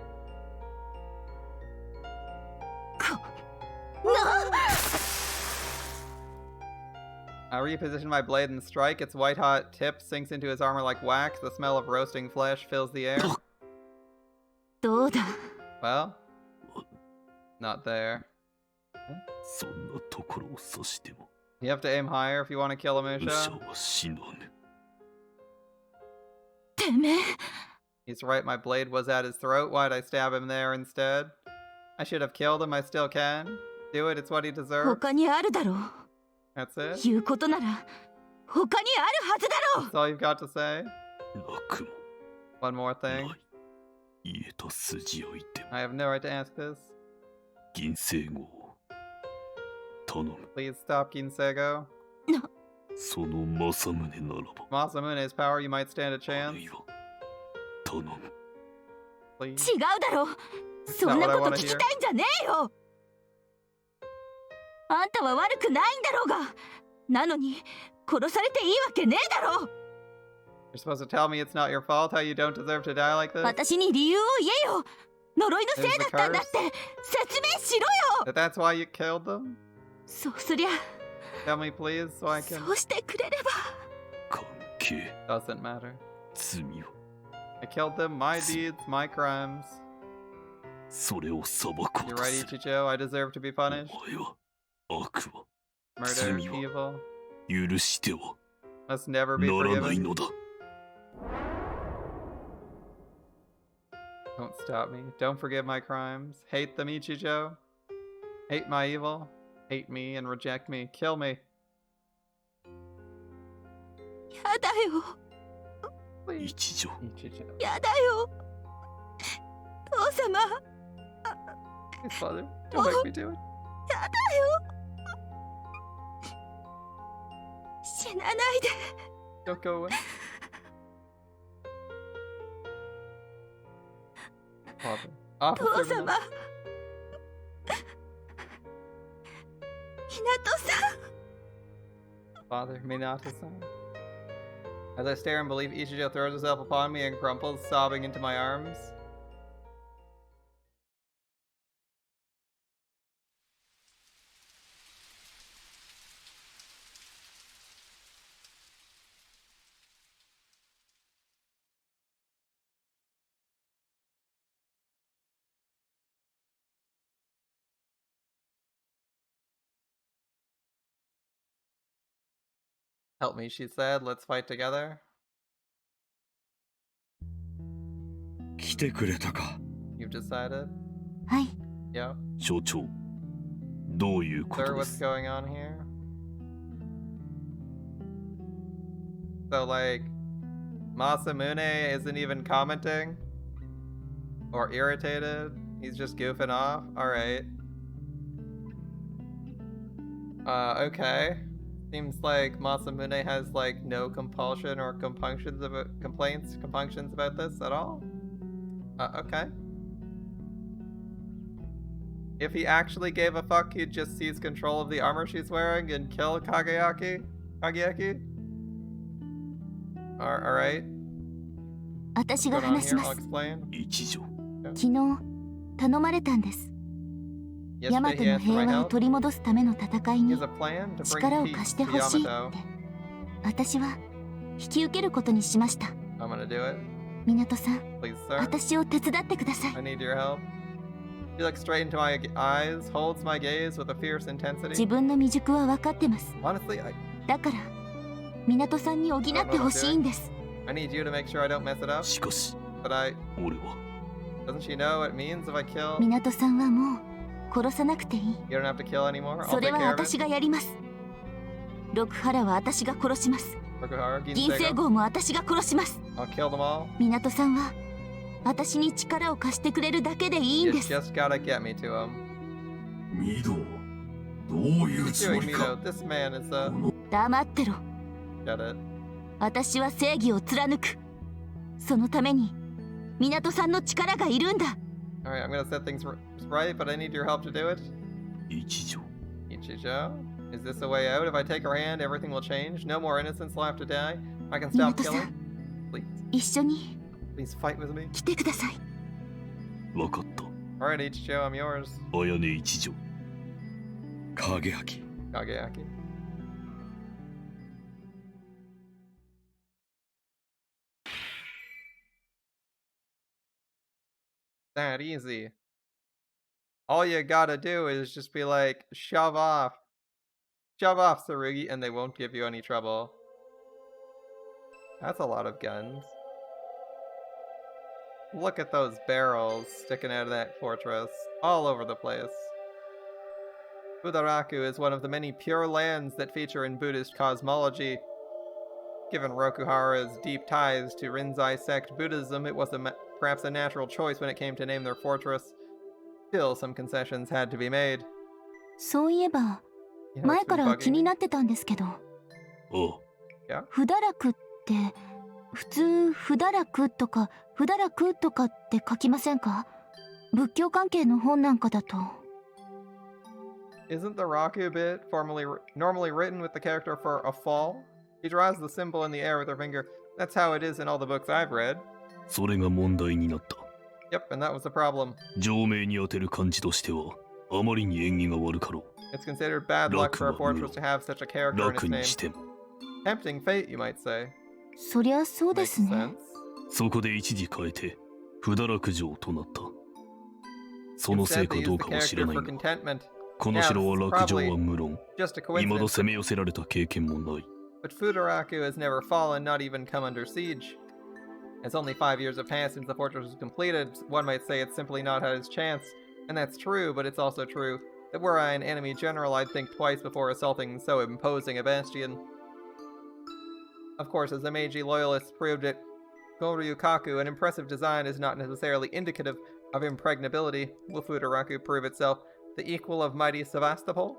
I reposition my blade and strike. Its white-hot tip sinks into his armor like wax. The smell of roasting flesh fills the air. どうだ。 Well, not there. そんなところを指しても You have to aim higher if you want to kill a 武 Musha. 者は死なぬ。てめえ、 He's right, my blade was at his throat. Why'd I stab him there instead? I should have killed him, I still can. Do it, it's what he deserves. 他にあるだろう。 That's it? 言うことなら他にあるはずだろう。 That's all you've got to say? なくも One more な thing. い。言えた筋をいても I have no right to ask this. 銀星号を頼む。 Please stop Ginsego. その政宗ならば Masamune's power, you might stand a あ chance. るいは頼む。 Please. 違うだろう。そんなこと聞きたいんじゃねえよ。あんたは悪くないんだろうが。なのに殺されていいわけねえだろう。 You're supposed to tell me it's not your fault, how you don't deserve to die like this? 私に理由を言えよ。呪いのせいだったんだって説明しろよ。 That that's why you killed them? そうすりゃ Tell me please, so I can... そうしてくれれば。関係 Doesn't matter. 罪は I killed them, my deeds, my crimes. それを裁こう You're と right, する。 Ichijo, I deserve to be お punished. 前は悪は Murder, Zumi wa- evil, 許しては must never be ならない forgiven. のだ。 Don't stop me. Don't forgive my crimes. Hate them, Ichijo. Hate my evil. Hate me and reject me. Kill me. やだよ。 Please. 一条 Ichijo. やだよ。父様。 Please, father. Don't make me do it. やだよ。死なないで。 Don't go away. Father. 父 Officer 様。 Minato. 港さん。 Father Minato-san. As I stare and believe, Ichijo throws himself upon me and crumples, sobbing into my arms. Help me, she said. Let's fight together. 来てくれたか。 You've decided? はい Yep. 所長、どういうこ Sir, とで what's す？ going on here? So, like, Masamune isn't even commenting? Or irritated? He's just goofing off? Alright. Okay. Seems like Masamune has, like, no compulsion or compunctions about this at all? Okay. If he actually gave a fuck, he'd just seize control of the armor she's wearing and kill Kageaki? Alright. 私 What's が going on 話し here? ま I'll す explain. 一条、昨日頼まれたんですヤマ Yesterday ト he の asked for 平 my 和を help. 取り戻すための戦い He に has a plan to 力を bring 貸 peace して to ほしいって Yamato. 私は引き受けることにしました I'm gonna do it. 港さん Please, sir. 私を手伝ってください I need your help. She looks straight into my eyes, holds my gaze with a fierce 自 intensity. 分の未熟は分かってます Honestly, I だから港さんに補ってほしいんです need you to make sure I don't mess it up. しかし But I... 俺は Doesn't she know what it means if I kill? 港さんはもう殺さなくていい You don't have to kill anymore. そ I'll れ take は care of 私 it. がやります六原は私が殺します Rokuhara, 銀星 Ginsego. 号も私が殺します I'll kill them all. 港さんは私に力を貸してくれるだけでいいん You です just gotta get me to him. ミド、どういうつ Doing もり me か。 though. This man is 黙ってろ Get it. 私は正義を貫くそのために港さんの力がいるんだ Alright, I'm gonna set things right, but I need your help to do it. 一条、 Ichijo? Is this a way out? If I take her hand, everything will change. No more innocents will have to die. I can stop 港さ killing. ん Please, 一緒に please fight with me. 来てくださいわかった。 Alright, Ichijo, I'm yours. 綾音一条、影明。 Kageaki. that easy. All you gotta do is just be like, shove off. Shove off, Tsurugi, and they won't give you any trouble. That's a lot of guns. Look at those barrels sticking out of that fortress. All over the place. Fudaraku is one of the many pure lands that feature in Buddhist cosmology. Given Rokuhara's deep ties to Rinzai sect Buddhism, it was perhaps a natural choice when it came to name their fortress. Still, some concessions had to be made. そういえば、 You know 前 what's か been ら bugging 気に me? なってたんですけど、おう、フダラクって普通フダラクとかフダラクとかって書きませんか？仏教関係の本なんかだと。 Isn't the Raku bit normally written with the character for a fall? She draws the symbol in the air with her finger. That's how it is in all the books I've read. それが問題になった。 Yep, and that was the problem. 上名に当てる漢字としては、あまりに縁起が悪かろ It's considered bad luck for a Raku は fortress to have such a う。 character in 楽 its に name. しても。 Tempting fate, you might say. そりゃそうで Makes すね。 sense. そこで一時変えて、不堕落城となった。そのせ Instead, いか they どう used the かは知ら character ない for が、 contentment. この城は落城は無論、 Just a 未だ coincidence. 攻め寄せられた経験もない。 But Fudaraku has never fallen, not even come under siege. As only 5 years have passed since the fortress was completed, one might say it's simply not had its chance. And that's true, but it's also true that were I an enemy general, I'd think twice before assaulting so imposing a bastion. Of course, as the Meiji loyalists proved it, Goryukaku, an impressive design, is not necessarily indicative of impregnability. Will Fudaraku prove itself the equal of mighty Sevastopol?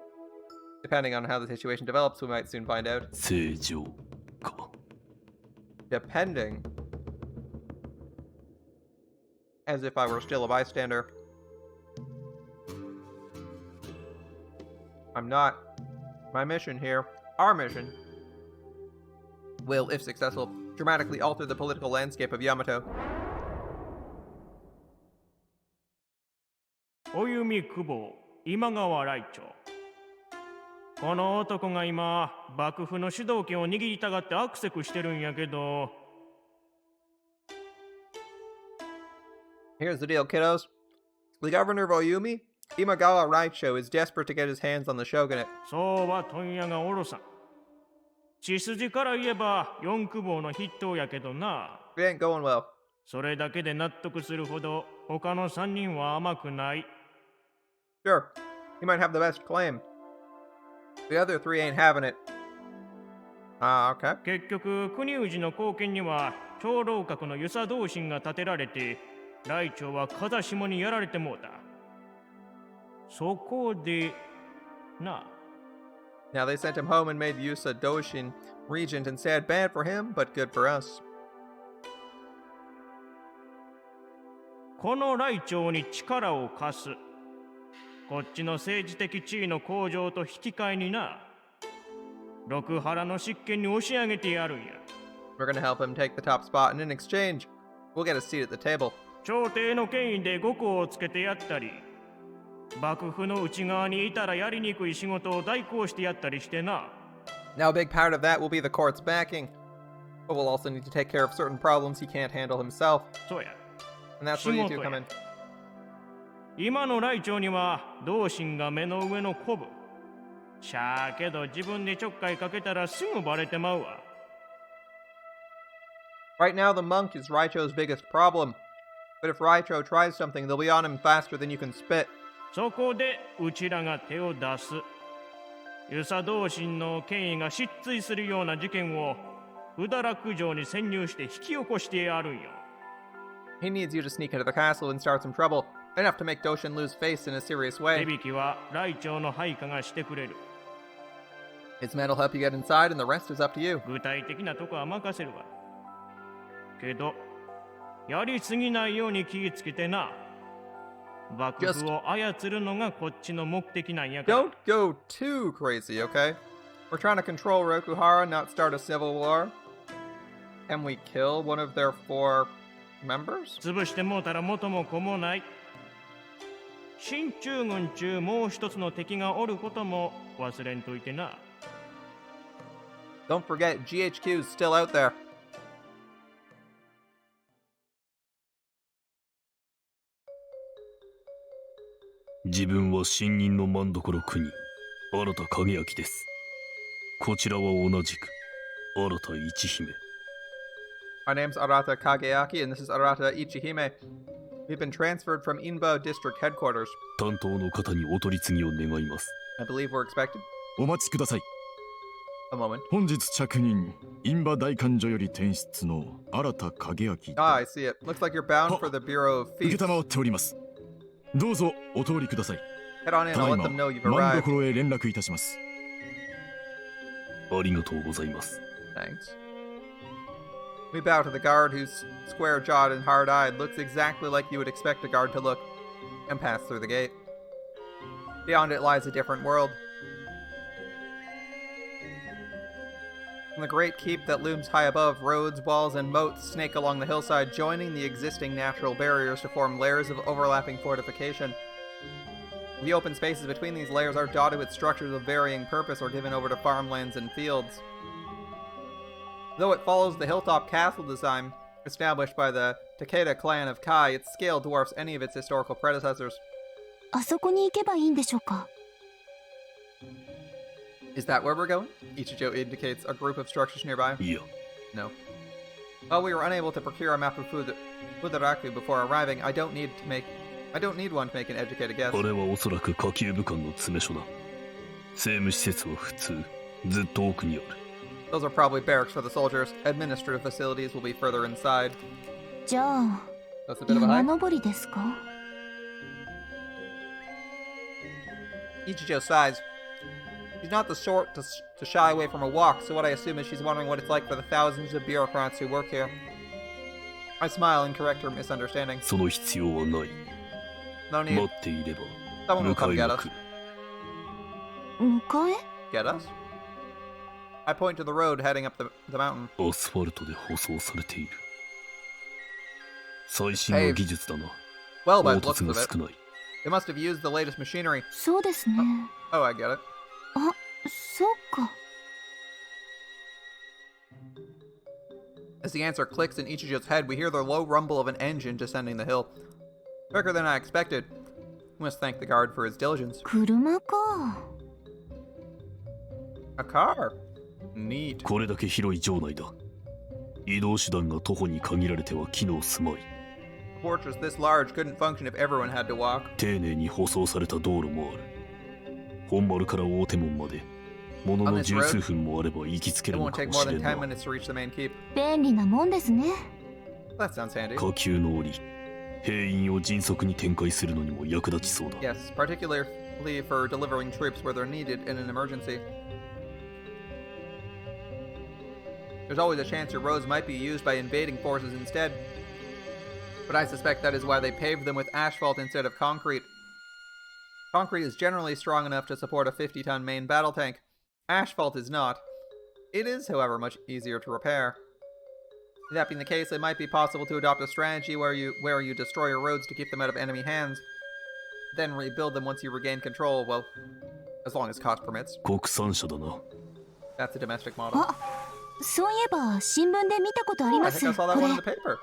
Depending on how the situation develops, we might soon find out. 正常か。 Depending. As if I were still a bystander. I'm not. My mission here, our mission, will, if successful, dramatically alter the political landscape of Yamato. お弓久保今川来長、この男が今幕府の主導権を握りたがってアクセクしてるんやけど。 Here's the deal, kiddos. The governor of Oyumi, Imagawa Raicho, is desperate to get his hands on the shogunate. そうは問屋がおろさん。血筋から言えば四久保の筆頭やけどな。 It ain't going well. それだけで納得するほど他の3人は甘くない。 Sure, he might have the best claim. The other three ain't having it. Okay. 結局国氏の貢献には長老閣の遊佐同心が立てられて、来長は風下にやられてもうた。そこでな。 Now they sent him home and made Yusa Doshin regent and sad bad for him, but good for us. この来長に力を貸す。こっちの政治的地位の向上と引き換えにな。六原の執権に押し上げてやるんや。 We're gonna help him take the top spot, and in exchange, we'll get a seat at the table. 朝廷の権威で五行をつけてやったり、幕府の内側にいたらやりにくい仕事を代行してやったりしてな。 Now a big part of that will be the court's backing, but we'll also need to take care of certain problems he can't handle himself. そうや。 And that's where you two come in. 今の来長には同心が目の上の鼓舞。しゃあけど自分でちょっかいかけたらすぐバレてまうわ。 Right now, the monk is Raicho's biggest problem. But if Raicho tries something, they'll be on him faster than you can spit. そこでうちらが手を出す。遊佐同心の権威が失墜するような事件を不堕落城に潜入して引き起こしてやるんよ。 He needs you to sneak into the castle and start some trouble, enough to make Doshin lose face in a serious 手 way. 引きは来長の配下がしてくれる。 His men will help you get inside, and the rest is up to you. 具体的なとこは任せるわ。けど、やりすぎないように気ぃつけてな。幕府を操るのがこっちの目的なんやから。 Don't go too crazy, okay? We're trying to control Rokuhara, not start a civil war. Can we kill one of their 4 members? 潰してもうたら元も子もない。進駐軍中もう一つの敵がおることも忘れんといてな。 Don't forget, GHQ's still out there. 自分は新任の政所国、新田景明です。こちらは同じく、新田一姫。My name's Arata Kageaki, and this is Arata Ichihime. We've been transferred from Inba District Headquarters. 担当の方にお取り次ぎを願います。I believe we're expected. お待ちください。A moment. 本日着任、インバ大官所より転出の新田景明。Ah, I see it. Looks like you're bound for the Bureau of 受け Feast. たまわっております。どうぞお通りください。 Head on in, た I'll だい let ま、 them know you've 万 arrived. 所へ連絡いたします。ありがとうございます。Thanks. We bow to the guard who's square-jawed and hard-eyed, looks exactly like you would expect a guard to look, and pass through the gate. Beyond it lies a different world. From the great keep that looms high above, roads, walls, and moats snake along the hillside, joining the existing natural barriers to form layers of overlapping fortification. The open spaces between these layers are dotted with structures of varying purpose or given over to farmlands and fields. Though it follows the hilltop castle design established by the Takeda clan of Kai, its scale dwarfs any of its historical predecessors. あそこに行けばいいんでしょうか？ Is that where we're going? Ichijo indicates a group of structures nearby. いや、 No. While we were unable to procure a map of Fudaraku before arriving, I don't need one to make an educated guess. あれはおそらく下級武官の詰め所だ。政務施設は普通、ずっと奥にある。Those are probably barracks for the soldiers. Administrative facilities will be further inside. じゃあ、 That's a bit of a 山 hike. 登りですか？ Ichijo sighs. She's not the sort to shy away from a walk, so what I assume is she's wondering what it's like for the thousands of bureaucrats who work here. I smile and correct her misunderstanding. その必要はない。 No 待 need. っていれば、 Someone will 迎 come え get が us. 来る。迎え？ Get us? I point to the road heading up the mountain. アスファルトで舗装されている。最新の技術だな。 Well, 凹 by the looks 凸 of が it, 少ない。 they must have used the latest machinery. そうですね。 Oh, I get it. あ、そうか。 As the answer clicks in Ichijo's head, we hear the low rumble of an engine descending the hill. Quicker than I expected. We must thank the guard for his diligence. 車か。 A car. Neat. これだけ広い城内だ。移動手段が徒歩に限られては機能すまい。 A fortress this large couldn't function if everyone had to walk. 丁寧に舗装された道路もある。本丸から大手門まで、ものの十数分もあれば行きつけ It るの won't か take も more しれ than ん 10 な。 minutes to reach the main keep. 便利なもんですね。 That sounds handy. 下級の檻、兵員を迅速に展開するのにも役立ちそうだ。 Yes, particularly for delivering troops where they're needed in an emergency. There's always a chance your roads might be used by invading forces instead. But I suspect that is why they paved them with asphalt instead of concrete. Concrete is generally strong enough to support a 50-ton main battle tank. Asphalt is not. It is, however, much easier to repair. That being the case, it might be possible to adopt a strategy where you destroy your roads to keep them out of enemy hands, then rebuild them once you regain control, well, as long as cost permits. 国産車だな。That's a domestic model. あ、そういえば新聞で見たことあり Oh, ま I す。 think I こ saw that one in れ the paper.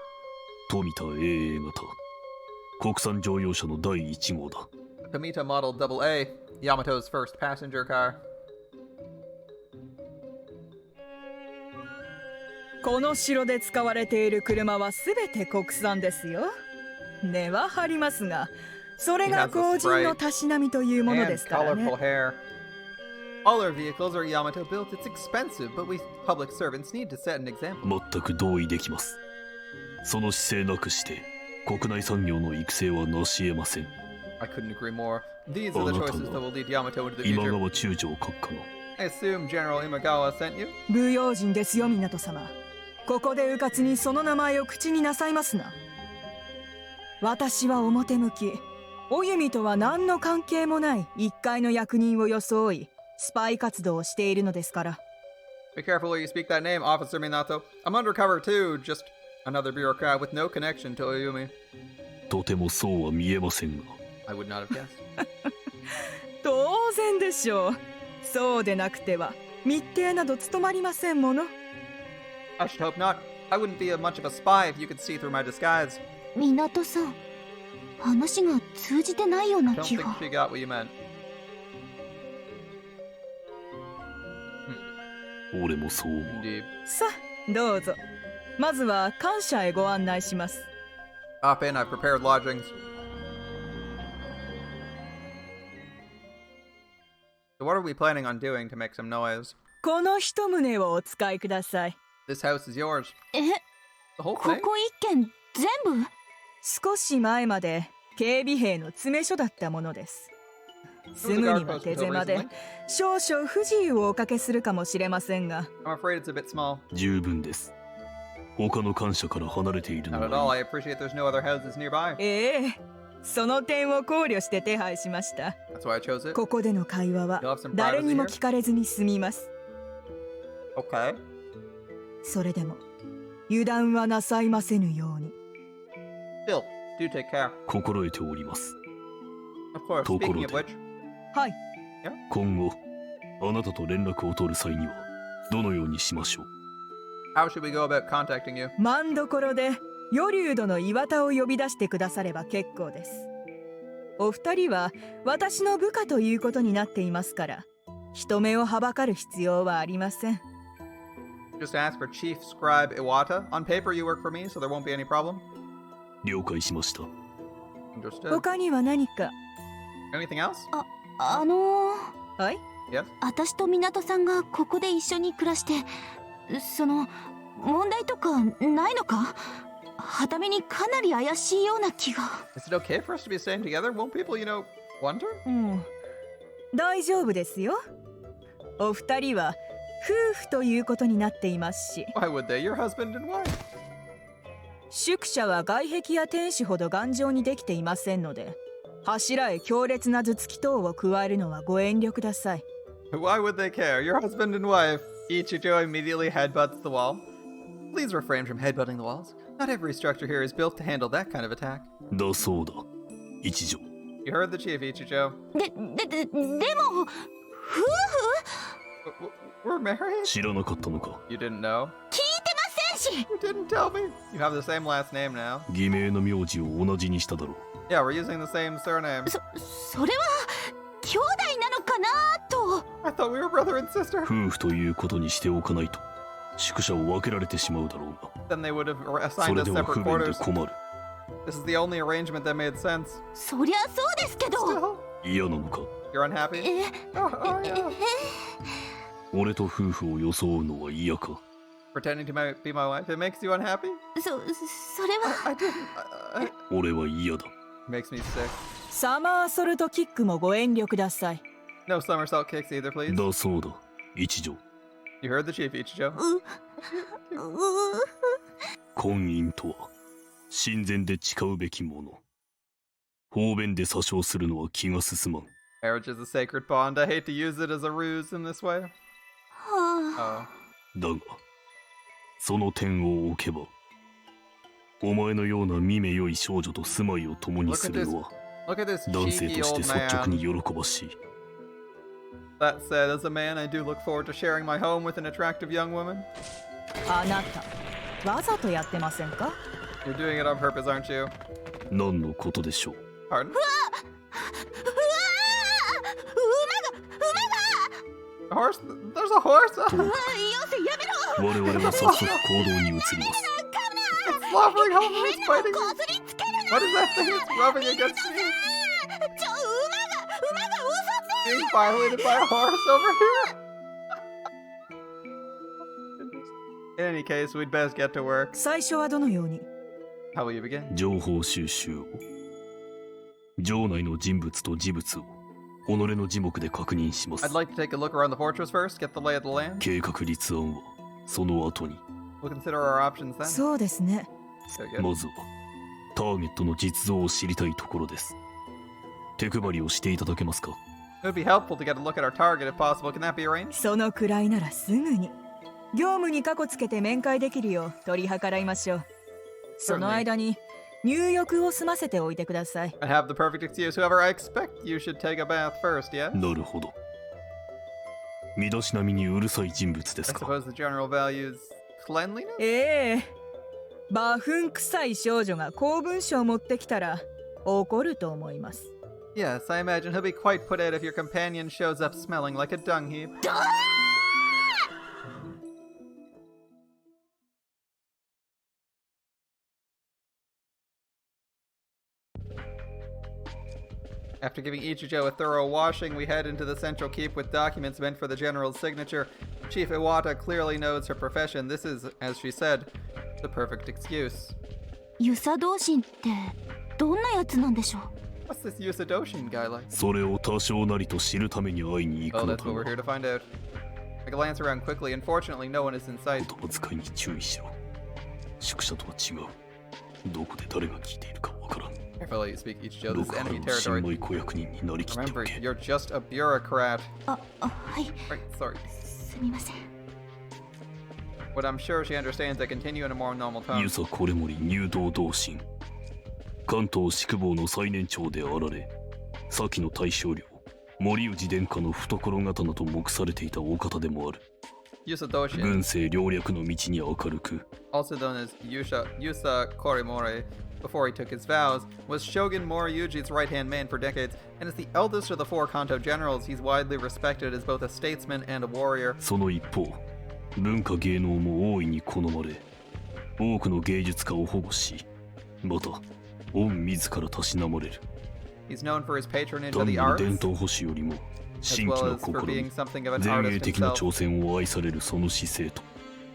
富田 AA 型。国産乗用車の第1号だ。Tomita Model AA, Yamato's first passenger car. この城で使われている車はすべて国産ですよ。値は張りますが、それが公人のたしなみというもの And ですからね。 colorful hair. All our vehicles are Yamato built. It's expensive, but we public servants need to set an example. 全く同意できます。その姿勢なくして、国内産業の育成はなし得ません。 I couldn't agree more. These are the choices that will lead Yamato into the 今 future. 川中将閣下の I assume General Imagawa sent you? 武用心ですよ、港様。ここでうかつにその名前を口になさいますな。私は表向き、お弓とは何の関係もない一介の役人を装い、スパイ活動をしているのですから。Be careful where you speak that name, Officer Minato. I'm undercover too, just another bureaucrat with no connection to Oyumi. とてもそうは見えませんが。I would not have guessed. 当然でしょう。そうでなくては密偵など務まりませんもの。I should hope not. I wouldn't be much of a spy if you could see through my disguise. 港さん。話が通じてないような Don't 気 think が。 she got what you meant. 俺もそう思う。 Indeed. さあどうぞ。まずは官舎へご案内します。 Hop in, I've prepared lodgings. So what are we planning on doing to make some noise? この一棟をお使いください。 This house is yours. え、 The whole こ thing? こ一軒全部？少し前まで警備兵の詰め所だったものです。住むには手狭で少々不自由をおかけするかもしれませんが、 I'm afraid it's a bit small. 十分です。他の官舎から離れているの Not at は all. いい I appreciate there's no other houses nearby. ええ、その点を考慮して手配しました。 That's why I chose it. ここでの会話は誰にも聞かれずに済みます。 Okay. それでも油断はなさいませぬように。 Still, do take care. 心得ております。 Of course. Speaking of which, はい。今後あなたと連絡を取る際にはどのようにしましょう。 how should we go about contacting you? 万所で与竜殿岩田を呼び出してくだされば結構です。お二人は私の部下ということになっていますから、人目をはばかる必要はありません。 Just ask for Chief Scribe Iwata. On paper, you work for me, so there won't be any problem. 了解しました。 Understood. 他には何か？ Anything else? はい。Yes? 私と港さんがここで一緒に暮らして、その問題とかないのか？はためにかなり怪しいような気が。 Is it okay for us to be staying together? Won't people, wonder? うん。大丈夫ですよ。お二人は夫婦ということになっていますし、 Why would they? You're husband and wife. 宿舎は外壁や天守ほど頑丈にできていませんので、柱へ強烈な頭突き等を加えるのはご遠慮ください。 Why would they care? You're husband and wife. Ichijo immediately headbutts the wall. Please refrain from headbutting the walls. Not every structure here is built to handle that kind of attack. だそうだ、一条。 You heard the chief, Ichijo. でも、夫婦？ We're married? 知らなかったのか。 You didn't know? 聞いてませんし。 You didn't tell me. You have the same last name now. 偽名の名字を同じにしただろう。 Yeah, we're using the same surname. それは兄弟なのかなと。 I thought we were brother and sister. 夫婦ということにしておかないと宿舎を分けられてしまうだろうが。 Then they would have そ assigned れ us では separate 不便で quarters. 困る。 This is the only arrangement that made sense. そりゃそうですけど。 Still, 嫌なのか。 you're unhappy? え、 Oh, yeah. 俺と夫婦を装うのは嫌か。 Pretending to be my wife. It makes you unhappy? それは。I didn't. 俺は嫌だ。 Makes me sick. サマーソルトキックもご遠慮ください。 No somersault kicks either, please. だそうだ、一条。 You heard the chief, Ichijo. 婚姻とは親善で誓うべきもの。方便で詐称するのは気が進まん。 Marriage is a sacred bond. I hate to use it as a ruse in this way. は Oh. だが、その点を置けば、お前のような見目良い少女と住まいを共にするのは、 Look at this 男性 cheeky として old 率直に man. 喜ばしい。 That said, as a man, I do look forward to sharing my home with an attractive young woman. あなた、わざとやってませんか？ You're doing it on purpose, aren't you? 何のことでしょう。 Pardon? A horse? There's a horse? よせやめろ。我々は早速行動に移ります。 It's slobbering home and it's biting me. こすりつける What is that thing? It's rubbing against me. 馬が嘘 Being violated by a horse over here. In any case, we'd best get to work. 最初はどのように？ How will you begin? 情報収集を。城内の人物と事物を己の字幕で確認します。 I'd like to take a look around the fortress first, get the lay of the land. 計画立案はその後に。 We'll consider our options then. そうですね。 So good. まずはターゲットの実像を知りたいところです。手配りをしていただけますか？ It would be helpful to get a look at our target if possible. Can that be arranged? そのくらいならすぐに。業務に過去つけて面会できるよう取り計らいましょう。その間に入浴を済ませておいてください。 I have the perfect excuse. However, I expect you should take a bath first, yeah? なるほど。身だしなみにうるさい人物で I すか？ suppose the general value is cleanliness? ええ。馬糞臭い少女が公文書を持ってきたら、怒ると思います。 Yes, I imagine he'll be quite put out if your companion shows up smelling like a dung heap. After giving Ichijo a thorough washing, we head into the central keep with documents meant for the general's signature. Chief Iwata clearly knows her profession. This is, as she said, the perfect excuse. 遊佐同心ってどんなやつなんでしょう？ What's this Yusadoshin guy like? それを多少なりと知るために会いに行 Oh, くの that's だ what we're が here to find out. I glance around quickly. Unfortunately, no one is in sight. 言葉遣いに注意しろ。宿舎とは違う。どこで誰が聞いているかわからん。 Careful how you speak, Ichijo. This 六 is 原 enemy の新 territory. 米子役人になりきってお Remember, け。 you're just a bureaucrat. はい。 Right, sorry. すみません。 But I'm sure she understands I continue in a more normal tone. 遊佐惟盛入道同心。関東宿坊の最年長であられ、先の大将領、森氏殿下の懐刀と目されていたお方でもある。 Yusadoshin, 軍政領略の道に明るく、 also known as Yusa Korimore, before he took his vows, was Shogun Moriyuji's right-hand man for decades, and as the eldest of the four Kanto generals, he's widely respected as both a statesman and a warrior. その一方、文化芸能も大いに好まれ、多くの芸術家を保護し、また、御自らたしなまれる。 He's known for his patronage of 単に the arts, 伝統保守よりも、 as 新規 well の as for 試 being み、 something of an 前衛 artist 的な himself. 挑戦を愛されるその姿勢と、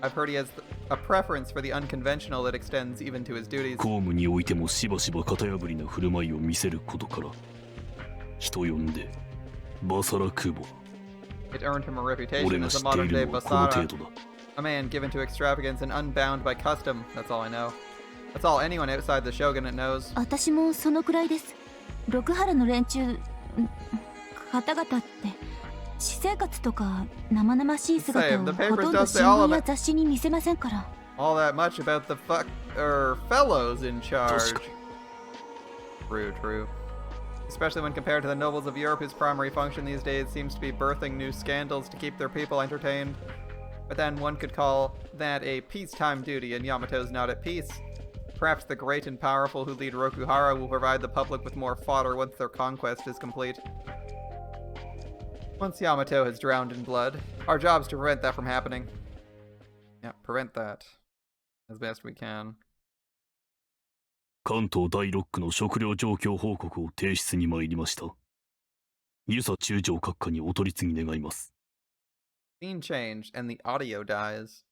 I've heard he has a preference for the unconventional that extends even to his duties. 公務においてもしばしば型破りな振る舞いを見せることから、人呼んで、バサラ空母。 It earned him a 俺 reputation が as 知 a ってい modern-day るのはこの程 Basara, 度だ。 a man given to extravagance and unbound by custom. That's all I know. That's all anyone outside the shogunate knows. 私もそのくらいです。六原の連中方々って私生活とか生々しい姿 Same. を The ほ papers とんど don't 新 say all 聞 of や it. 雑誌に見せませんから。 All that much about the fellows in charge. 確かに。 True, true. Especially when compared to the nobles of Europe, whose primary function these days seems to be birthing new scandals to keep their people entertained. But then one could call that a peacetime duty, and Yamato's not at peace. Perhaps the great and powerful who lead Rokuhara will provide the public with more fodder once their conquest is complete. Once Yamato has drowned in blood, our job's to prevent that from happening. Yeah, prevent that. As best we can. 関東第6区の食料状況報告を提出に参りました。遊佐中将閣下にお取り次ぎ願います。 Scene change, and the audio dies.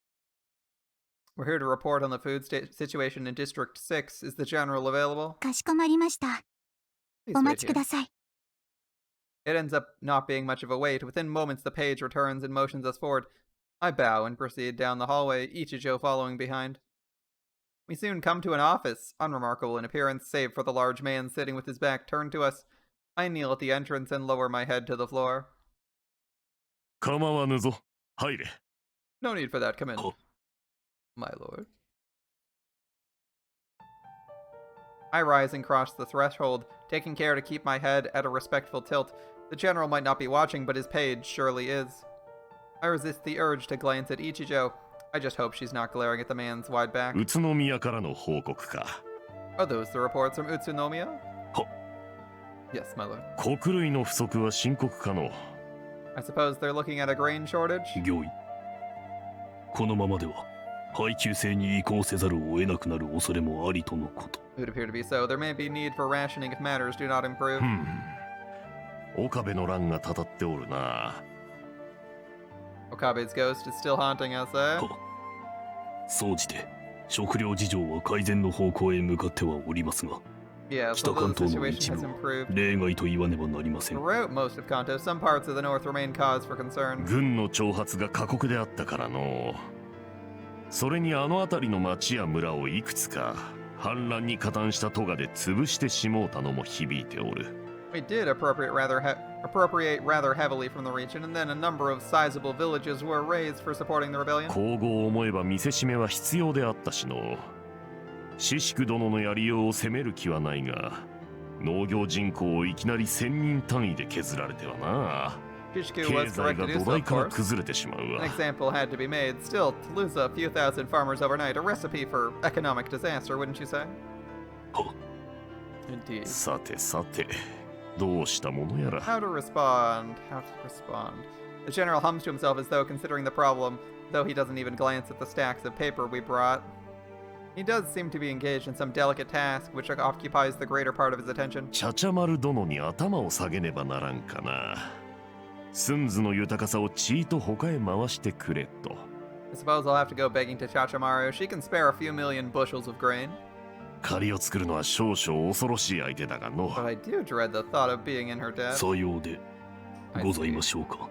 We're here to report on the food situation in District 6. Is the general available? かしこまりました。 Please お wait 待ち here. ください。 It ends up not being much of a wait. Within moments, the page returns and motions us forward. I bow and proceed down the hallway, Ichijo following behind. We soon come to an office, unremarkable in appearance, save for the large man sitting with his back turned to us. I kneel at the entrance and lower my head to the floor. 構わぬぞ。入れ。 No need for that. Come in. Oh. My lord. I rise and cross the threshold, taking care to keep my head at a respectful tilt. The general might not be watching, but his page surely is. I resist the urge to glance at Ichijo. I just hope she's not glaring at the man's wide back. 宇都宮からの報告か。 Are those the reports from Utsunomiya? は。 Yes, my lord. 穀類の不足は深刻かの。 I suppose they're looking at a grain shortage? 御意。このままでは、配給制に移行せざるを得なくなる恐れもありとのこと。 It would appear to be so. There may be need for rationing if matters do not improve. 岡部の乱がたたっておるな。 Okabe's ghost is still haunting us, eh? は。総じて、食料事情は改善の方向へ向かってはおりますが、 Yeah, 北 so 関 the 東の situation 一 has 部は improved. 例外と言わねばなりません。 Throughout most of Kanto, some parts of the north remain cause for concern. 軍の挑発が過酷であったからの。それにあの辺りの町や村をいくつか反乱に加担したトガで潰してしもうたのも響いておる。 We did appropriate rather heavily from the region, and then a number of sizable villages were raised for supporting the rebellion. 皇后を思えば見せしめは必要であったしの。シシク殿のやりようを責める気はないが、農業人口をいきなり1000人単位で削られてはな。 Shishku 経 was 済 correct が to do 土 so, 台 of から course. 崩れてしまう An わ。 example had to be made. Still, to lose a few thousand farmers overnight, a recipe for economic disaster, wouldn't you say? は。Indeed. さてさて、どうしたものやら。 How to respond? How to respond? The general hums to himself as though considering the problem, though he doesn't even glance at the stacks of paper we brought. He does seem to be engaged in some delicate task, which occupies the greater part of his attention. ちゃちゃ丸殿に頭を下げねばならんかな。スンズの豊かさをちいと他へ回してくれと。I suppose I'll have to go begging to Chachamaru. She can spare a few million bushels of grain. 借りを作るのは少々恐ろしい相手だがの。 But I do dread the thought of being in her debt. さようでございましょうか。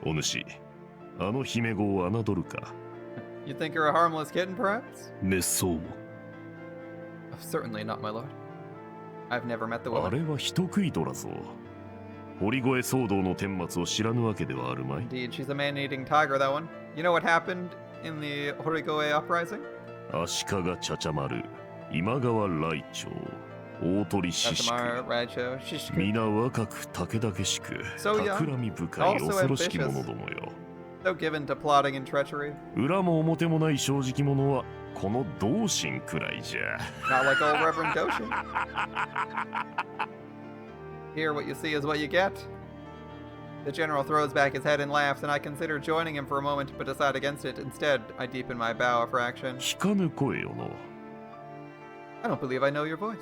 お主、あの姫子を侮るか。 You think you're a harmless kitten, perhaps? 滅相も。 Certainly not, my lord. I've never met the あ woman. れは人食いとらぞ。堀越騒動の顛末を知らぬわけではあるまい。 Indeed, she's a man-eating tiger, that one. You know what happened in the Horigoe uprising? 足利茶々丸、今川来長、大鳥志宿、 Chachamaru, Raicho, Shishku. 皆若く武々しく、 So young, 企み深い also 恐ろしき ambitious. 者どもよ。 So given to plotting and treachery. 裏も表もない正直者はこの同心くらいじゃ。 Not like old Reverend Goshen. Here, what you see is what you get. The general throws back his head and laughs, and I consider joining him for a moment, but decide against it. Instead, I deepen my bow a fraction. 聞かぬ声よの。 I don't believe I know your voice,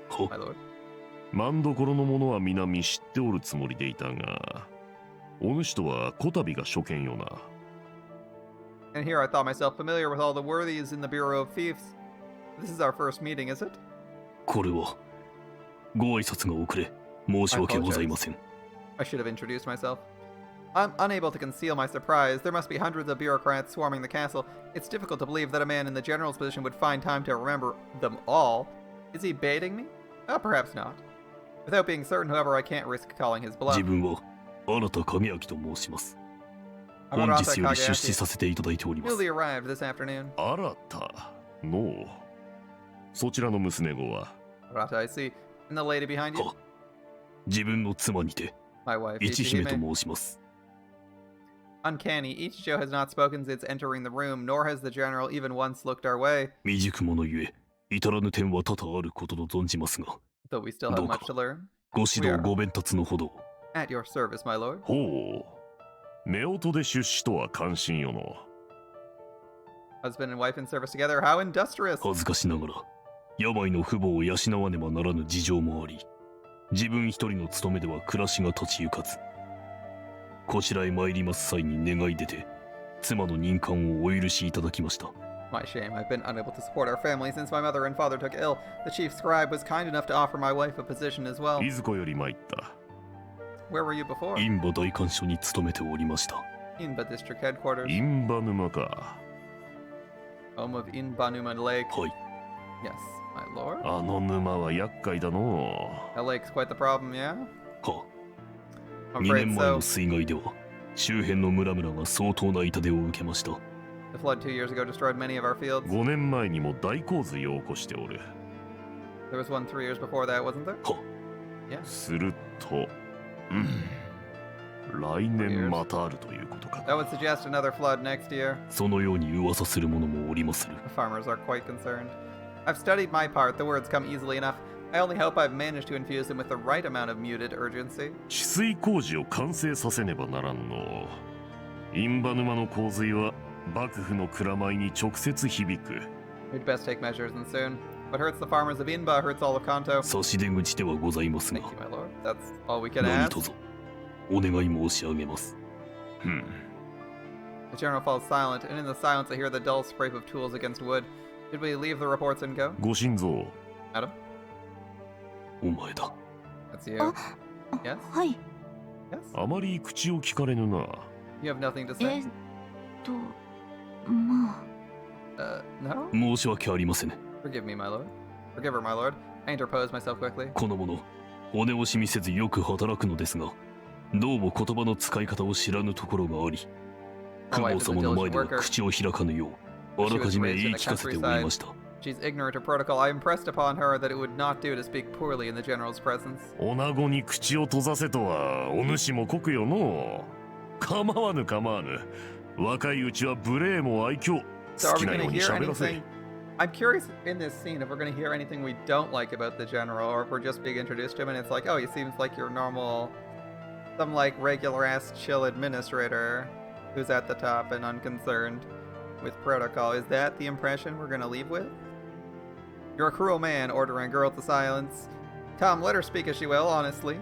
ほ my lord. 万所の者は皆見知っておるつもりでいたが、お主とはこたびが初見よな。 And here I thought myself familiar with all the worthies in the Bureau of Thieves. This is our first meeting, is it? これはご挨拶が遅れ申し訳ございません。 I should have introduced myself. I'm unable to conceal my surprise. There must be hundreds of bureaucrats swarming the castle. It's difficult to believe that a man in the general's position would find time to remember them all. Is he baiting me? Oh, perhaps not. Without being certain, however, I can't risk calling his bluff. 自分は新田景明と申します。 I'm 本 Murata 日より出資 Kageaki. させていただいております。 Newly arrived this afternoon. 新田のそちらの娘子は Murata, I see. And the lady behind you? は自分の妻にて My wife, 一姫と Ichihime. 申します。 Uncanny, Ichijo has not spoken since entering the room, nor has the general even once looked our way, 未熟者ゆえ至らぬ点は多々あることと存じますが、 though we still have どうか much to learn. ご指導ご鞭達のほど。 At your service, my lord. ほう、夫婦で出資とは感心よの。 Husband and wife in service together, how industrious! 恥ずかしながら病の父母を養わねばならぬ事情もあり、自分一人の務めでは暮らしが立ち行かず、こちらへ参ります際に願い出て妻の任官をお許しいただきました。 My shame, I've been unable to support our family since my mother and father took ill. The chief scribe was kind enough to offer my wife a position as well. いずこより参った。 Where were you before? 印馬大官所に勤めておりました。 Inba District Headquarters, 印馬沼か。 home of Inbanuma Lake. はい。 Yes, my lord. あの沼は厄介だの。 That lake's quite the problem, yeah? は、 I'm 2 afraid 年前 so. の水害では周辺の村々が相当な痛手を受けました。 The flood 2 years ago destroyed many of our fields. 5年前にも大洪水を起こしておる。 There was one 3 years before that, wasn't there? は、 Yeah. すると、来年またあるということか。 That would suggest another flood next year. そのように噂する者もおりまする。 The farmers are quite concerned. I've studied my part, the words come easily enough. I only hope I've managed to infuse them with the right amount of muted urgency. 治水工事を完成させねばならんの。印馬沼の洪水は幕府の蔵米に直接響く。 We'd best take measures and soon. What hurts the farmers of Inba hurts all of Kanto. 差し出口ではございますが Thank you, my lord. That's all we can 何 ask. 卒お願い申し上げます。The general falls silent, and in the silence I hear the dull scrape of tools against wood. Should we leave the reports and go? ご心臓、 Madam? お前だ。 That's you. あ Yes? はい Yes? あまり口を聞かれぬな。 You have nothing to え say? っとまあ No? 申し訳ありません。 Forgive me, my lord. Forgive her, my lord. I interposed myself quickly. この者、骨惜しみせずよく働くのですが、どうも言葉の使い方を知らぬところがあり、公方様の前では口を開かぬよう、あらかじめ言い聞かせておりました。 She's ignorant of protocol. I impressed upon her that it would not do to speak poorly in the general's presence. 女子に口を閉ざせとは、お主も酷よの。構わぬ構わぬ。若いうちは無礼も愛嬌。 So 好 are き we なよ gonna うに hear 喋らせ。 anything I'm curious in this scene if we're going to hear anything we don't like about the general, or if we're just being introduced to him and it's like, oh, he seems like your normal, some like regular-ass chill administrator who's at the top and unconcerned with protocol. Is that the impression we're going to leave with? You're a cruel man, ordering a girl to silence. Come, let her speak as she will, honestly.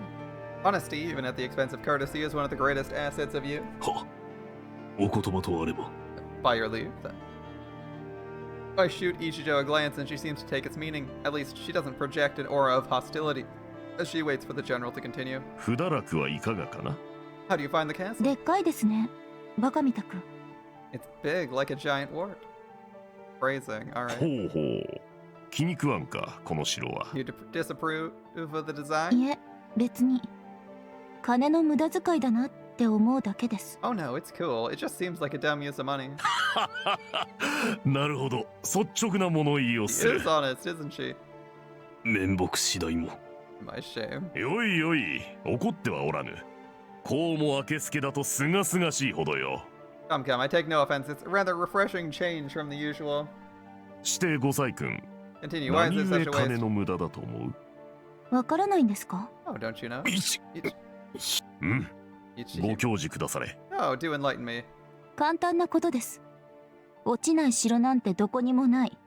Honesty, even at the expense of courtesy, is one of the greatest assets of you. は、お言葉とあれば。 By your leave. I shoot Ichijo a glance and she seems to take its meaning. At least, she doesn't project an aura of hostility. As she waits for the general to continue. フダラクはいかがかな？ How do you find the castle? でっかいですね。バカみたく。It's big, like a giant wart. Phrasing, alright. ほうほう。気に食わんか、この城は。You disapprove of the design? いえ、別に。金の無駄遣いだなって思うだけです。Oh no, it's cool. It just seems like a dumb use of money. なるほど、率直な物言いを She する。 is honest, isn't she? 面目次第も。 My shame. よいよい、怒ってはおらぬ。こうも明けすけだとすがすがしいほどよ。Come, come, I take no offense. It's a rather refreshing change from the usual. して五歳君、 Continue, why 何 is 故 this such a 金 waste? の無駄だと思う？わからないんですか？ Oh, don't you know? うん、ご Ichijo. 教示くだされ。 Oh, do enlighten me. 簡単なことです。落ちない城なんてどこにもない。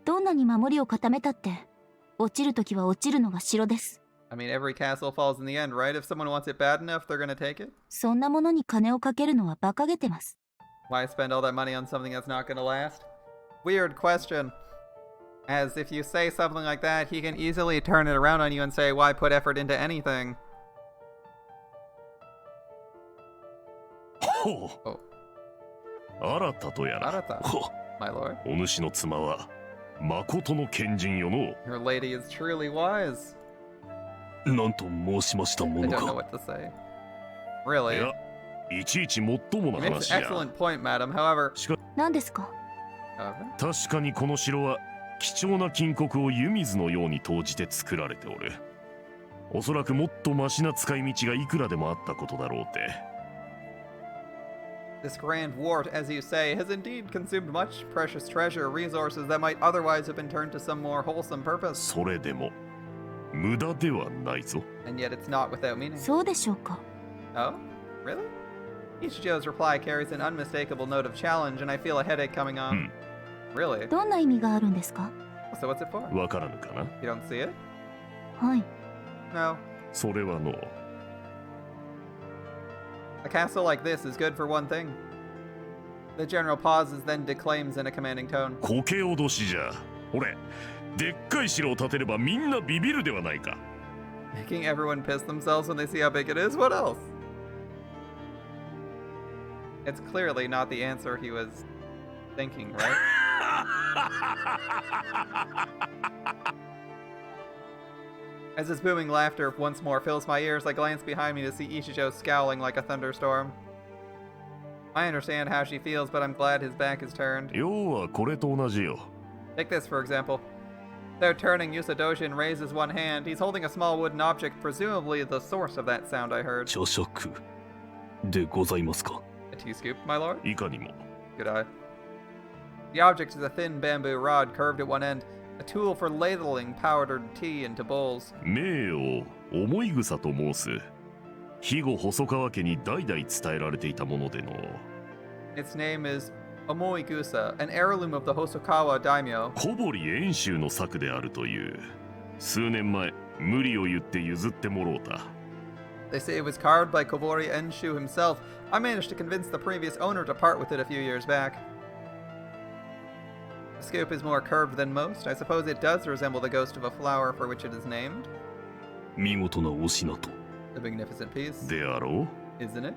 どんなに守りを固めたって、落ちるときは落ちるのが城です。I mean, every castle falls in the end, right? If someone wants it bad enough, they're gonna take it. そんなものに金をかけるのは馬鹿げてます。Why spend all that money on something that's not gonna last? Weird question. As if you say something like that, he can easily turn it around on you and say, why put effort into anything? ほう。 Oh, 新たとやら。 Arata, ほ my lord. う。お主の妻は、まことの賢人よの。 Your lady is truly wise. なんと申しましたも I の don't know か。 what to say. い Really? や、いちいちもっともな You make 話 an じゃ。 excellent point, madam. However, 何ですか？ 確かにこの城は貴重な金庫を湯水のように投じて作られておる。おそらくもっとマシな使い道がいくらでもあったことだろうて。 this grand wart, as you say, has indeed consumed much precious treasure, resources that might otherwise have been turned to some more wholesome purpose. それでも無駄ではないぞ。 And yet it's not without meaning. そうでしょうか。 Oh? Really? Ichijo's reply carries an unmistakable note of challenge, and I feel a headache coming on. Really? どんな意味があるんですか？ So what's it for? わからぬかな。 You don't see it? はい。 No. それはの A castle like this is good for one thing. The general pauses, then declaims in a commanding tone. こけ脅しじゃ。ほれ、でっかい城を建てればみんなビビるではないか。 Making everyone piss themselves when they see how big it is? What else? It's clearly not the answer he was thinking, right? As his booming laughter once more fills my ears, I glance behind me to see Ichijo scowling like a thunderstorm. I understand how she feels, but I'm glad his back is turned. 要はこれと同じよ。 Take this, for example. Though turning, Yusadojin raises one hand. He's holding a small wooden object, presumably the source of that sound I heard. 茶杓でございますか。 A tea scoop, my lord? いかにも。 Good eye. The object is a thin bamboo rod curved at one end, a tool for ladling powdered tea into bowls. 名を思い草と申す。肥後細川家に代々伝えられていたものでの。 Its name is Omoigusa, an heirloom of the Hosokawa daimyo. 小堀遠州の作であるという。数年前、無理を言って譲ってもろうた。 They say it was carved by Kobori Enshu himself. I managed to convince the previous owner to part with it a few years back. The scoop is more curved than most. I suppose it does resemble the ghost of a flower for which it is named. 見事なお品と。 A magnificent piece, であろう。 isn't it?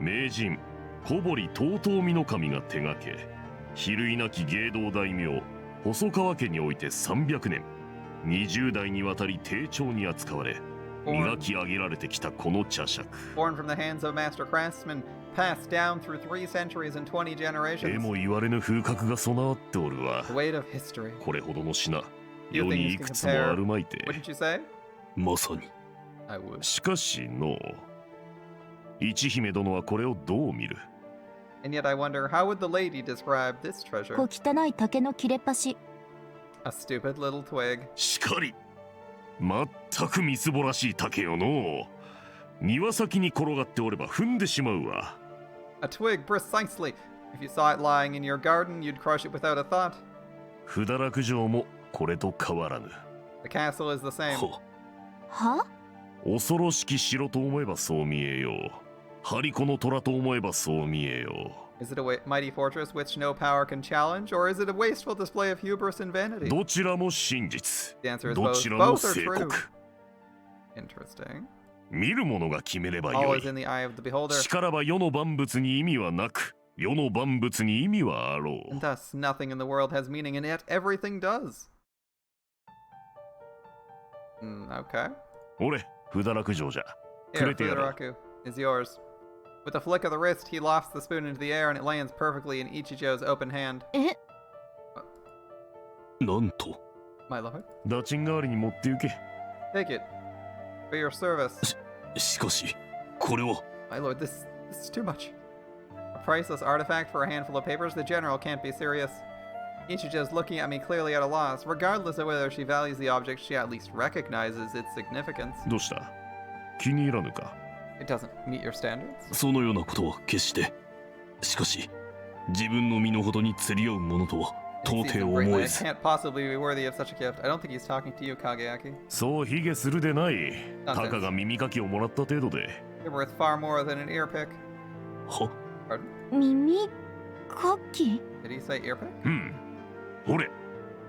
名人小堀遠江美濃神が手掛け、比類なき芸道大名細川家において300年20代にわたり丁重に扱われ磨き上げられてきたこの茶杓。 Born from the hands of a master craftsman, passed down through 3 centuries and 20 generations. えも言われぬ風格が備わっておるわ。 The weight of history. これほどの品 Few 世に things い can くつもあ compare. るまいて。 Wouldn't you say? まさに。 I would. しかしの一姫殿はこれをどう見る？ And yet I wonder, how would the lady describe this 小 treasure? 汚い竹の切れっ端。 A stupid little twig. しかり全くみすぼらしい竹よの。庭先に転がっておれば踏んでしまうわ。A twig, precisely. If you saw it lying in your garden, you'd crush it without a thought. 不堕落城もこれと変わらぬ。 The castle is the same. ほは？恐ろしき城と思えばそう見えよう。張り子の虎と思えばそう見えよ Is it a mighty fortress which no power can challenge, or is it a wasteful display of hubris and う。 vanity? どちらも真実。 The answer is ど both. ちらも Both are 正 true. 国。 Interesting. 見る者が決めればよ All い is。in the eye of the beholder, しからば世の万物に意味はなく、世の万物に意味はあろ and う。 thus nothing in the world has meaning, and yet everything does. Okay. 俺、不堕落城じゃ。く Here, れてやろう。 Fudaraku is yours. With a flick of the wrist, he lofts the spoon into the air, and it lands perfectly in Ichijo's open hand. え？なんと、 My lord, ダチン代わりに持って行け。 take it for your service. しかし、これは。 My lord, this is too much. A priceless artifact for a handful of papers? The general can't be serious. Ichijo's looking at me clearly at a loss. Regardless of whether she values the object, she at least recognizes its significance. どうした？気に入らぬか？ It doesn't meet your standards. そのようなことは決して。しかし、自分の身の程に釣り合うものとは It 到 sees 底 them 思 greatly. え It ず。 can't possibly be worthy of such a gift. I don't think he's talking to you, Kageaki. そう卑下するでない。 Nonsense. たかが耳かきをもらった程度で。 You're worth far more than an ear pick. は？ Pardon? 耳かき？ Did he say ear pick? うん。俺、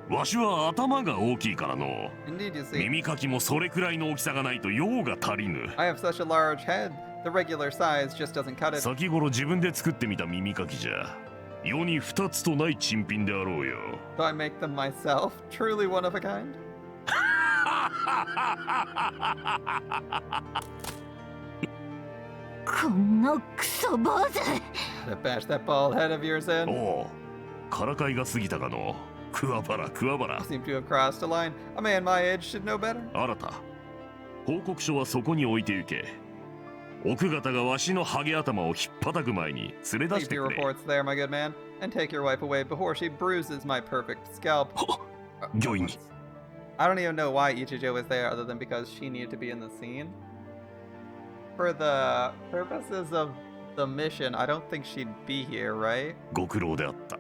わしは頭が大きいからの。 Indeed, you see. 耳かきもそれくらいの大きさがないと用が足りぬ。 I have such a large head. The regular size just doesn't cut it. 先頃自分で作ってみた耳かきじゃ。世に二つとない珍品であろうよ。 So I make them myself. Truly one of a kind. このクソ坊主！ To bash that bald head of yours in. おお、からかいが過ぎたかの。クワバラ、クワバラ You。seem to have crossed a line. A man my age should know better. 新た。報告書はそこに置いて行け。奥方がわしのハゲ頭を引っ叩く前に連れ出 Leave して your くれ。 reports there, my good man, and take your wife away before she bruises my perfect scalp. は御意に。 I don't even know why Ichijo was there other than because she needed to be in the scene. For the purposes of the mission, I don't think she'd be here, right? ご苦労であった。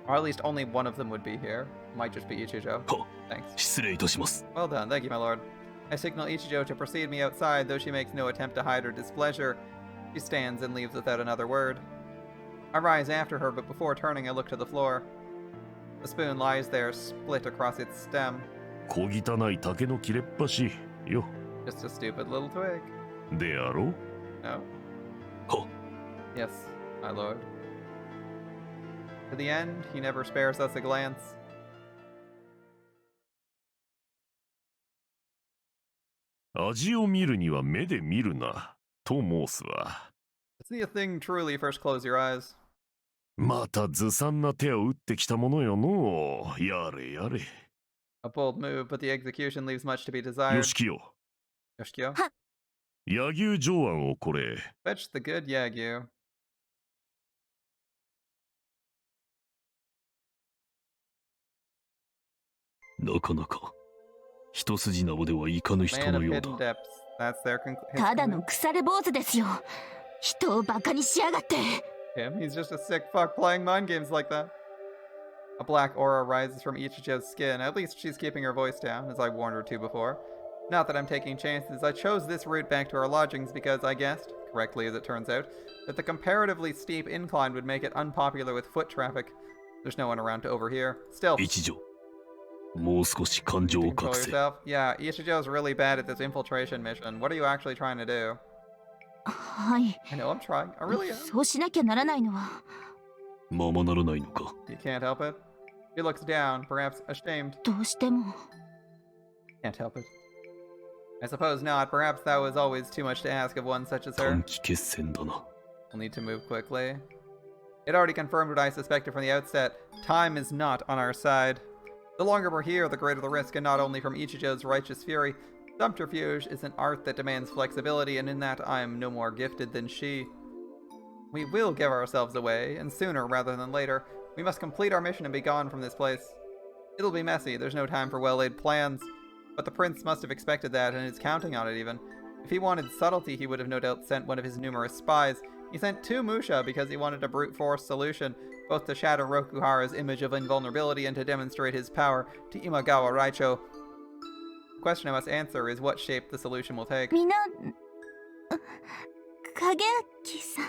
Or at least only one of them would be here. Might just be Ichijo. は、 Thanks. 失礼いたします。 Well done, thank you, my lord. I signal Ichijo to precede me outside, though she makes no attempt to hide her displeasure. She stands and leaves without another word. I rise after her, but before turning, I look to the floor. The spoon lies there, split across its stem. 小汚い竹の切れっ端よ。 Just a stupid little twig. であろう。 No? は、 Yes, my lord. To the end, he never spares us a glance. 味を見るには目で見るな、と申すわ。 To see a thing truly, first close your eyes. またずさんな手を打ってきたものよの。やれやれ。 A bold move, but the execution leaves much to be よ desired. しきよ。 Yoshikyo? 柳生上案をこれ。 Fetch the good Yagyu. なかなか一筋縄ではいかぬ人 Man の of よう hidden だ。 depths. That's their his ただの conclusion. 腐れ坊主ですよ。人をバカにしやがって。 Him? He's just a sick fuck playing mind games like that. A black aura rises from Ichijo's skin. At least she's keeping her voice down, as I warned her to before. Not that I'm taking chances. I chose this route back to our lodgings because I guessed, correctly as it turns out, that the comparatively steep incline would make it unpopular with foot traffic. There's no one around to overhear. Still, 一条、もう少し感情を you 隠 control せ。 yourself. Yeah, Ichijo's really bad at this infiltration mission. What are you actually trying to do? はい。 I know I'm trying. I really am. そうしなきゃならないのは。ままならないのか。 You can't help it. He looks down, perhaps ashamed. どうしても。 Can't help it. I suppose not. Perhaps that was always too much to ask of one such as her. 短期決戦だな。 We'll need to move quickly. It already confirmed what I suspected from the outset. Time is not on our side. The longer we're here, the greater the risk, and not only from Ichijo's righteous fury. Subterfuge is an art that demands flexibility, and in that I am no more gifted than she. We will give ourselves away, and sooner rather than later. We must complete our mission and be gone from this place. It'll be messy, there's no time for well-laid plans. But the prince must have expected that, and is counting on it even. If he wanted subtlety, he would have no doubt sent one of his numerous spies. He sent 2 Musha because he wanted a brute force solution, both to shatter Rokuhara's image of invulnerability and to demonstrate his power to Imagawa Raicho. The question I must answer is what shape the solution will take. Kageaki-san.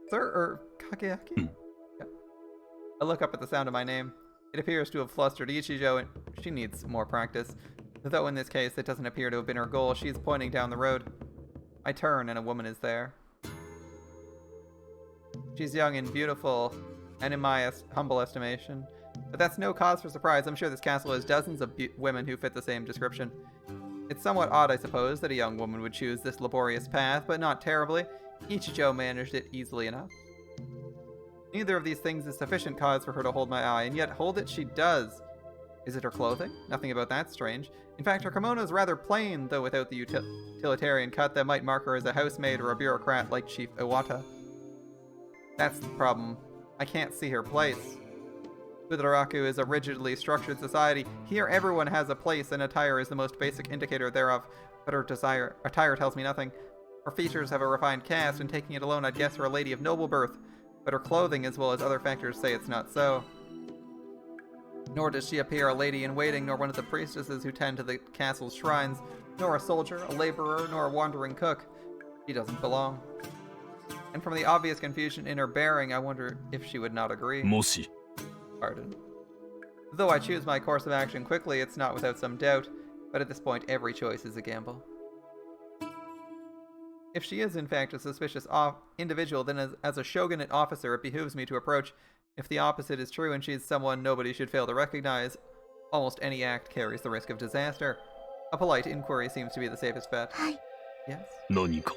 Sir, or Kageaki? Yeah. I look up at the sound of my name. It appears to have flustered Ichijo, and she needs more practice. Though in this case, it doesn't appear to have been her goal. She is pointing down the road. I turn, and a woman is there. She's young and beautiful, and in my humble estimation. But that's no cause for surprise. I'm sure this castle has dozens of women who fit the same description. It's somewhat odd, I suppose, that a young woman would choose this laborious path, but not terribly. Ichijo managed it easily enough. Neither of these things is sufficient cause for her to hold my eye, and yet hold it she does. Is it her clothing? Nothing about that strange. In fact, her kimono is rather plain, though without the utilitarian cut that might mark her as a housemaid or a bureaucrat like Chief Iwata. That's the problem. I can't see her place. Fudaraku is a rigidly structured society. Here everyone has a place, and attire is the most basic indicator thereof. But her attire tells me nothing. Her features have a refined cast, and taking it alone I'd guess her a lady of noble birth. But her clothing, as well as other factors, say it's not so. Nor does she appear a lady-in-waiting, nor one of the priestesses who tend to the castle's shrines, nor a soldier, a laborer, nor a wandering cook. She doesn't belong. And from the obvious confusion in her bearing, I wonder if she would not agree. Moshi. Pardon. Though I choose my course of action quickly, it's not without some doubt, but at this point every choice is a gamble. If she is in fact a suspicious individual, then as a shogunate officer it behooves me to approach. If the opposite is true and she's someone nobody should fail to recognize, almost any act carries the risk of disaster. A polite inquiry seems to be the safest bet. Yes? 何か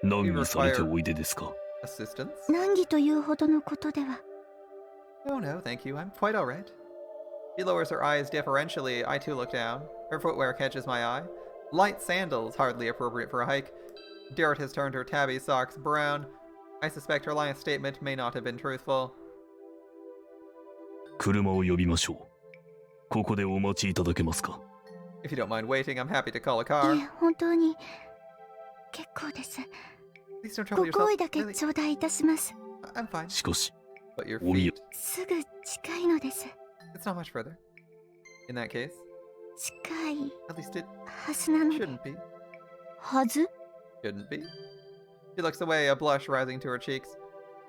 難儀されておいでですか? Assistance? 難儀というほどのことでは。 Oh no, thank you. I'm quite alright. She lowers her eyes deferentially. I too look down. Her footwear catches my eye. Light sandals, hardly appropriate for a hike. Dirt has turned her tabby socks brown. I suspect her last statement may not have been truthful. 車を呼びましょう。ここでお待ちいただけますか? If you don't mind waiting, I'm happy to call a car. いえ、本当に結構です。 Please don't trouble ご yourself. 好意だけ Really? 頂戴いたします。 I'm fine. しかし、 But your おみ feet. すぐ近いのです。 It's not much further. In that case, 近い at least it はずなので。 shouldn't be. はず Shouldn't be. She looks away, a blush rising to her cheeks.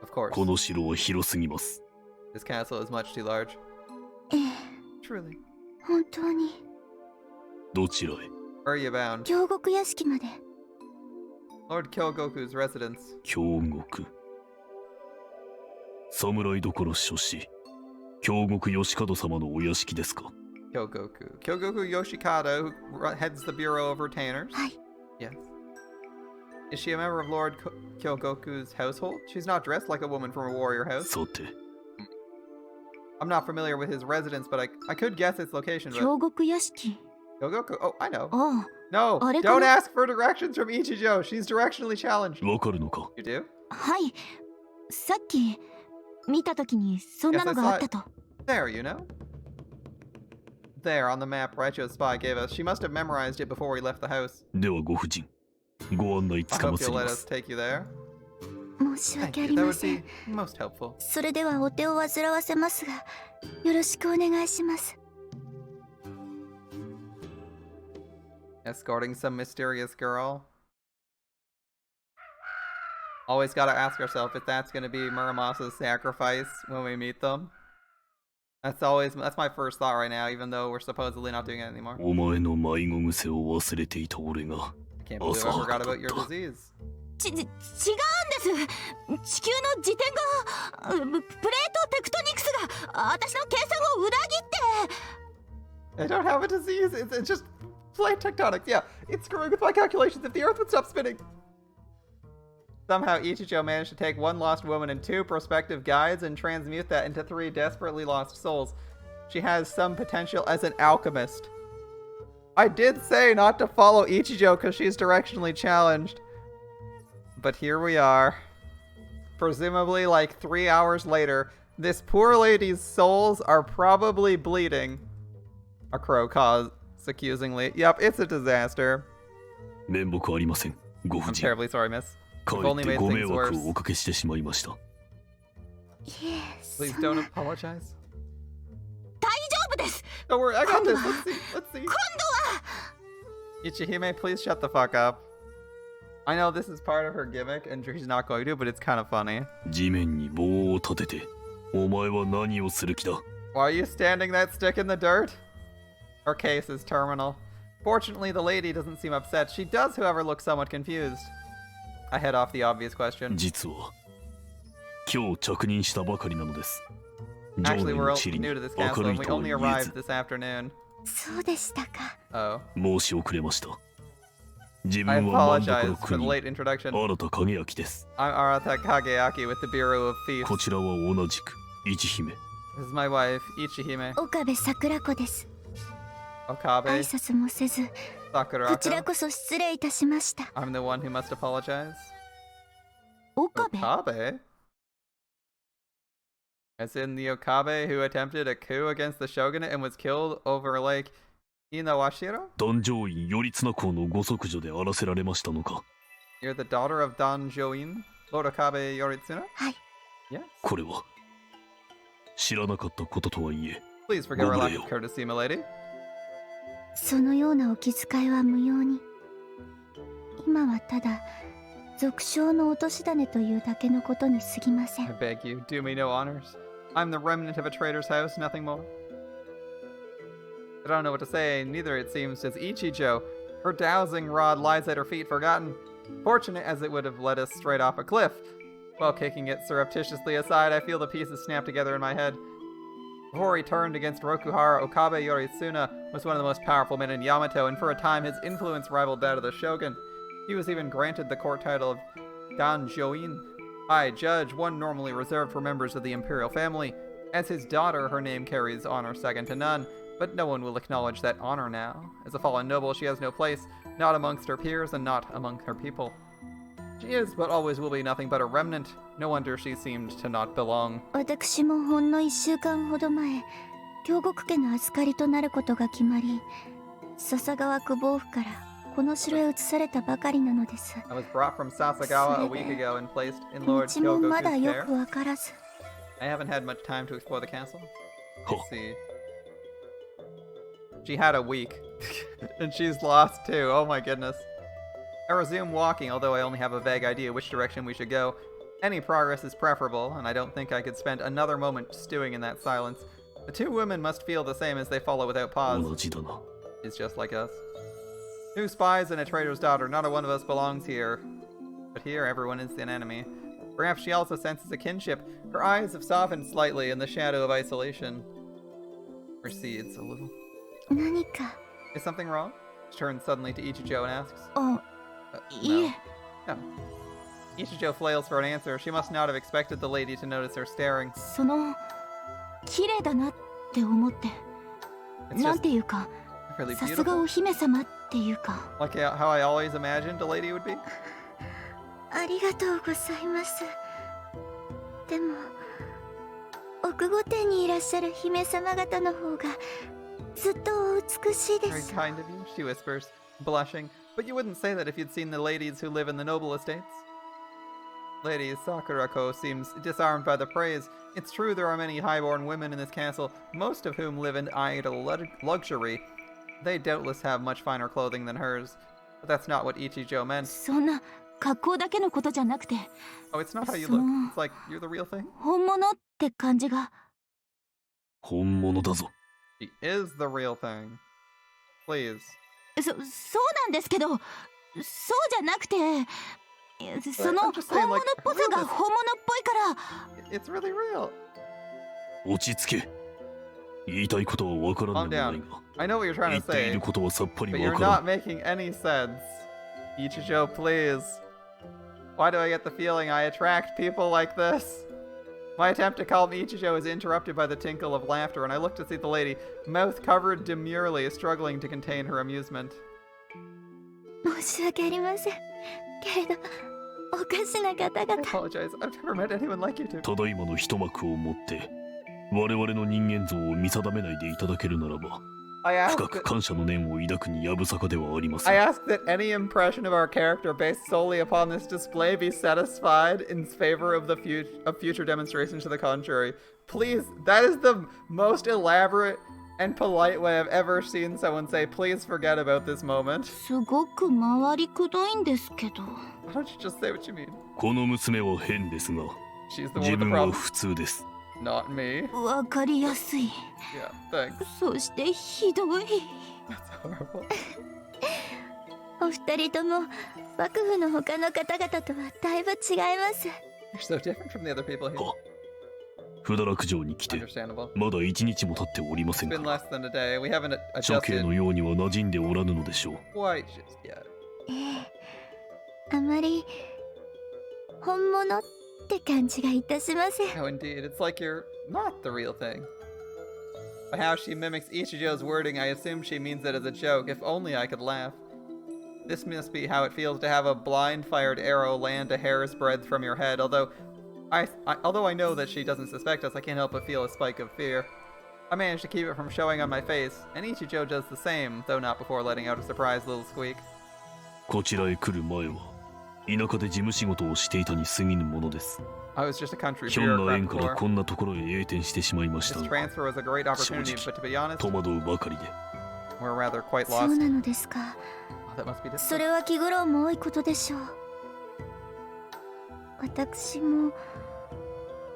Of course. この城は広すぎます。 This castle is much too large. ええ、 Truly. 本当に。どちらへ? Where are you bound? 京極屋敷まで。 Lord Kyogoku's residence. 京極。侍どころ諸子。京極義門様のお屋敷ですか? Kyogoku. Kyogoku Yoshikata, who heads the Bureau of Retainers. はい。 Yes. Is she a member of Lord Kyogoku's household? She's not dressed like a woman from a warrior house. さて、 I'm not familiar with his residence, but I could guess its location. But 京極屋敷 Kyogoku? Oh, I know. ああ No, あれ don't かな? ask for directions from Ichijo. She's directionally challenged. わかるのか? You do? はいさっき見た時にそんなのがあったと There, you know? There, on the map Raicho's spy gave us. She must have memorized it before we left the house. ではご婦人、ご案内 I つかま hope つ you'll り let ま us す。 take you there. 申し Thank 訳あ you. り That ま would せん be。most helpful. それではお手を煩わせますが、よろしくお願いします。 Escorting some mysterious girl. Always gotta ask ourselves if that's gonna be Muramasa's sacrifice when we meet them. That's my first thought right now, even though we're supposedly not doing it anymore. お前の迷子癖を忘れていた俺が I can't believe I forgot about your disease. 違うんです地球の自転がプレートテクトニクスが私の計算を裏切って I don't have a disease. It's just plate tectonics. Yeah, it's screwing with my calculations. If the Earth would stop spinning. Somehow Ichijo managed to take 1 lost woman and 2 prospective guides and transmute that into 3 desperately lost souls. She has some potential as an alchemist. I did say not to follow Ichijo because she's directionally challenged. But here we are. presumably like 3 hours later, this poor lady's souls are probably bleeding. A crow caws accusingly. Yep, it's a disaster. 面目ありません、ご婦 I'm 人。 terribly sorry, miss. か We've えっ only て made ご迷 things 惑 worse. をおかけしてしまいました。いえ Please そ don't んな apologize. 大丈夫です Don't worry, I got 今度 this. は Let's see. Let's see. 今度は Ichihime, please shut the fuck up. I know this is part of her gimmick, and she's not going to, but it's kind of funny. 地面に棒を立てて、お前は何をする気だ？ Why are you standing that stick in the dirt? Her case is terminal. Fortunately, the lady doesn't seem upset. She does, however, look somewhat confused. I head off the obvious question. 実は今日着任したばかりなのです。城 Actually, 内 we're の all 地理に new to this 明 castle, る and い we とは only 言え arrived ず、 this afternoon. そうでしたか Oh. 申し遅れました。自 I 分は万 apologize 国の for the 国、 late introduction. 新田景明です。 I'm Arata Kageaki with the Bureau of こ Feasts. ちらは同じく一姫。 This is my wife, Ichihime. 岡部桜子です挨 Okabe 拶もせずこちら Sakurako. こそ失礼いたしました I'm the one who must apologize. 岡部 Okabe? As in the Okabe who attempted a coup against the shogunate and was killed over Lake Inawashiro? 壇上院頼綱公のご息女であらせられましたのか。 You're the daughter of Don Join, Lord Okabe Yoritsuna? はい Yes. これは知らなかったこととはいえ、 Please forgive our lack Gobleo. of courtesy, milady. そのようなお気遣いは無用に今はただ俗称の落とし種というだけのことに過ぎませ I ん beg you, do me no honors. I'm the remnant of a trader's house, nothing more. I don't know what to say, neither it seems does Ichijo. Her dowsing rod lies at her feet forgotten. Fortunate as it would have led us straight off a cliff. While kicking it surreptitiously aside, I feel the pieces snap together in my head. Before he turned against Rokuhara, Okabe Yoritsuna was one of the most powerful men in Yamato, and for a time his influence rivaled that of the shogun. He was even granted the court title of Danjoin, High Judge, one normally reserved for members of the imperial family. As his daughter, her name carries honor second to none, but no one will acknowledge that honor now. As a fallen noble, she has no place, not amongst her peers and not among her people. She is, but always will be, nothing but a remnant. No wonder she seemed to not belong. 私もほんの1週間ほど前京極家の預かりとなることが決まり笹川久保府からこの城へ移されたばかりなのです I was brought from Sasagawa a week ago and placed in 道 Lord もまだ Kyogoku's よ care. くわからず I haven't had much time to explore the castle. は Let's see. She had a week. And she's lost too. Oh my goodness. I resume walking, although I only have a vague idea which direction we should go. Any progress is preferable, and I don't think I could spend another moment stewing in that silence. The two women must feel the same as they follow without pause. 同じだな。 It's just like us. Two spies and a trader's daughter. Not a one of us belongs here. But here, everyone is an enemy. Perhaps she also senses a kinship. Her eyes have softened slightly in the shadow of isolation. Recedes a little. 何か Is something wrong? She turns suddenly to Ichijo and asks. あ No. いえ No. Ichijo flails for an answer. She must not have expected the lady to notice her staring. その綺麗だなって思って It's なん just ていうか really さすが beautiful. お姫様っていうか Like how I always imagined a lady would be. ありがとうございますでも奥御殿にいらっしゃる姫様方の方がずっとお美しいで Very す kind of you, she whispers, blushing. But you wouldn't say that if you'd seen the ladies who live in the noble estates. Lady Sakurako seems disarmed by the praise. It's true there are many highborn women in this castle, most of whom live in idle luxury. They doubtless have much finer clothing than hers. But that's not what Ichijo meant. そんな格好だけのことじゃなくて Oh, it's not how you So- look. It's like you're the real thing. 本物って感じが本物だぞ。 She is the real thing. Please. そうなんですけどそうじゃなくてその I'm just saying, 本物っ like, ぽさが realness. 本物っぽいから It's really real. 落ち着け。言いたいことはわからんでもないが、 I know what you're 言 trying っ to てい say, ることはさっぱり but わ you're から not ん。 making any sense. Ichijo, please. Why do I get the feeling I attract people like this? My attempt to calm Ichijo is interrupted by the tinkle of laughter, and I look to see the lady, mouth covered demurely, struggling to contain her amusement. 申し訳ありませんけれどおかしな方 I 々。 apologize. I've never met anyone like you two. ただいまの一幕をもって我々の人間像を見定めないでいただけるならば I ask 深く that, 感謝の念を抱くにやぶさかではありませ I ん。 ask that any impression of our character based solely upon this display be satisfied in favor of future demonstrations to the contrary. Please, that is the most elaborate and polite way I've ever seen someone say, please forget about this moment. すごく回りくどいんですけど。 Why don't you just say what you mean? この娘は変ですが She's the one 自 with the 分は problem. 普通です。 Not me. わかりやすい。 Yeah, thanks. そしてひどい。 That's horrible. お二人とも幕府の他の方々とはだいぶ違います。 You're so different from the other people here. は不堕落城に来て Understandable. まだ一日も経っておりませ It's んか been ら less than a day. We haven't 処刑 adjusted のようには馴染んでおらぬのでしょう。 quite just yet. あまり本物って感じがいたしません。 No, indeed. It's like you're not the real thing. But how she mimics Ichijo's wording, I assume she means it as a joke. If only I could laugh. This must be how it feels to have a blind-fired arrow land a hair's breadth from your head. Although I know that she doesn't suspect us, I can't help but feel a spike of fear. I managed to keep it from showing on my face, and Ichijo does the same, though not before letting out a surprised little squeak. こちらへ来る前は田舎で事務仕事をしていたに過ぎぬものです。 I was just a country ひょんな bureaucrat 縁から before. こんなところへ栄転してしまいました This が transfer was a great opportunity, but to be honest, 戸惑うばかりで we're rather quite そう lost. なのですか。 Oh, that must be そ difficult. れは気苦労も多いことでしょう。私も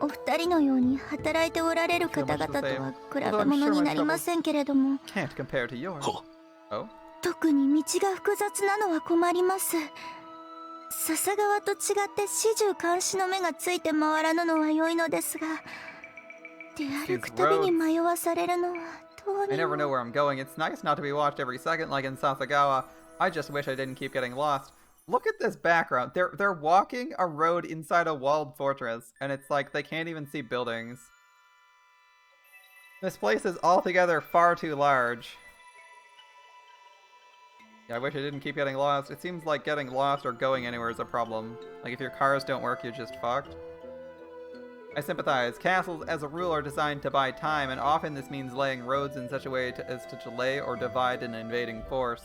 お二人のように働いておられる方々とは比べ物になりませんけれども、 Can't compare to yours. は Oh? 特に道が複雑なのは困ります。笹川と違って始終監視の目がついて回らぬのは良いのですが、出歩くたびに迷わされるのはどう I に never know も。 where I'm going. It's nice not to be watched every second like in Sasagawa. I just wish I didn't keep getting lost. Look at this background. They're walking a road inside a walled fortress, and it's like they can't even see buildings. This place is altogether far too large. Yeah, I wish I didn't keep getting lost. It seems like getting lost or going anywhere is a problem. Like if your cars don't work, you're just fucked. I sympathize. Castles, as a rule, are designed to buy time, and often this means laying roads in such a way as to delay or divide an invading force.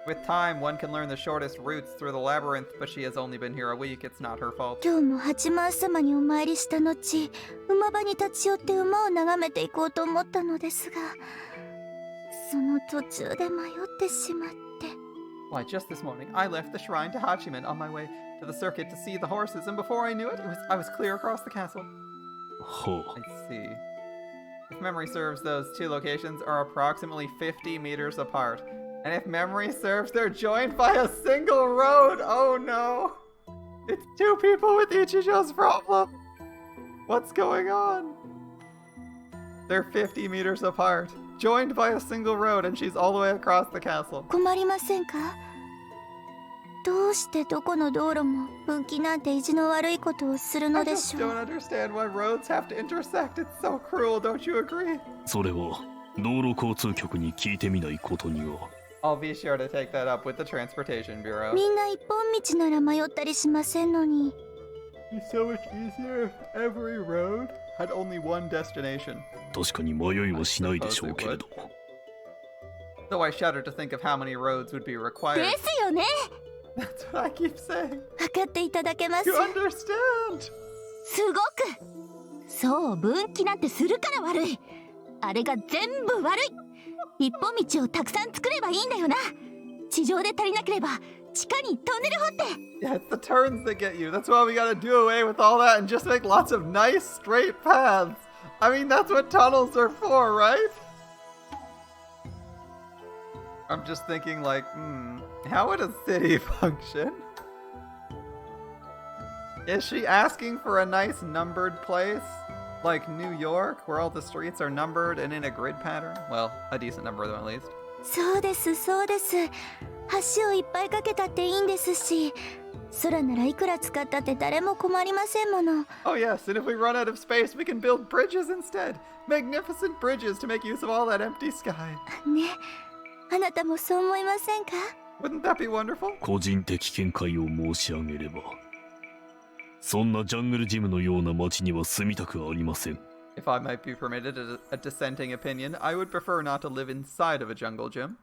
With time, one can learn the shortest routes through the labyrinth, but she has only been here a week. It's not her fault. 今日も八幡様にお参りした後、馬場に立ち寄って馬を眺めていこうと思ったのですが、その途中で迷ってしまって。 Why, just this morning, I left the shrine to Hachiman on my way to the circuit to see the horses, and before I knew it, I was clear across the castle. はあ I see. If memory serves, those two locations are approximately 50 meters apart. And if memory serves, they're joined by a single road! Oh no! It's two people with Ichijo's problem! What's going on? They're 50 meters apart, joined by a single road, and she's all the way across the castle. 困りませんか？どうしてどこの道路も分岐なんて意地の悪いことをする I ので just しょ don't う。 understand why roads have to intersect. It's so cruel, don't you agree? それは道路交通局に聞いてみないことには。 I'll be sure to take that up with the Transportation Bureau. みんな一本道なら迷ったりしませんのに。 It'd be so much easier if every road had only one destination. 確かに迷いはしないでしょうけれども。 Though I shudder to think of how many roads would be required. ですよね。 That's what I keep saying. 分かっていただけます。 You understand? すごく。そう、分岐なんてするから悪い。あれが全部悪い。一本道をたくさん作ればいいんだよな。地上で足りなければ地下にトンネル掘って。 Yeah, it's the turns that get you. That's why we gotta do away with all that and just make lots of nice straight paths. I mean, that's what tunnels are for, right? I'm just thinking like, how would a city function? Is she asking for a nice numbered place? Like New York, where all the streets are numbered and in a grid pattern? Well, a decent number of them at least. そうですそうです。橋をいっぱいかけたっていいんですし、空ならいくら使ったって誰も困りませんもの。 Oh yes, and if we run out of space, we can build bridges instead. Magnificent bridges to make use of all that empty sky. ね、あなたもそう思いませんか？ Wouldn't that be wonderful? 個人的見解を申し上げれば、そんなジャングルジムのような街には住みたくありません。If I might be permitted a dissenting opinion, I would prefer not to live inside of a jungle gym.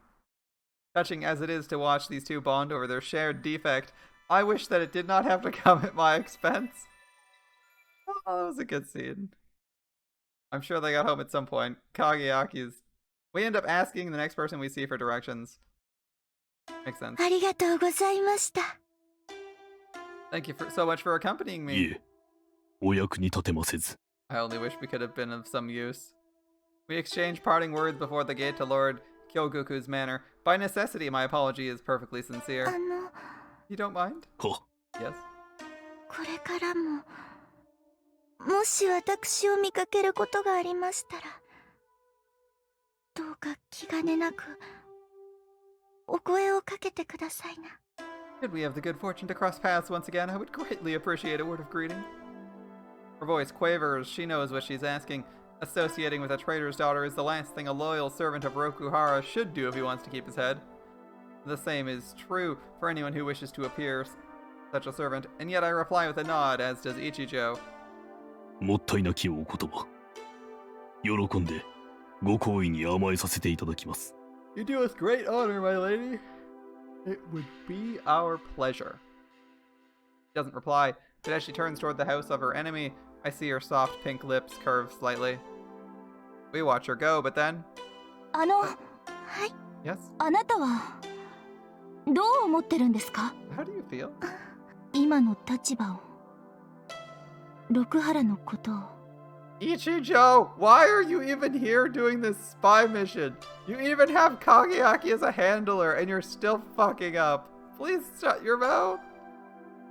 Touching as it is to watch these two bond over their shared defect, I wish that it did not have to come at my expense. Oh, that was a good scene. I'm sure they got home at some point. Kageaki's. We end up asking the next person we see for directions. Makes sense. ありがとうございました。 Thank you so much for accompanying い me. え、お役に立てませず。I only wish we could have been of some use. We exchange parting words before the gate to Lord Kyogoku's manor. By necessity, my apology is perfectly sincere. You don't mind? は、Yes. これからも、もし私を見かけることがありましたら、どうか気兼ねなく、お声をかけてくださいな。Should we have the good fortune to cross paths once again, I would greatly appreciate a word of greeting. Her voice quavers. She knows what she's asking. Associating with a traitor's daughter is the last thing a loyal servant of Rokuhara should do if he wants to keep his head. The same is true for anyone who wishes to appear such a servant, and yet I reply with a nod, as does Ichijo. もったいなきお言葉。喜んで、ご好意に甘えさせていただきます。You do us great honor, my lady. It would be our pleasure. She doesn't reply, but as she turns toward the house of her enemy, I see her soft pink lips curve slightly. We watch her go, but then... はい。 Yes? あなたはどう思ってるんですか？ How do you feel? 今の立場を、六原のことを。 Ichijo, why are you even here doing this spy mission? You even have Kageaki as a handler, and you're still fucking up. Please shut your mouth.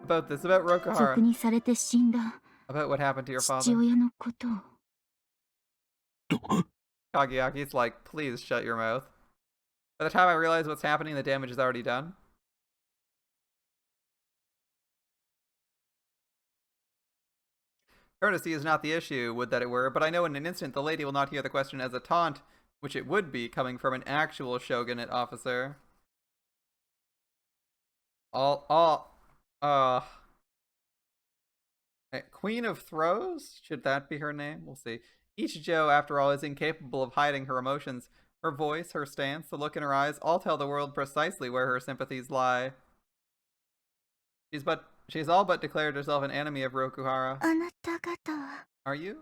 About this, about 賊 Rokuhara. にされて死んだ About what happened to your 父 father. 親のことを。 Kageaki's like, please shut your mouth. By the time I realize what's happening, the damage is already done. Courtesy is not the issue, would that it were, but I know in an instant the lady will not hear the question as a taunt, which it would be coming from an actual shogunate officer. Queen of Throws? Should that be her name? We'll see. Ichijo, after all, is incapable of hiding her emotions. Her voice, her stance, the look in her eyes, all tell the world precisely where her sympathies lie. She's all but declared herself an enemy of Rokuhara. あなた方は、 Are you?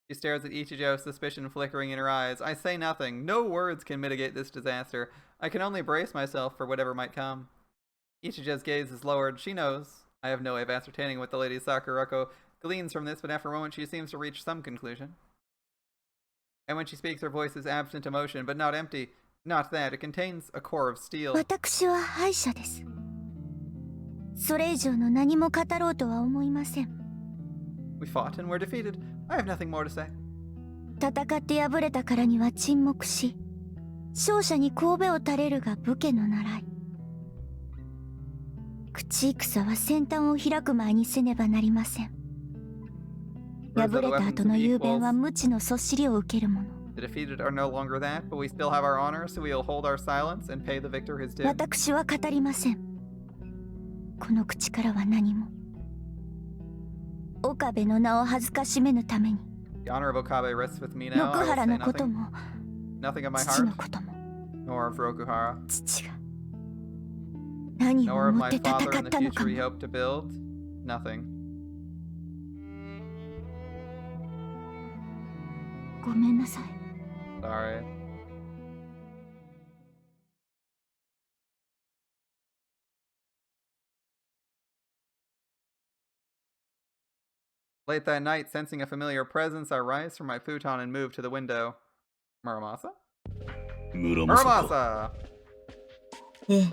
She stares at Ichijo, suspicion flickering in her eyes. I say nothing. No words can mitigate this disaster. I can only brace myself for whatever might come. Ichijo's gaze is lowered. She knows. I have no way of ascertaining what the lady Sakurako gleans from this, but after a moment she seems to reach some conclusion. And when she speaks, her voice is absent emotion, but not empty. Not that. It contains a core of steel. 私は敗者です。それ以上の何も語ろうとは思いません。 We fought and were defeated. I have nothing more to say. 戦って敗れたからには沈黙し、勝者に頭を垂れるが武家の習い。口戦は先端を開く前にせねばなりません。敗れた後の雄弁は無知のそっしりを受けるもの。 The defeated are no longer that, but we still have our honor, so we will hold our silence and pay the victor his due. 私は語りません。この口からは何も。岡部の名を恥ずかしめぬために。 The honor of Okabe rests with me now. 六 I will 原 say のことも、 nothing of my 父の heart, ことも、 nor of Rokuhara, 父が何を nor of 思っ my て戦 father っ and the たのか future も。 he hoped to build. Nothing. ごめんなさい。 Sorry. Late that night, sensing a familiar presence, I rise from my futon and move to the window. Muramasa? 村正か。 Muramasa! え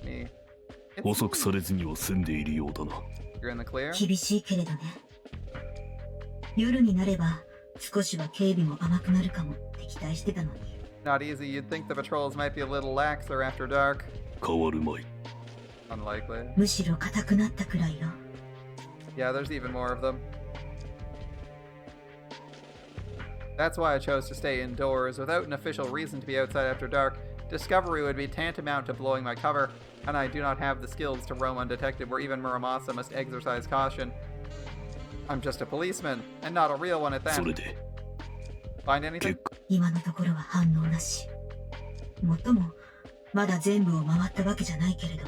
え、 Me. 捕 It's 捉されずには済んでいるようだな。 You're in the clear? 厳しいけれどね。夜になれば少しは警備も甘くなるかもって期待してたのに。 Not easy. You'd think the patrols might be a little laxer after dark. 変わるまい。 Unlikely. むしろ硬くなったくらいよ。 Yeah, there's even more of them. That's why I chose to stay indoors. Without an official reason to be outside after dark, Discovery would be tantamount to blowing my cover, and I do not have the skills to roam undetected where even Muramasa must exercise caution. I'm just a policeman, and not a real one at that. それで Find anything? 今のところは反応なし。もっとも、まだ全部を回ったわけじゃないけれど。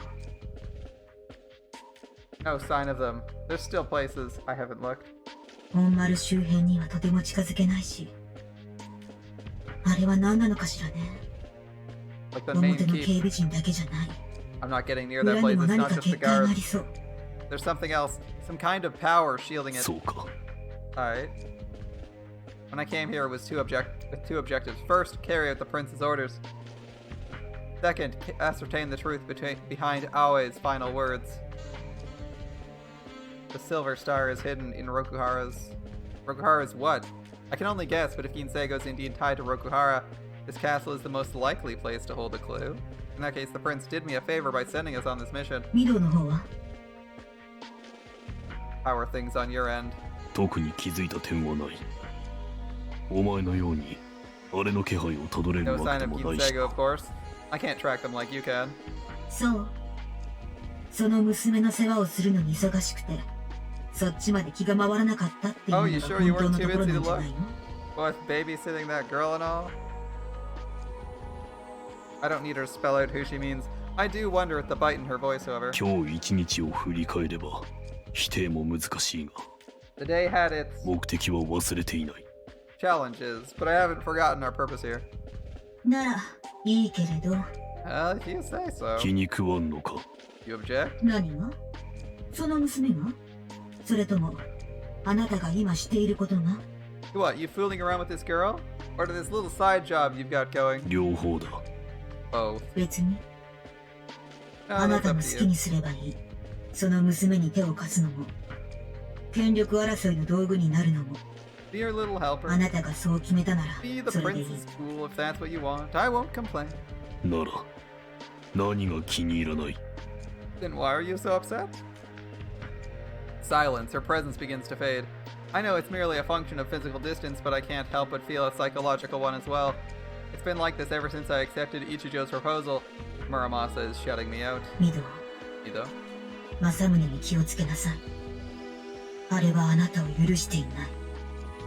No sign of them. There's still places I haven't looked. 本丸周辺にはとても近づけないし。あれは何なのかしらね。 Like the main 表の警 keep. 備陣だけじゃない。 I'm not getting near that 裏 place. にも It's 何 not か just the 欠陥があ guards. りそう。 There's something else. Some kind of power shielding it. そうか Alright. When I came here, it was with two objectives. First, carry out the prince's orders. Second, ascertain the truth behind Aoi's final words. The silver star is hidden in Rokuhara's... Rokuhara's what? I can only guess, but if Ginseigo is indeed tied to Rokuhara, this castle is the most likely place to hold a clue. In that case, the prince did me a favor by sending us on this mission. ミドの方は How are things on your end? 特に気づいた点はないお前のようにあれの気配をたどれる No わ sign けで of もないし Ginseigo, of course. I can't track them like you can. そう。その娘の世話をするのに忙しくて、そっちまで気が回らなかったっていうの Oh, が you sure you 本当 weren't の too ところ busy な to んじゃ look? ないの With babysitting that girl and all? I don't need her to spell out who she means. I do wonder at the bite in her voice, however. 今日一日を振り返れば否定も難しいが The day had its 目的は忘れていない challenges, but I haven't forgotten our purpose here. なら、いいけれど、 Well, if you say so. 気に食わんのか You object? 何がその娘がそれとも、あなたが今していることが What, you fooling around with this girl? Or to this little side job you've got going? 両方だ Both. 別に、 No, あな that's た up の to 好き you. にすればいい。その娘に手を貸すのも、権力争いの道具になるのも、 Be your little あ helper. なたがそう決めたなら、 Be the それでいい。 prince's tool if that's what you want. I won't complain. なら何が気に入らない Then why are you so upset? Silence. Her presence begins to fade. I know it's merely a function of physical distance, but I can't help but feel a psychological one as well. It's been like this ever since I accepted Ichijo's proposal. Muramasa is shutting me out. ミド、 Ido? 政宗に気をつけなさい。あれはあなたを許していない。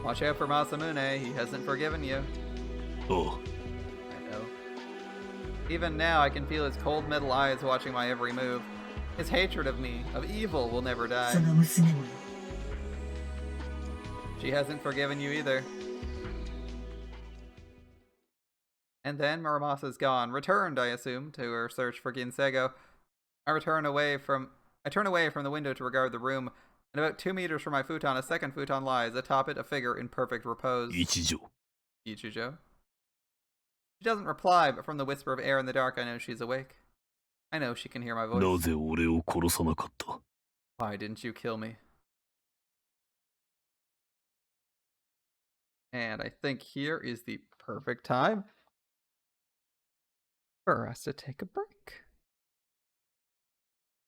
Watch out for Masamune. He hasn't forgiven you. ああ I know. Even now, I can feel his cold metal eyes watching my every move. His hatred of me, of evil, will never そ die. の娘もよ。 She hasn't forgiven you either. And then Muramasa's gone. Returned, I assume, to her search for Ginseigo. I turn away from the window to regard the room, and about 2 meters from my futon, a second futon lies. Atop it, a figure in perfect repose. 一条 Ichijo. She doesn't reply, but from the whisper of air in the dark, I know she's awake. I know she can hear my な voice. ぜ俺を殺さなかった Why didn't you kill me? And I think here is the perfect time for us to take a break.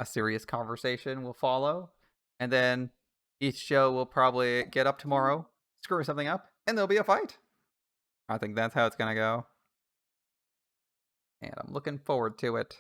A serious conversation will follow, and then Ichijo will probably get up tomorrow, screw something up, and there'll be a fight. I think that's how it's gonna go. And I'm looking forward to it.